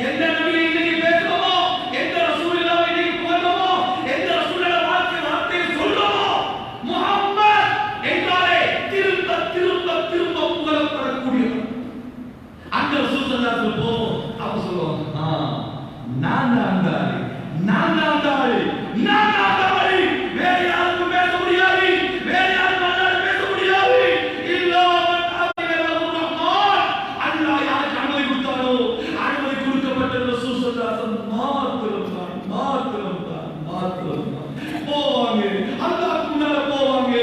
எந்த நபியை இன்னைக்கு பேசுறோமோ எந்த ரசூலுல்லாஹ் இன்னைக்கு புகழ்றோமோ எந்த ரசூலுல்லாஹ் வார்த்தை சொல்றோமோ முஹம்மத் என்றாலே திரும்ப புகழப்படக்கூடியவர் அந்த ரசூல் ஸல்லல்லாஹு அலைஹி வஸல்லம் போ அவ சொல்லுவாங்க நான் வேற யாருக்கும் பேச முடியாது வேற யாருக்கும் அல்லாஹ் பேச முடியாது இல்லாமல் ரஹ்மான் அல்லாஹ் யாருக்கு அனுமதி கொடுத்தாரோ அனுமதி கொடுக்கப்பட்ட ரசூல் ஸல்லல்லாஹு அலைஹி வஸல்லம் மாத்திரம் போவாங்க அல்லாஹ்க்கு முன்னால போவாங்க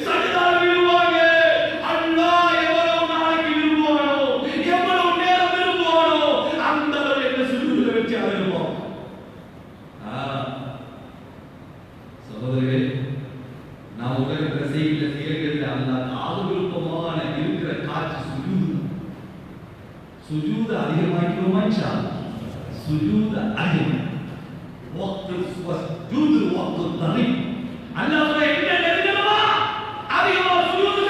சஜதால விழுவாங்க அல்லாஹ் எவ்வளவு நாளைக்கு விரும்புவானோ எவ்வளவு நேரம் விரும்புவானோ அந்த அளவு என்ன சுஜூதுல வச்சு அழுவோம் சகோதரர்களே நாம் உலகத்தில் செய்கிற அல்லாஹ் ஆக விருப்பமான இருக்கிற காட்சி சுஜூத அதிகமாக்கிறோமா இன்ஷா சுஜூத அதிகம் அல்லாஹ் என்ன நெருங்கணுமா அதிகமா சுஜூது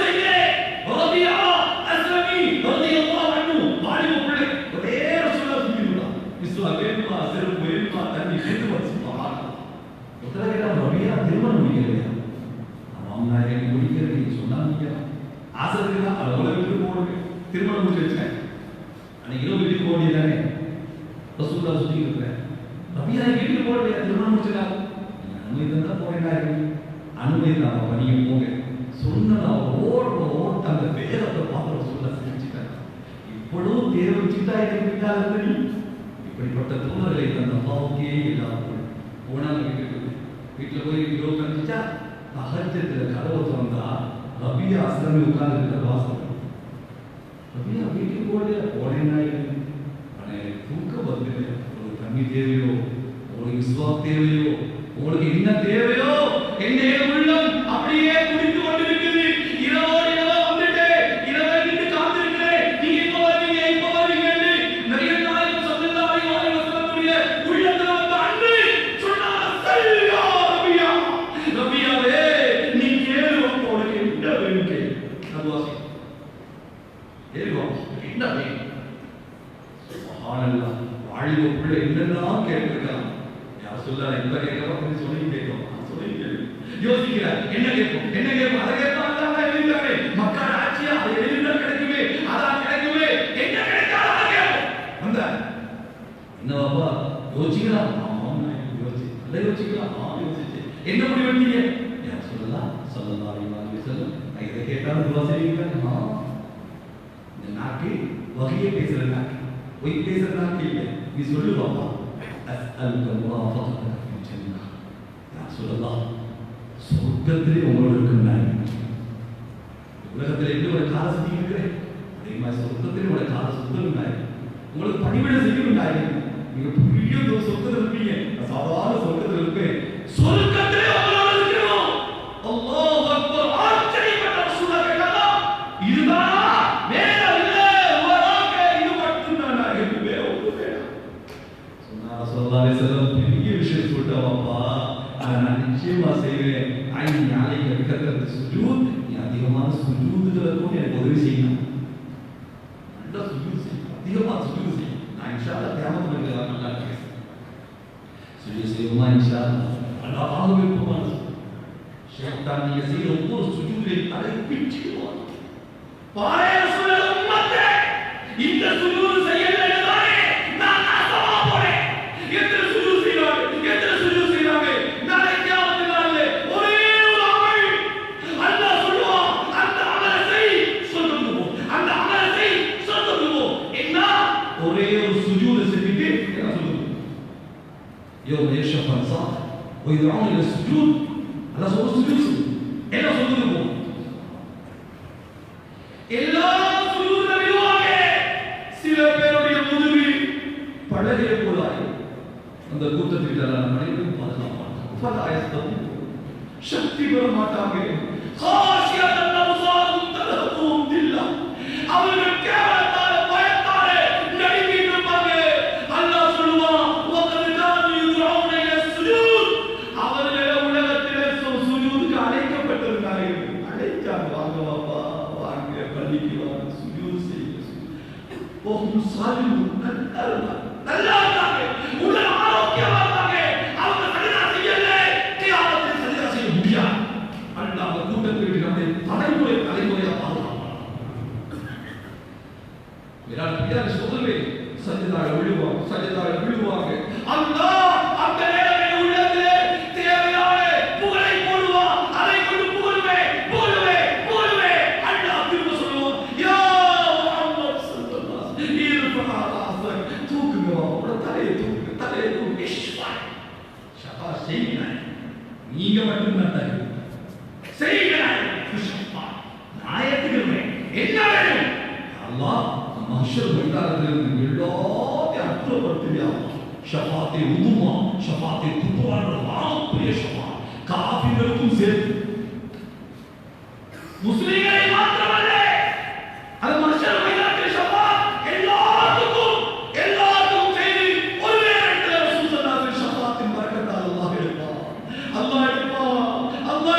செய்யுங்க ரபியா அஸ்லமி ரலியல்லாஹு அன்ஹு வாலிப பிள்ளை ஒரே ரசூலுல்லாஹ் சொல்லிடுறான் இஸ்லாம் வேணுமா செருப்பு வேணுமா தண்ணி வேணுமா ரபியா திருமணம் முடிக்கலையா அவன் எனக்கு முடிக்கிறது நீங்க சொன்னாங்க ஆசை இருக்குதா அவ்வளோ வீட்டுக்கு போடுங்க திருமணம் முடிச்சு வச்சேன் அன்னைக்கு இரவு வீட்டுக்கு போடியதானே ரசூலுல்லாஹ் சுத்தி இருக்கிறேன் ரபியா வீட்டுக்கு போடலையா திருமணம் முடிச்சுட்டாங்க அனுமதி தந்தா போறேன் அனுமதி தான் நீங்க போங்க சொன்னதா ஓட்ட அந்த வேதத்தை பார்த்து ரசூலுல்லாஹ் செஞ்சுட்டாங்க இப்பொழுதும் தேவை வச்சுட்டா எனக்கு இப்படிப்பட்ட தூதர்களை தந்த அல்லாஹ்வுக்கே எல்லாம் போனாங்க வீட்டில் போய் இரவு கண்டிச்சா தஹஜ்ஜத்துல கதவை திறந்தா ரபியா அஸ்லமி உட்கார்ந்து வாசல் ரபியா வீட்டுக்கு போனேன்னா தூக்கம் வந்து உங்களுக்கு தண்ணி தேவையோ உங்களுக்கு விஸ்வாஸ் தேவையோ உங்களுக்கு என்ன தேவையோ என்னைய உள்ளம் அப்படியே குடித்து கொண்டிருக்குது இரவோடு இரவா வந்துட்டு இரவை நின்று காத்திருக்கிறேன் நீங்க இப்ப வருவீங்க நபிகள் நாயகம் ஸல்லல்லாஹு அலைஹி வஸல்லமுடைய உள்ளத்துல வந்த அன்பு சொன்னாங்க சல்லா ரபியாவே நீ கேளுவோம் உனக்கு என்ன வேணும் கேளு நபுவாசி கேளுவோம் என்ன வேணும் சுப்ஹானல்லாஹ் வாழிப பிள்ளை என்னெல்லாம் கேட்கிறான் யார் சொல்றாங்க இப்ப கேட்கறோம் சொல்லி கேட்கணும் யோசிக்கிறார் என்ன கேட்போம் அதை கேட்போம் அல்லாஹ் எழுதிட்டாரே மக்கள் ஆட்சியா அதை எழுதினா கிடைக்குமே அதான் கிடைக்குமே என்ன கிடைக்காத அதை கேட்போம் வந்த என்னவாப்பா யோசிக்கலாம் யோசிக்கலாம் யோசிச்சு என்ன முடிவு எடுத்தீங்க யார் சொல்லலாம் ஸல்லல்லாஹு அலைஹி வஸல்லம் இதை கேட்டாலும் துவா செய்வீங்களா இந்த நாக்கு வகையை பேசுற நாக்கு பொய் பேசுற நாக்கு இல்லை நீ சொல்லுவாப்பா அஸ்அலுக முராஃபகதக ஃபில் ஜன்னah யார் சொல்லலாம் சொர்க்கத்திலே உங்களோட இருக்கிறாய் உலகத்தில் எப்படி ஒரு கால சுத்தி இருக்கிறேன் அதே மாதிரி சொர்க்கத்திலே உங்களோட கால சுத்தம் உங்களுக்கு பணிவிட செய்யும் நீங்க பெரிய சொர்க்கத்தில் இருப்பீங்க சாதாரண சொர்க்கத்தில் இருப்பேன் சொர்க்கத்திலே உங்களோட இருக்கிறோம் அல்லாஹ் அக்பர் ஆச்சரியப்பட்ட ரசூலுல்லாஹ் கேட்டாங்க இதுதான் வேற இல்ல உலக இது மட்டும்தான் எனக்கு வேற ஒண்ணுமே சொன்னா ஸல்லல்லாஹு அலைஹி வஸல்லம் பெரிய விஷயம் சொல்லிட்டாவாப்பா நான் நிச்சயமா செய்வேன் நாளைக்கு இருக்கிற சுஜூத் நீ அதிகமான சுஜூதுகளை கூட எனக்கு உதவி செய்யணும் நல்லா சுஜூத் செய்யும் அதிகமாக சுஜூத் செய்யும் நான் இன்ஷா அல்லாஹ் கியாமத் நாளில் நல்லா பேசுறேன் சுஜூத் செய்வோமா இன்ஷா அல்லாஹ் அல்லாஹ் விருப்பமான ஷைத்தான் நீங்க செய்யற ஒவ்வொரு சுஜூதிலையும் தலை பிச்சுடுவான் பாரே ரசூலுல்லாஹ் உம்மத்தே இந்த சுஜூத் செய்யல يوم يشرف الانصار ويدعون الى السجود على صوت السجود الى صدورهم எல்லா சுஜூத் நபிவாக சில பேருடைய முதுகில் பழகிய போலாய் அந்த கூட்டத்தில் எல்லாம் மனிதன் பாதுகாப்பான் சக்தி பெற மாட்டாங்க காஷியத்தன் அபுசாரும் தலஹும் தில்லா அவர்கள் கேவலத்தால பயத்தால நடுங்கிட்டு இருப்பாங்க அல்லாஹ் சொல்லுவான் வகத் கானு யுதுஊன இல சுஜூத் அவர்கள் உலகத்திலே சுஜூதுக்கு அழைக்கப்பட்டிருந்தார்கள் அழைச்சாங்க வாங்க வாப்பா வாங்க பள்ளிக்கு வாங்க சுஜூத் செய்யுங்க ஓஹும் சாலிமுன் நல்லா இருந்தாங்க உடல் ஆரோக்கியமா இருந்தாங்க அவங்க சஜதா செய்யல கியாமத்தில் சஜதா செய்ய முடியாது அல்லாஹ் கூட்டத்தில் நம்மை தலைமுறையா பாதுகாப்பான் விராட் சொல்லுவே சஜதால விழுவாங்க அல்லாஹ் அந்த நேரத்தில் உள்ளதிலே தேவையான புகழை போடுவான் அதை கொண்டு புகழுவே அல்லாஹ் திரும்ப சொல்லுவான் யா முஹம்மத் ஸல்லல்லாஹு அலைஹி வஸல்லம் தூக்குங்க உங்களோட தலையை தூக்கு இஷ்வா ஷஃபா செய்யுங்க நீங்க மட்டும் தான் செய்யுங்க ஷஃபா நாயத்துக்கு என்ன வேணும் அல்லாஹ் மஹ்ஷர் மைதானத்திலிருந்து எல்லாத்தையும் அற்புதப்படுத்துவியா ஷஃபாத்தை உதுமா ஷஃபாத்தை குப்ரான் பெரிய ஷஃபா காஃபிர்களுக்கும் சேர்த்து முஸ்லிம்களை மாத்திரமல்ல அது மஹ்ஷர் மைதானத்தில் ஷஃபா எல்லாத்துக்கும் செய்து ஒரு நேரத்தில் ரசூல் ஸல்லல்லாஹு அலைஹி வஸல்லம் ஷஃபாத்தின் பரக்கத்தால் அல்லாஹ்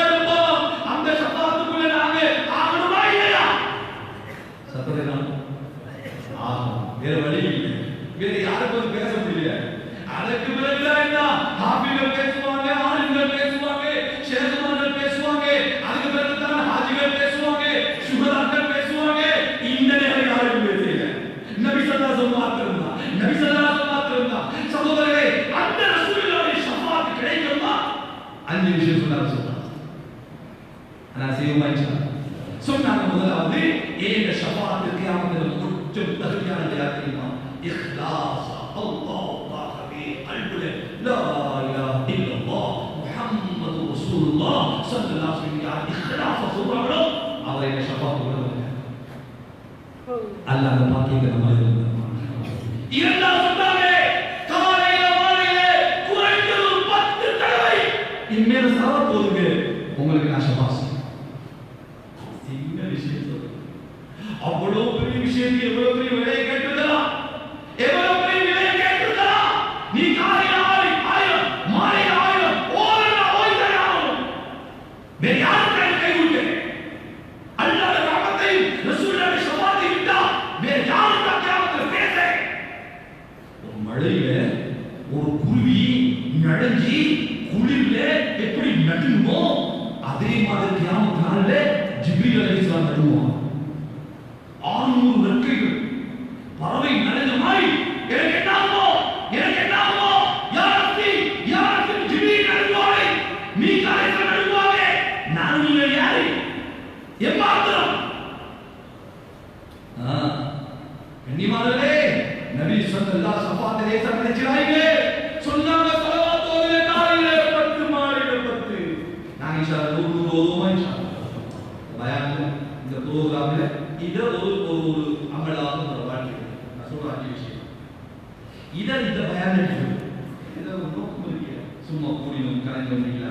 எடுப்பான் அந்த ஷஃபாத்துக்குள்ள நாங்க ஆகணுமா இல்லையா சத்தத்தை வேற வழி இல்லை வேற யாருக்கும் பேச முடியல அதற்கு பிறகுதான் என்ன ஹாபிகள் பேசுவாங்க ஆலிம்கள் பேசுவாங்க ஷேகுமார்கள் பேசுவாங்க அதுக்கு பிறகுதான் ஹாஜிகள் பேசுவாங்க சுஹதாக்கள் பேசுவாங்க இந்த நேரம் யாரும் பேசல நபி ஸல்லல்லாஹு அலைஹி வஸல்லம் சகோதரர்களே அந்த ரசூலுல்லாஹி ஷஃபாத் கிடைக்குமா அஞ்சு விஷயம் சொன்னாங்க நான் செய்யுமாச்சா சொன்னாங்க முதலாவது ஏக ஷஃபாத் கியாமத்தில் கொஞ்சம் தகுதியான தெரியுமா இக்லாஸ் அல்லாஹ் தாஹபி அல்புல லா இலாஹ இல்லல்லாஹ் முஹம்மது ரசூலுல்லாஹ் ஸல்லல்லாஹு அலைஹி வஸல்லம் இக்லாஸ் சொல்றாங்களோ அவரை ஷஃபாத் கொடுப்பாங்க அல்லாஹ் அந்த பாக்கியத்தை நம்ம இரண்டாவது சொன்னாங்க காலையில மாலையில குறைந்தது 10 தடவை இன்மேல சாவ போதுங்க உங்களுக்கு நான் ஷஃபாத் சின்ன விஷயம் அவ்வளவு பெரிய விஷயத்தை எவ்வளவு பெரிய விலையை கேட்டுதான் நீ காலையில் 1000 மாலையில் 1000 ஓய்தான் வேற யாரும் கை விட்டு அல்லாஹ் ரஹமத்தை ரசூலுல்லாஹி ஷஃபாத்தை விட்டா வேற யாரும் கியாமத்தில் பேச ஒரு மழையில ஒரு குருவி நடஞ்சி குளிர்ல எப்படி நடுங்குமோ அதே மாதிரி கியாமத் நாள்ல ஜிப்ரீல் அலைஹிஸ்ஸலாம் நடுவாங்க 600 ரெக்கைகள் பறவை நடந்த மாதிரி எனக்கு என்ன ஆகுமோ யா ரப்பி ஜிப்ரீல் நடுவாங்க மீகாயில் நடுவாங்க நான் நீங்க யாரு எம்மாத்திரம் கண்ணியமானவர்களே நபி ஸல்லல்லாஹு அலைஹி வஸல்லம் லேசா நினைச்சாங்க சொன்னாங்க ஸலவாத் ஓதுங்க காலையில 10 மாலையில 10 நான் இன்ஷா அல்லாஹ் 100 ஓதுவோம் இன்ஷா அல்லாஹ் பயான்ல இந்த ப்ரோகிராம்ல இத ஒரு அமலாக ஒரு வாழ்க்கை நான் சொல்ற அஞ்சு விஷயம் இந்த பயான் இத நோக்கம் இருக்கு சும்மா கூடினோம் கலைஞரும் இல்ல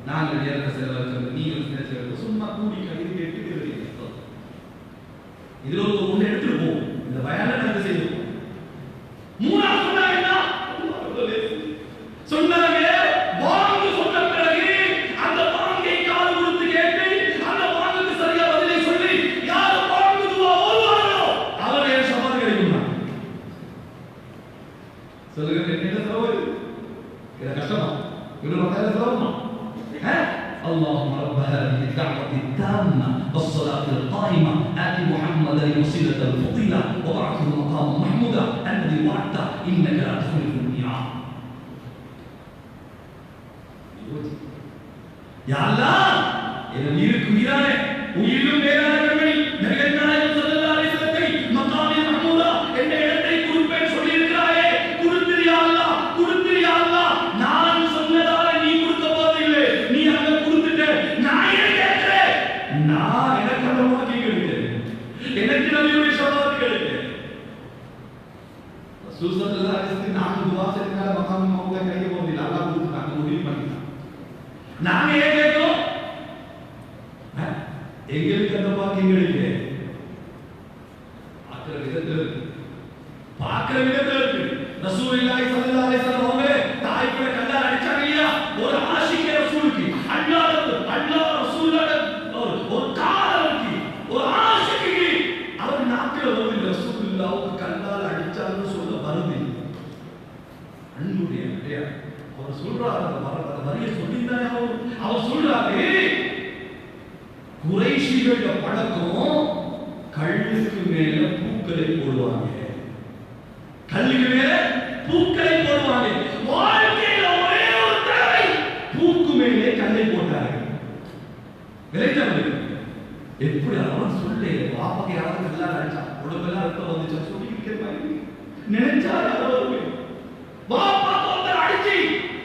நாங்கள் நேரத்தை செலவழிக்கிறது நீங்கள் செலவழிக்கிறது சும்மா கூடி கழிவு கேட்டு இதுல ஒன்று எடுத்துட்டு போவோம் இந்த பயானை நாங்கள் செய்வோம் மூணாவது சொன்னாங்க வாங்கு சொன்ன பிறகு அந்த வாங்கை காது கொடுத்து கேட்டு அந்த வாங்குக்கு சரியா பதிலை சொல்லி யார் வாங்குதுவோ ஓடுவாரோ அவரே ஷஃபாத் கிடைக்குமா சொல்லுங்க என்ன செலவு இது கஷ்டமா இவ்வளவு மக்கள் செலவுமா اللهم رب هذه الدعوة التامة والصلاة القائمة آت محمدا الوسيلة الفضيلة وبعثه مقاما محمودا الذي وعدته إنك لا تخلف الميعاد. يا الله إذا உயிருக்கு உயிரானே உயிரிலும் மேலான கண்மணி நபிகள் நாயகம் ஸல்லல்லாஹு அலைஹி வஸல்லம் மகாமே மஹ்மூதா என்ற இடத்தை கொடுப்பேன் சொல்லி இருக்கிறாயே கொடுத்திரு யா அல்லாஹ் ரசூலுல்லாஹி அலைஹி வஸல்லம் நாம துஆ செஞ்சனால மகாம் மௌத கிடைக்க போறதில்லை. அல்லாஹ் கொடுத்தாங்க, முடிவு பண்ணிட்டான். நாம ஏன் கேட்கிறோம்? எங்களுக்கு அந்த பாக்கியங்கள் இல்லை. பார்க்கிற விதத்தில் இருக்கு, பார்க்கிற விதத்தில் இருக்கு. ரசூலுல்லாஹி ஸல்லல்லாஹு அலைஹி வஸல்லம் அவங்க தாய்க்குள்ள கல்லால் அடிச்சாங்க இல்லையா? ஒரு ஆஷிக் ரசூலுக்கு அல்லாஹ் ரசூலுல்லாஹ் ஒரு காதலுக்கு ஒரு ஆஷிக்கு அவர் நாக்கில வந்து ரசூலுல்லாஹ்வுக்கு கல்லால் அடிச்சாங்கன்னு சொல்ல வருது. அன்புடைய இல்லையா? அவர் சொல்றாரு, அந்த வரியை சொல்லிதான் அவர் சொல்றாரு, குறைஷிகளோட பழக்கம் கல்லுக்கு மேல பூக்களை போடுவாங்க, கல்லுக்கு மேல பூக்களை போடுவாங்க. வாழ்க்கையில ஒரே ஒரு தடவை பூக்கு மேலே கல்லை போட்டார்கள். விளைச்சல் எப்படி அவன் சொல்ல பாப்பாக்கு யாராவது கல்லால் அடிச்சா உடம்பெல்லாம் ரத்தம் வந்துச்சா சொல்லிக்கிட்டே மாதிரி நினைச்சா யாராவது பாப்பா தோத்தர் அடிச்சு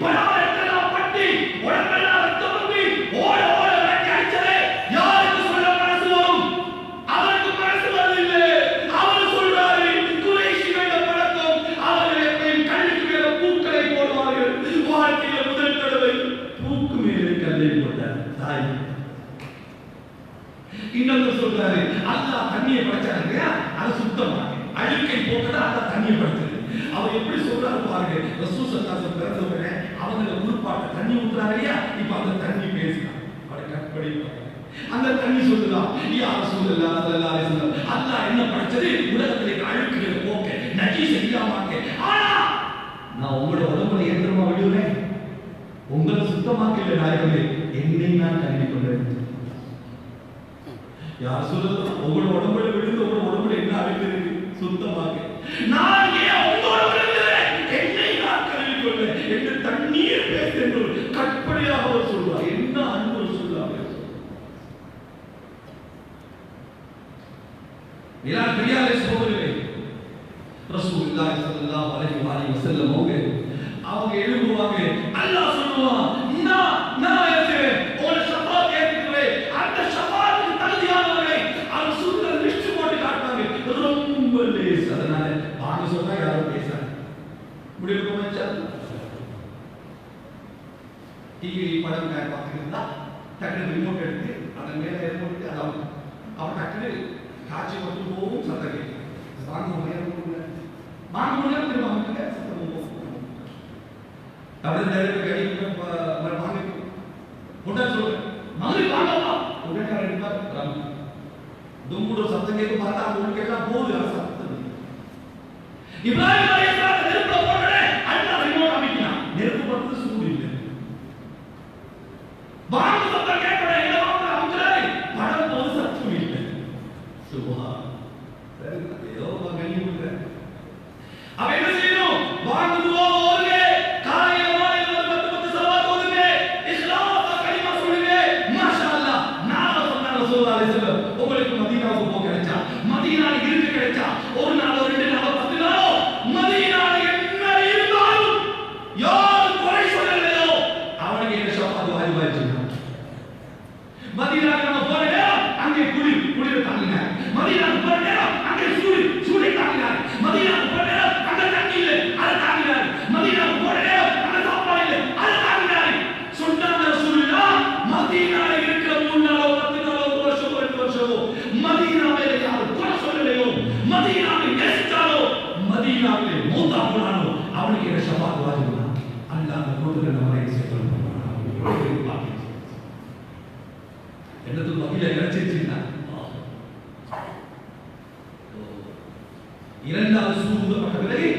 பலாவெல்லாம் பட்டி உடம்பெல்லாம் ரத்தம் வந்து ஓட ஓட விரட்டி அடிச்சதே யாருக்கு சொல்ல மனசு வரும்? அவருக்கு மனசு வரவில்லை. அவர் சொல்றாரு, குறைஷிகளோட பழக்கம் அவர்கள் எப்பயும் கல்லுக்கு மேல பூக்களை போடுவார்கள். வாழ்க்கையில முதல் தடவை பூக்கு மேலே கல்லை போட்டார் தாய். இன்னொரு சொல்றாரு, அல்லாஹ் தண்ணியை படைச்சாங்க, அது சுத்தமாக அழுக்கை போக்கதா அல்லாஹ் தண்ணியை படைச்சது. அவர் எப்படி சொல்றாரு பாருங்க. ரசூல் ஸல்லல்லாஹு அலைஹி வஸல்லம் பிறந்தவங்க அவங்க உருப்பாட்ட தண்ணி ஊத்துறாங்க இல்லையா? இப்ப அந்த தண்ணி பேசுறாங்க, அவரை கற்பனை அந்த தண்ணி சொல்லுதா, யா ரசூலுல்லாஹி ஸல்லல்லாஹு அலைஹி வஸல்லம் அல்லாஹ் என்ன படைச்சது? உலகத்திலே அழுக்குகளை போக்க, நஜீஸை இல்லாமக்க. ஆனா நான் உங்களோட உடம்புல ஏந்திரமா விடுவேன், உங்களை சுத்தமாக்கல நாயகமே, என்னை நான் கல்வி கொண்டேன். யார் சொல்லுது? உங்களோட உடம்புல விழுந்து உங்களோட உடம்புல என்ன அழுக்குது? சுத்தமாக நான் ஏன் உங்களோட விழுந்தேன், என்னை நான் கல்வி கொண்டேன் என்று தண்ணீர் பேசு என்று கற்பனையாக அவர் சொல்றார். என்ன அன்பு சொல்லாங்க. இலான் பிரியாலே சோதரே ரசூலுல்லாஹி ஸல்லல்லாஹு அலைஹி வஸல்லம் அவங்க எழுதுவாங்க, அல்லாஹ் சொல்லுவான், நான் ஏத்துறேன் ஒரு ஷஃபாத் ஏத்துறேன். அந்த ஷஃபாத்துக்கு தகுதியானவர்களை அவர் சுத்த லிஸ்ட் போட்டு காட்டுவாங்க. ரொம்ப லேஸ். அதனால வாங்க சொன்னா யாரும் பேசாங்க முடிவு போச்சா? டிவி படம் பார்த்துருந்தா டக்குனு ரிமோட் எடுத்து அதன் மேல ரிமோட் அவன் டக்குனு காட்சி மட்டும் போகும், சத்தம் கேட்கும். வாங்க வாங்க திரும்ப சத்தம் போகும். அப்படியே கடிக்கு வாங்க உடனே சொல்லுங்க, மதுரை வாங்கப்பா உடனே எடுப்பார். தும்புட சத்தம் கேட்க பார்த்தா அவங்களுக்கு எல்லாம் போகுது. சத்தம் இப்ராஹிம் அலைஹிஸ்ஸலாம் நெருப்புல போடுறே அல்லாஹ் ரிமோட் அமைக்கிறான். நெருப்பு பத்து சூடு இல்லை. வாங்க சத்தம் கேட்கற இடமா அமைக்கிறாரு. படம் போது சத்தம் இல்லை. சுப்ஹான். சரி ஏதோ கண்ணி விடுற. அவ என்ன செய்யணும்? வாங்க துவா ஓதுங்க, காலையில மாலையில ஒரு 10 சலவாத் ஓதுங்க, இக்லாஸ் கலிமா சொல்லுங்க. மாஷா அல்லாஹ். நாம சொன்ன ரசூலுல்லாஹி அலைஹி வஸல்லம் உங்களுக்கு மதீனாவுக்கு போக கிடைச்சா, மதீனால இருக்க கிடைச்சா, ஒரு நாள் ஒரு 2 நாள் 10 நாள் மதீனால என்ன இருந்தாலும் யார் குறை சொல்லலையோ அவனுக்கு என்ன ஷஃபாத் வாஜிபாயிச்சு. மதீனாக்கு நம்ம போற நேரம் அங்கே குளிர தாங்கின, மதீனாக்கு போற நேரம் அங்கே சூடு தாங்கினார், மதீனாக்கு போற நேரம் அங்கே தண்ணி இல்லை அதை தாங்கினார், மதீனாக்கு போற நேரம் அங்கே சாப்பாடு இல்லை அதை தாங்கினார். சொன்னாங்க ரசூலுல்லாஹ், மதீனால இருக்கிற 3 நாளோ 10 நாளோ 1 வருஷமோ 2 வருஷமோ மதீனாவிலே யார் குறை சொல்லலையோ, மதீனாவை நேசித்தாலோ, மதீனாவிலே மூத்தா போனானோ அவனுக்கு என்ன ஷஃபாத் வாஜிபா. அல்லாஹ் அந்த கூட்டத்தில் நம்மளை சேர்த்து என்னது வகையில கிடைச்சிருச்சுன்னா இரண்டாவது சூர் ஊதப்பட்ட பிறகு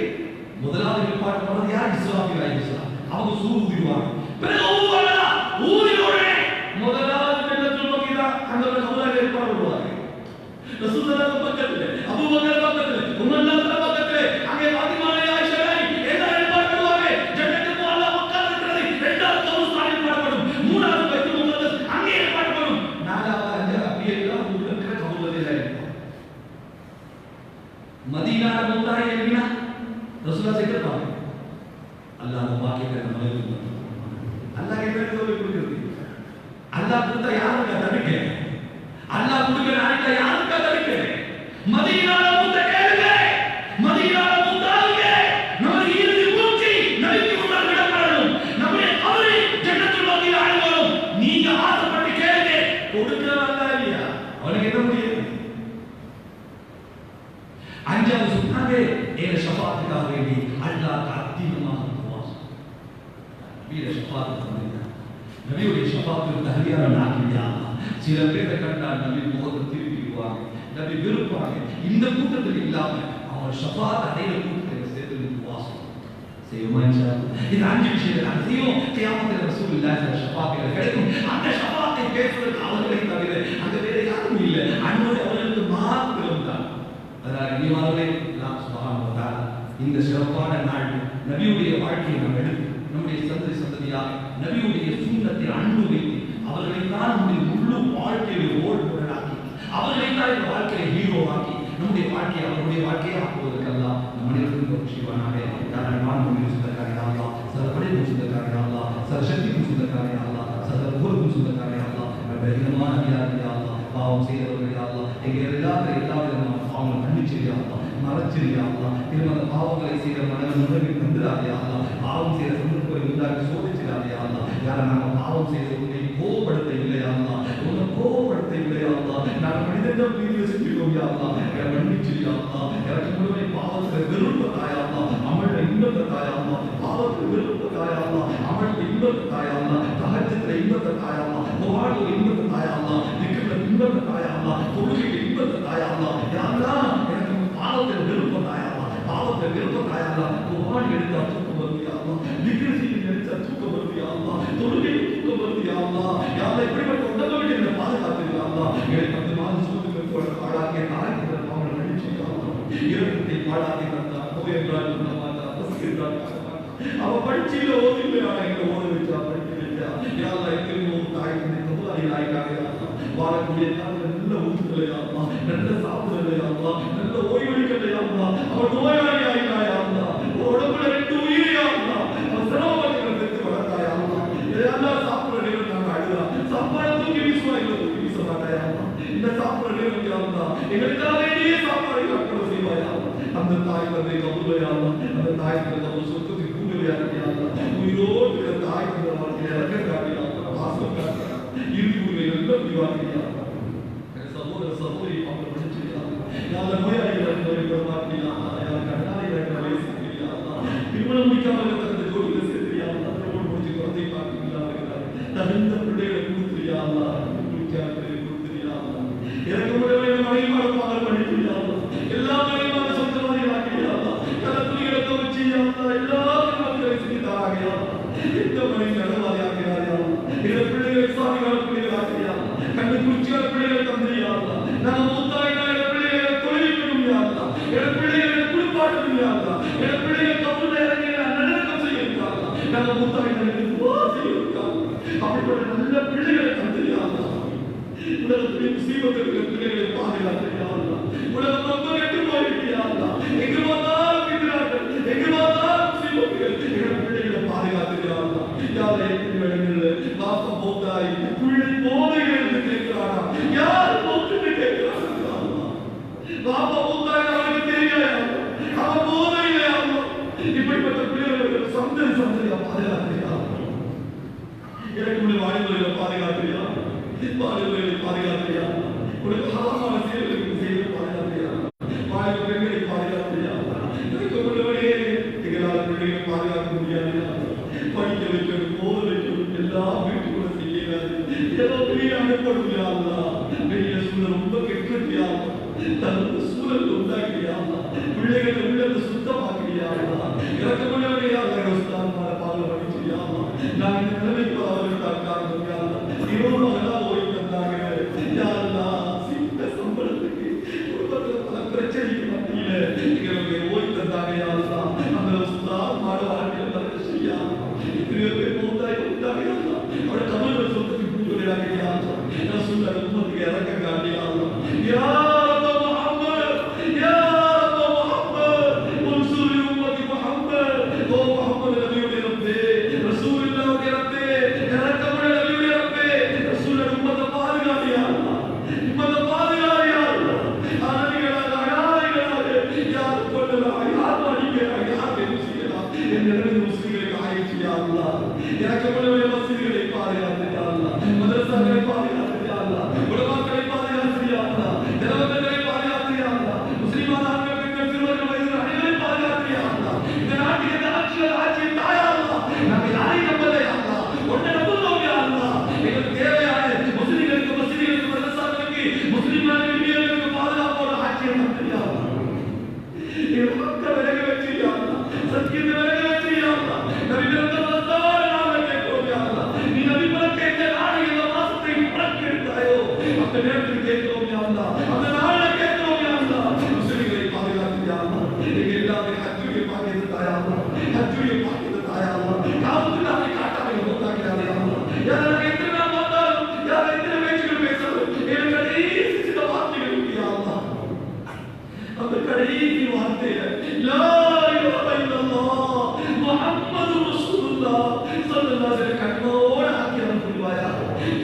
முதலாவது நிப்பாட்டப்படுறது யார்? இஸ்ராஃபீல் அலைஹிஸ்ஸலாம். அவங்க சூர் ஊதிடுவாங்க. பிறகு ஊதுவாங்க. ஊதின உடனே முதலாவது ஜன்னத்துல் பக்கீரா அந்த கபூரில் ஏற்பாடு பண்ணுவாங்க. ரசூலுல்லாஹ் பக்கத்துல, அபூபக்கர் பக்கத்துல, உமர் பக்கத்துல, அங்கே ஃபாத்திமா ஆயிஷா எல்லாம் ஏற்பாடு பண்ணுவாங்க. ஜன்னத்துக்கு அல்லாஹ் உட்கார்ந்து இருக்கிறது. இரண்டாவது கபூர் ஏற்பாடு, மூணாவது பைத்துல் முகத்தஸ் அங்கே ஏற்பாடு பண்ணும். நாலாவது அஞ்சாவது அப்படியே எல்லாம் ஊர்ல இருக்கிற கபூர்ல எல்லாம் இருக்கும். மதீனால மூத்தாய் எழுதினா ரசூலுல்லாஹ் சேர்ப்பாங்க. அல்லாஹ் பாக்கியத்தை நம்மளுக்கு கொடுத்தார். அல்லாஹ் என்ன கொடுக்கிறது? அல்லாஹ் கொடுத்தா யாருக்கு தடுக்க? அல்லாஹ் கொடுக்கிற நாளைக்கு யாருக்கு தடுக்க? மதீனால மூத்த கேளுங்க, மதீனால மூத்தாளுங்க ஷஃபாத்துக்காக வேண்டி அல்லாஹ் அதிகமாக துஆ நபியோட ஷஃபாத் பண்ணுங்க. நபியுடைய ஷஃபாத்துக்கு தகுதியான நாக்கியா சில பேரை கண்டால் நபி முகத்தை திருப்பிடுவாங்க, நபி விருப்பாங்க. இந்த கூட்டத்தில் இல்லாம அவங்க ஷஃபாத் அடையிற கூட்டத்தில் சேர்த்து துஆ செய்யுமா இன்ஷா அல்லாஹ். இந்த 5 விஷயங்கள் நாங்கள் செய்வோம். கியாமத்தில் ரசூலுல்லாஹி ஷஃபாத்துகள் கிடைக்கும். அந்த ஷஃபாத்தை பேசுவதற்கு அவர்களை தவிர அங்க வேற யாரும் இல்லை. அன்னோடு அவர்களுக்கு மாத்திரம் தான். அதனால் இனிமாவே அல்லாஹ் சுப்ஹானஹு வ தஆலா இந்த சிறப்பான நாள் நபியுடைய வாழ்க்கையை நாம் எடுத்து நம்முடைய சந்ததியாக நபியுடைய சுன்னத்தை அன்பு வைத்து அவர்களை தான் நம்முடைய முழு வாழ்க்கையை ஓடுபொருளாக்கி அவர்களை தான் இந்த வாழ்க்கையை ஹீரோவாக்கி நம்முடைய வாழ்க்கையை அவருடைய வாழ்க்கையை ஆக்குவதற்கு அல்லாஹ் நம் அனைவருக்கும் செய்வானாக. நான் சொந்தக்காரன் அல்லா, சில படைக்கும் சொந்தக்காரன் அல்லா, சில சக்திக்கும் சொந்தக்காரன் அல்லா, சில ஊருக்கும் சொந்தக்காரன் அல்லா, அதிகமான அல்லா பாவம் செய்தவர்கள் அல்லா எங்கள் எல்லா விதமான பாவங்களை கண்டிச்சிரியா அல்லா, மறைச்சிரியா அல்லா, திருமண பாவங்களை செய்த மனதை உணர்வில் தந்துடாதே அல்லா, பாவம் செய்த சந்தர்ப்பங்களை உண்டாக்கி சோதிச்சிடாதே அல்லா. யாரை நாங்கள் பாவம் செய்த உன்னை கோபப்படுத்த இல்லையா அல்லா, உன்னை கோபப்படுத்த இல்லையா அல்லா, நாங்கள் மனிதர்கள் மீதியில் செஞ்சிருக்கோம் அல்லா, மன்னிச்சிரியா அல்லா, எனக்கு முழுமை பாவத்தை வெறுப்பதாயா அல்லா, அமல இன்பத்தை தாயா அல்லா, பாவத்தை வெறுப்பதாயா அல்லா, அமல இன்பத்தை தாயா அல்லா, தஹஜ்ஜுல இன்பத்தை தாயா அல்லா, துஆல இன்பத்தை தாயா அல்லா, திக்ருல இன்பத்தை தாயா அல்லா, தொழுகையில இன்பத்தை தாயா அல்லா. யா அல்லாஹ் எனக்கு பாவத்தை வெறுப்பதாயா அல்லா, பாவத்தை வெறுப்பதாயா அல்லா, துஆல எடுத்தா தூக்கம் வருது யா அல்லாஹ், திக்ரு செய்து எடுத்தா தூக்கம் வருது யா அல்லாஹ், தொழுகையில தூக்கம் வருது யா அல்லாஹ். யா அல்லாஹ் இப்படிப்பட்ட உடம்பை என்ன பாதுகாத்து யா அல்லாஹ். எனக்கு அந்த மாதிரி சூத்துக்கள் போல ஆளாக்கிய நாளைக்கு பாவங்களை அழிச்சு யா அல்லாஹ். இரக்கத்தை பாடாதே தந்தா, நோய் என்றால் சொல்ல மாட்டா, பசி என்றால் அவ படிச்சில ஓதில்லையா, எங்க ஓத வச்சா படிக்க வச்சா யா அல்லாஹ். எத்தனையோ தாய் தந்தை கபூலாகி ஆயிட்டாங்க யா அல்லாஹ். வாழக்கூடிய காலத்துல நல்ல ஊத்துக்களை யா அல்லாஹ், நல்ல சாப்பிடுறதை யா அல்லாஹ், நல்ல ஓய்வெடுக்கலை யா அல்லாஹ். அவன் நோயாளி ஆயிட்டா யா அல்லாஹ், உடம்புல 2 உயிர் யா அல்லாஹ், அவன் சிரமப்பட்டு பெற்று வளர்த்தா யா அல்லாஹ். இதெல்லாம் சாப்பிடுற நேரம் நாங்க அழுதா, சாப்பாடு தூக்கி வீசுவா, இல்லை தூக்கி வீச மாட்டா யா அல்லாஹ். இந்த சாப்பிடுற நேரம் யா அல்லாஹ் எங்களுக்காக வேண்டிய சாப்பாடு அர்ப்பணம் செய்வா யா அல்லாஹ். அந்த தாய் தந்தை கபூலை யா அல்லாஹ், அந்த தாய் தந்தை கபூல் சொத்துக்கு கூடுதலையா யா அல்லாஹ். உயிரோடு இருக்கிற தாய் தந்தை வாழ்க்கையை இறக்க காட்டியா அல்லாஹ், வாசம் காட்டியா இறுதி உரிமை எல்லாம் முடிவாக்கியா அல்லாஹ். சகோதர சகோதரி அவங்க படிச்சியா அல்லாஹ், நோயாளிகளை நோய்பட மாட்டியா அல்லாஹ், கண்ணாடிகளை வயசுக்கிறியா அல்லாஹ், திருமணம் முடிக்காமல் இருக்கிற ஜோடிகளை சேர்த்தியா அல்லாஹ், திருமணம் முடிச்சு குழந்தை பார்க்கிறீங்களா இருக்கிறார், தகுந்த பிள்ளைகளை கொடுத்துறியா அல்லாஹ், பிள்ளைகளை கொடுத்துறியா அல்லாஹ். எனக்கு முடியவில்லை மனைவிமான பாடல் பண்ணிட்டியா அல்லாஹ், எல்லா மனைவிமான சொந்தமாதிரியா அல்லாஹ், கலத்துறைகளை துவச்சியா அல்லாஹ், எல்லா மக்களை செஞ்சுதாராக யா அல்லாஹ். எந்த மனைவி நடவாதி ஆகிறார் யா அல்லாஹ், இந்த பிள்ளைகளை சாமிகால பிள்ளைகள் ஆகிறியா அல்லாஹ், கண்டு குச்சியார் பிள்ளைகள் தந்திரியா அல்லாஹ். நான் மூத்தாயினா என் பிள்ளைகளை தொழிலும் யா அல்லாஹ், என் பிள்ளைகளை குளிப்பாட்டும் யா அல்லாஹ், என் பிள்ளைகள் கபூல்ல இறங்கி நல்லடக்கம் செய்யும் யா அல்லாஹ். நான் மூத்தாயினா எனக்கு துஆ செய்யும் யா அல்லாஹ். அப்படிப்பட்ட நல்ல பிள்ளைகளை தந்திரியா அல்லாஹ். உலகத்திலே முசீபத்துக்கு பிள்ளைகளை பாதுகாத்து யா அல்லாஹ். உலகம் ரொம்ப கெட்டு போயிட்டு யா அல்லாஹ், எங்கு பார்த்தாலும் பிள்ளைகள், எங்கு பார்த்தாலும் முசீபத்துகள், எங்கள் பிள்ளைகளை பாதுகாத்து யா அல்லாஹ். யா அல்லாஹ் எப்படி வேணும்ல பாப்பா போதாய் பிள்ளை போதைகள் என்று கேட்கிறானா, யார் போட்டுன்னு கேட்கிறானா யா அல்லாஹ். பாப்பா போதாய் அவனுக்கு தெரியாது, அவன் போதையில யா அல்லாஹ். இப்படிப்பட்ட பிள்ளைகளுக்கு சந்ததியா பாதுகாத்து யா அல்லாஹ். எனக்கு வாய்ப்புகளை பாதுகாத்தியா, வாய்ப்புகளை பாதுகாத்தியா, உனக்கு ஹராமான செயல்களுக்கு செய்து பாதுகாத்தியா, வாய்ப்பு பெண்களை பாதுகாத்தியா, எனக்கு உள்ளவனே எங்களால் பிள்ளைகளை பாதுகாக்க முடியாது, படிக்க வைக்கணும், போத வைக்கணும், எல்லாம் வீட்டுக்குள்ள செய்யாது, ஏதோ பெரிய அனுப்பணுயா அல்லாஹ். பெரிய சூழல் ரொம்ப கெட்டியா, தகுந்த சூழல் உண்டாக்கியா, பிள்ளைகளை உள்ளத்தை சுத்தமாக்கியா, இறக்கமுள்ளவனே பாதுகாப்பு பண்ணிச்சியா. நான் இந்த நிலைமைக்கு அவர்கள் காரணம் யா அல்லாஹ். இரவு பகலா ஓய்வு தந்தாங்க யா அல்லாஹ். சின்ன சம்பளத்துக்கு குடும்பத்துல பல பிரச்சனைக்கு மத்தியில எங்களுக்கு ஓய்வு தந்தாங்க யா அல்லாஹ். அந்த உஸ்தாத் மாணவர்கள் பரதேசியா இத்தனை பேர் மூத்தாய் வந்தாங்க யா அல்லாஹ். அவட கபர்கள் சொத்துக்கு கூடுதலாக யா அல்லாஹ். நான் சொல்ல உம்மத்துக்கு இறக்க காட்டி யா அல்லாஹ். யா ரப்ப முஹம்மத், யா ரப்ப முஹம்மத், உன்சுர் சத்தியத்தை விலக வச்சு யா அல்லாஹ் நபி பிறந்த மாதத்தால் நாம கேட்கிறோம் யா அல்லாஹ் நீ நபி பிறக்க இந்த நாளை இந்த மாசத்தை பிறக்க எடுத்தாயோ அந்த நேரத்தில் கேட்கிறோம் யா அல்லாஹ் அந்த நாளை கேட்கிறோம் யா அல்லாஹ் முஸ்லிம்களை பாதுகாத்து யா அல்லாஹ் எங்க எல்லாமே ஹஜ்ஜுடைய பாக்கியத்தை தாயா அல்லாஹ் ஹஜ்ஜுடைய பாக்கியத்தை தாயா அல்லாஹ் காவுக்கு நாளை காட்டாமை மூத்தாக்கிறாரே யா அல்லாஹ் யா அல்லாஹ் எத்தனை நாள் பார்த்தாலும் யா அல்லாஹ் எத்தனை பேச்சுகள் பேசணும் எனக்கு கடைசி சில வார்த்தைகள் யா அல்லாஹ் அந்த கடைசி வார்த்தையில லா இலாஹ இல்லல்லாஹ் முஹம்மது ரசூலுல்லாஹ் ஸல்லல்லாஹு அலைஹி வஸல்லம் கண்மோட ஆக்கியம் புரிவாயா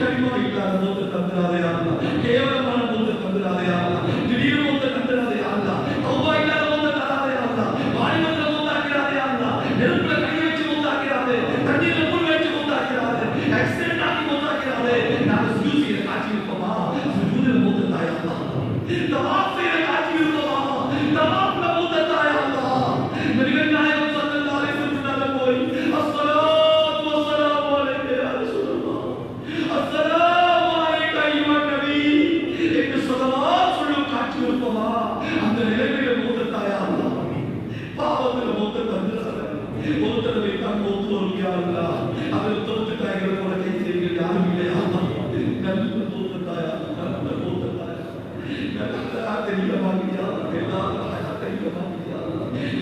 கண்மோ இல்லாத மூத்த தந்துராதே யா அல்லாஹ் கேவலமான மூத்த தந்துராதே யா அல்லாஹ் திடீர் மூத்த தந்துராதே யா அல்லாஹ் தௌபா இல்லாத மூத்த தராதே யா அல்லாஹ் வாலிபத்துல மூத்தாக்கிறாதே யா அல்லாஹ் நெருப்புல கை வச்சு மூத்தாக்கிறாதே தண்ணீர்ல முள் வச்சு மூத்தாக்கிறாதே ஆக்சிடென்ட் ஆகி மூத்தாக்கிறாதே நாங்க சுஜூதியில காட்சி இருப்போமா சுஜூதில மூத்த தாயா அல்லாஹ் தவாஃப் செய்யற காட்சி இருப்போமா தவாஃப்ல மூத்த தாயா அல்லாஹ் நபிகள் நாயகம் ஸல்லல்லாஹு அலைஹி வஸல்லம் போய் அஸ்ஸலாத்து வஸ்ஸலாமு அலைக்க யா ரசூலல்லாஹ் அஸ்ஸலாமு அலைக்க அய்யுஹன் நபி என்று ஸலவாத் சொல்லும் காட்சி இருப்போமா அந்த நிலைமையில மூத்த தாயா அல்லாஹ் பாவத்துல மூத்த தந்துறாங்க ஒருத்தர் வைத்தான் மூத்து வரும் யா அல்லாஹ் அவர் தோத்து தாய்கள் போல கை செய்வீர்கள் யாரும் இல்லையா அல்லாஹ் நல்ல மூத்த தாயா நல்ல மூத்த தாயா நல்ல தெரியவாங்கியா எல்லாரும் தெரியவாங்கியா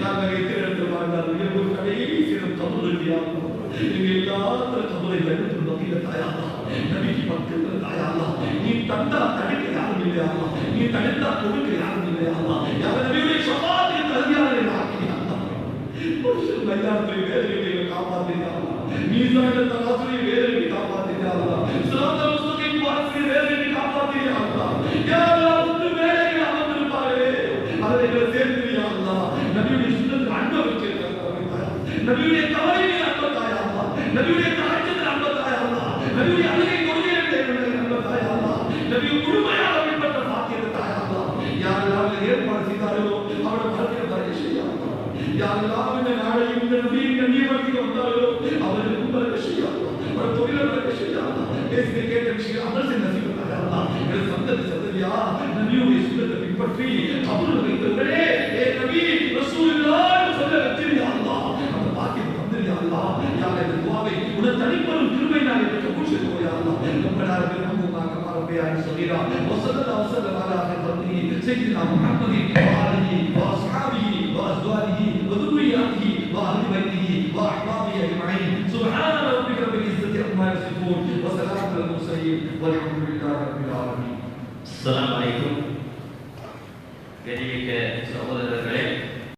நாங்கள் எத்திரத்து வாழ்ந்தால் ஒரு கடைசியிலும் கபுரியா எங்க எல்லாரும் கபுரை எடுத்து நோக்கிய தாயா நபிக்கு மக்கள் தாயா நீ தந்தா தடுக்க யாரும் இல்லையா நீ தடுத்தா கொடுக்க யாரும் இல்லையா யார் நபியுடைய ஷஃபாஅத்தின் கல்யாணங்களை ஆக்கியா முஸ்லிம் மைதானத்தில் வேதனைகளை காப்பாற்றியா மீசான தராசுரை வேதனை காப்பாற்றியா சிராத்தல் முஸ்தகீம் பாடத்தில் வேதனை காப்பாற்றியா யா அல்லாஹ் உத்து வேலைகளை அமர்ந்திருப்பாரே அதை சேர்த்துறியா அல்லாஹ் நபியுடைய சுன்னத்துக்கு அன்பை வச்சிருக்காங்க நபியுடைய தவறையை அன்பத்தாயா அல்லாஹ் நபியுடைய தஹஜ்ஜுத் அன்பத்தாயா அல்லாஹ் நபியுடைய அழுகை கொடுமைகளை அன்பத்தாயா அல்லாஹ் நபியுடைய முழுமையாக பின்பற்ற பாக்கியத்தை தாயா அல்லாஹ் யாரெல்லாம் ஏற்பாடு செய்தார்களோ அவருடைய வாழ்க்கையை பறக்க செய்யா யாரெல்லாம் இந்த நாளையும் இந்த நபியை கண்ணியப்படுத்தி வந்தார்களோ அவர்களுக்கும் பறக்க செய்யா அவர் தொழிலை பறக்க செய்யா பேசுகிற கேட்ட விஷயம் அமல் செய்ய நசிபத்தாயா அல்லாஹ் என் சந்ததி சந்ததியா நபியுடைய சுன்னத்தை பின்பற்றி கபூர் வைத்தவர்களே ஏ நபி ரசூலுல்லாஹ் சொல்ல வச்சிருயா அல்லாஹ் அந்த பாக்கியத்தை தந்திரியா அல்லாஹ் யா இந்த துஆவை உன தனிப்பெரும் கிருபை நான் எனக்கு கபூல் செய்து யா அல்லாஹ் ரப்பனா ரப்பினா கமா ரப்பியானி ஸகீரா வஸல்லல்லாஹு வஸல்லம் அலா ஹதரத்தி சய்யிதினா முஹம்மதின் வஆலிஹி வஅஸ்ஹாபிஹி வஅஸ்வாஜிஹி வதுர்ரியாத்திஹி வஅஹ்லி பைத்திஹி வஅஹ்பாபிஹி அஜ்மஈன் சுப்ஹான ரப்பிக ரப்பில் இஸ்ஸத்தி அம்மா யசிஃபூன் வஸலாமுன் அலல் முர்ஸலீன் வல்ஹம்துலில்லாஹி ரப்பில் ஆலமீன். அஸ்ஸலாமு அலைக்கும்.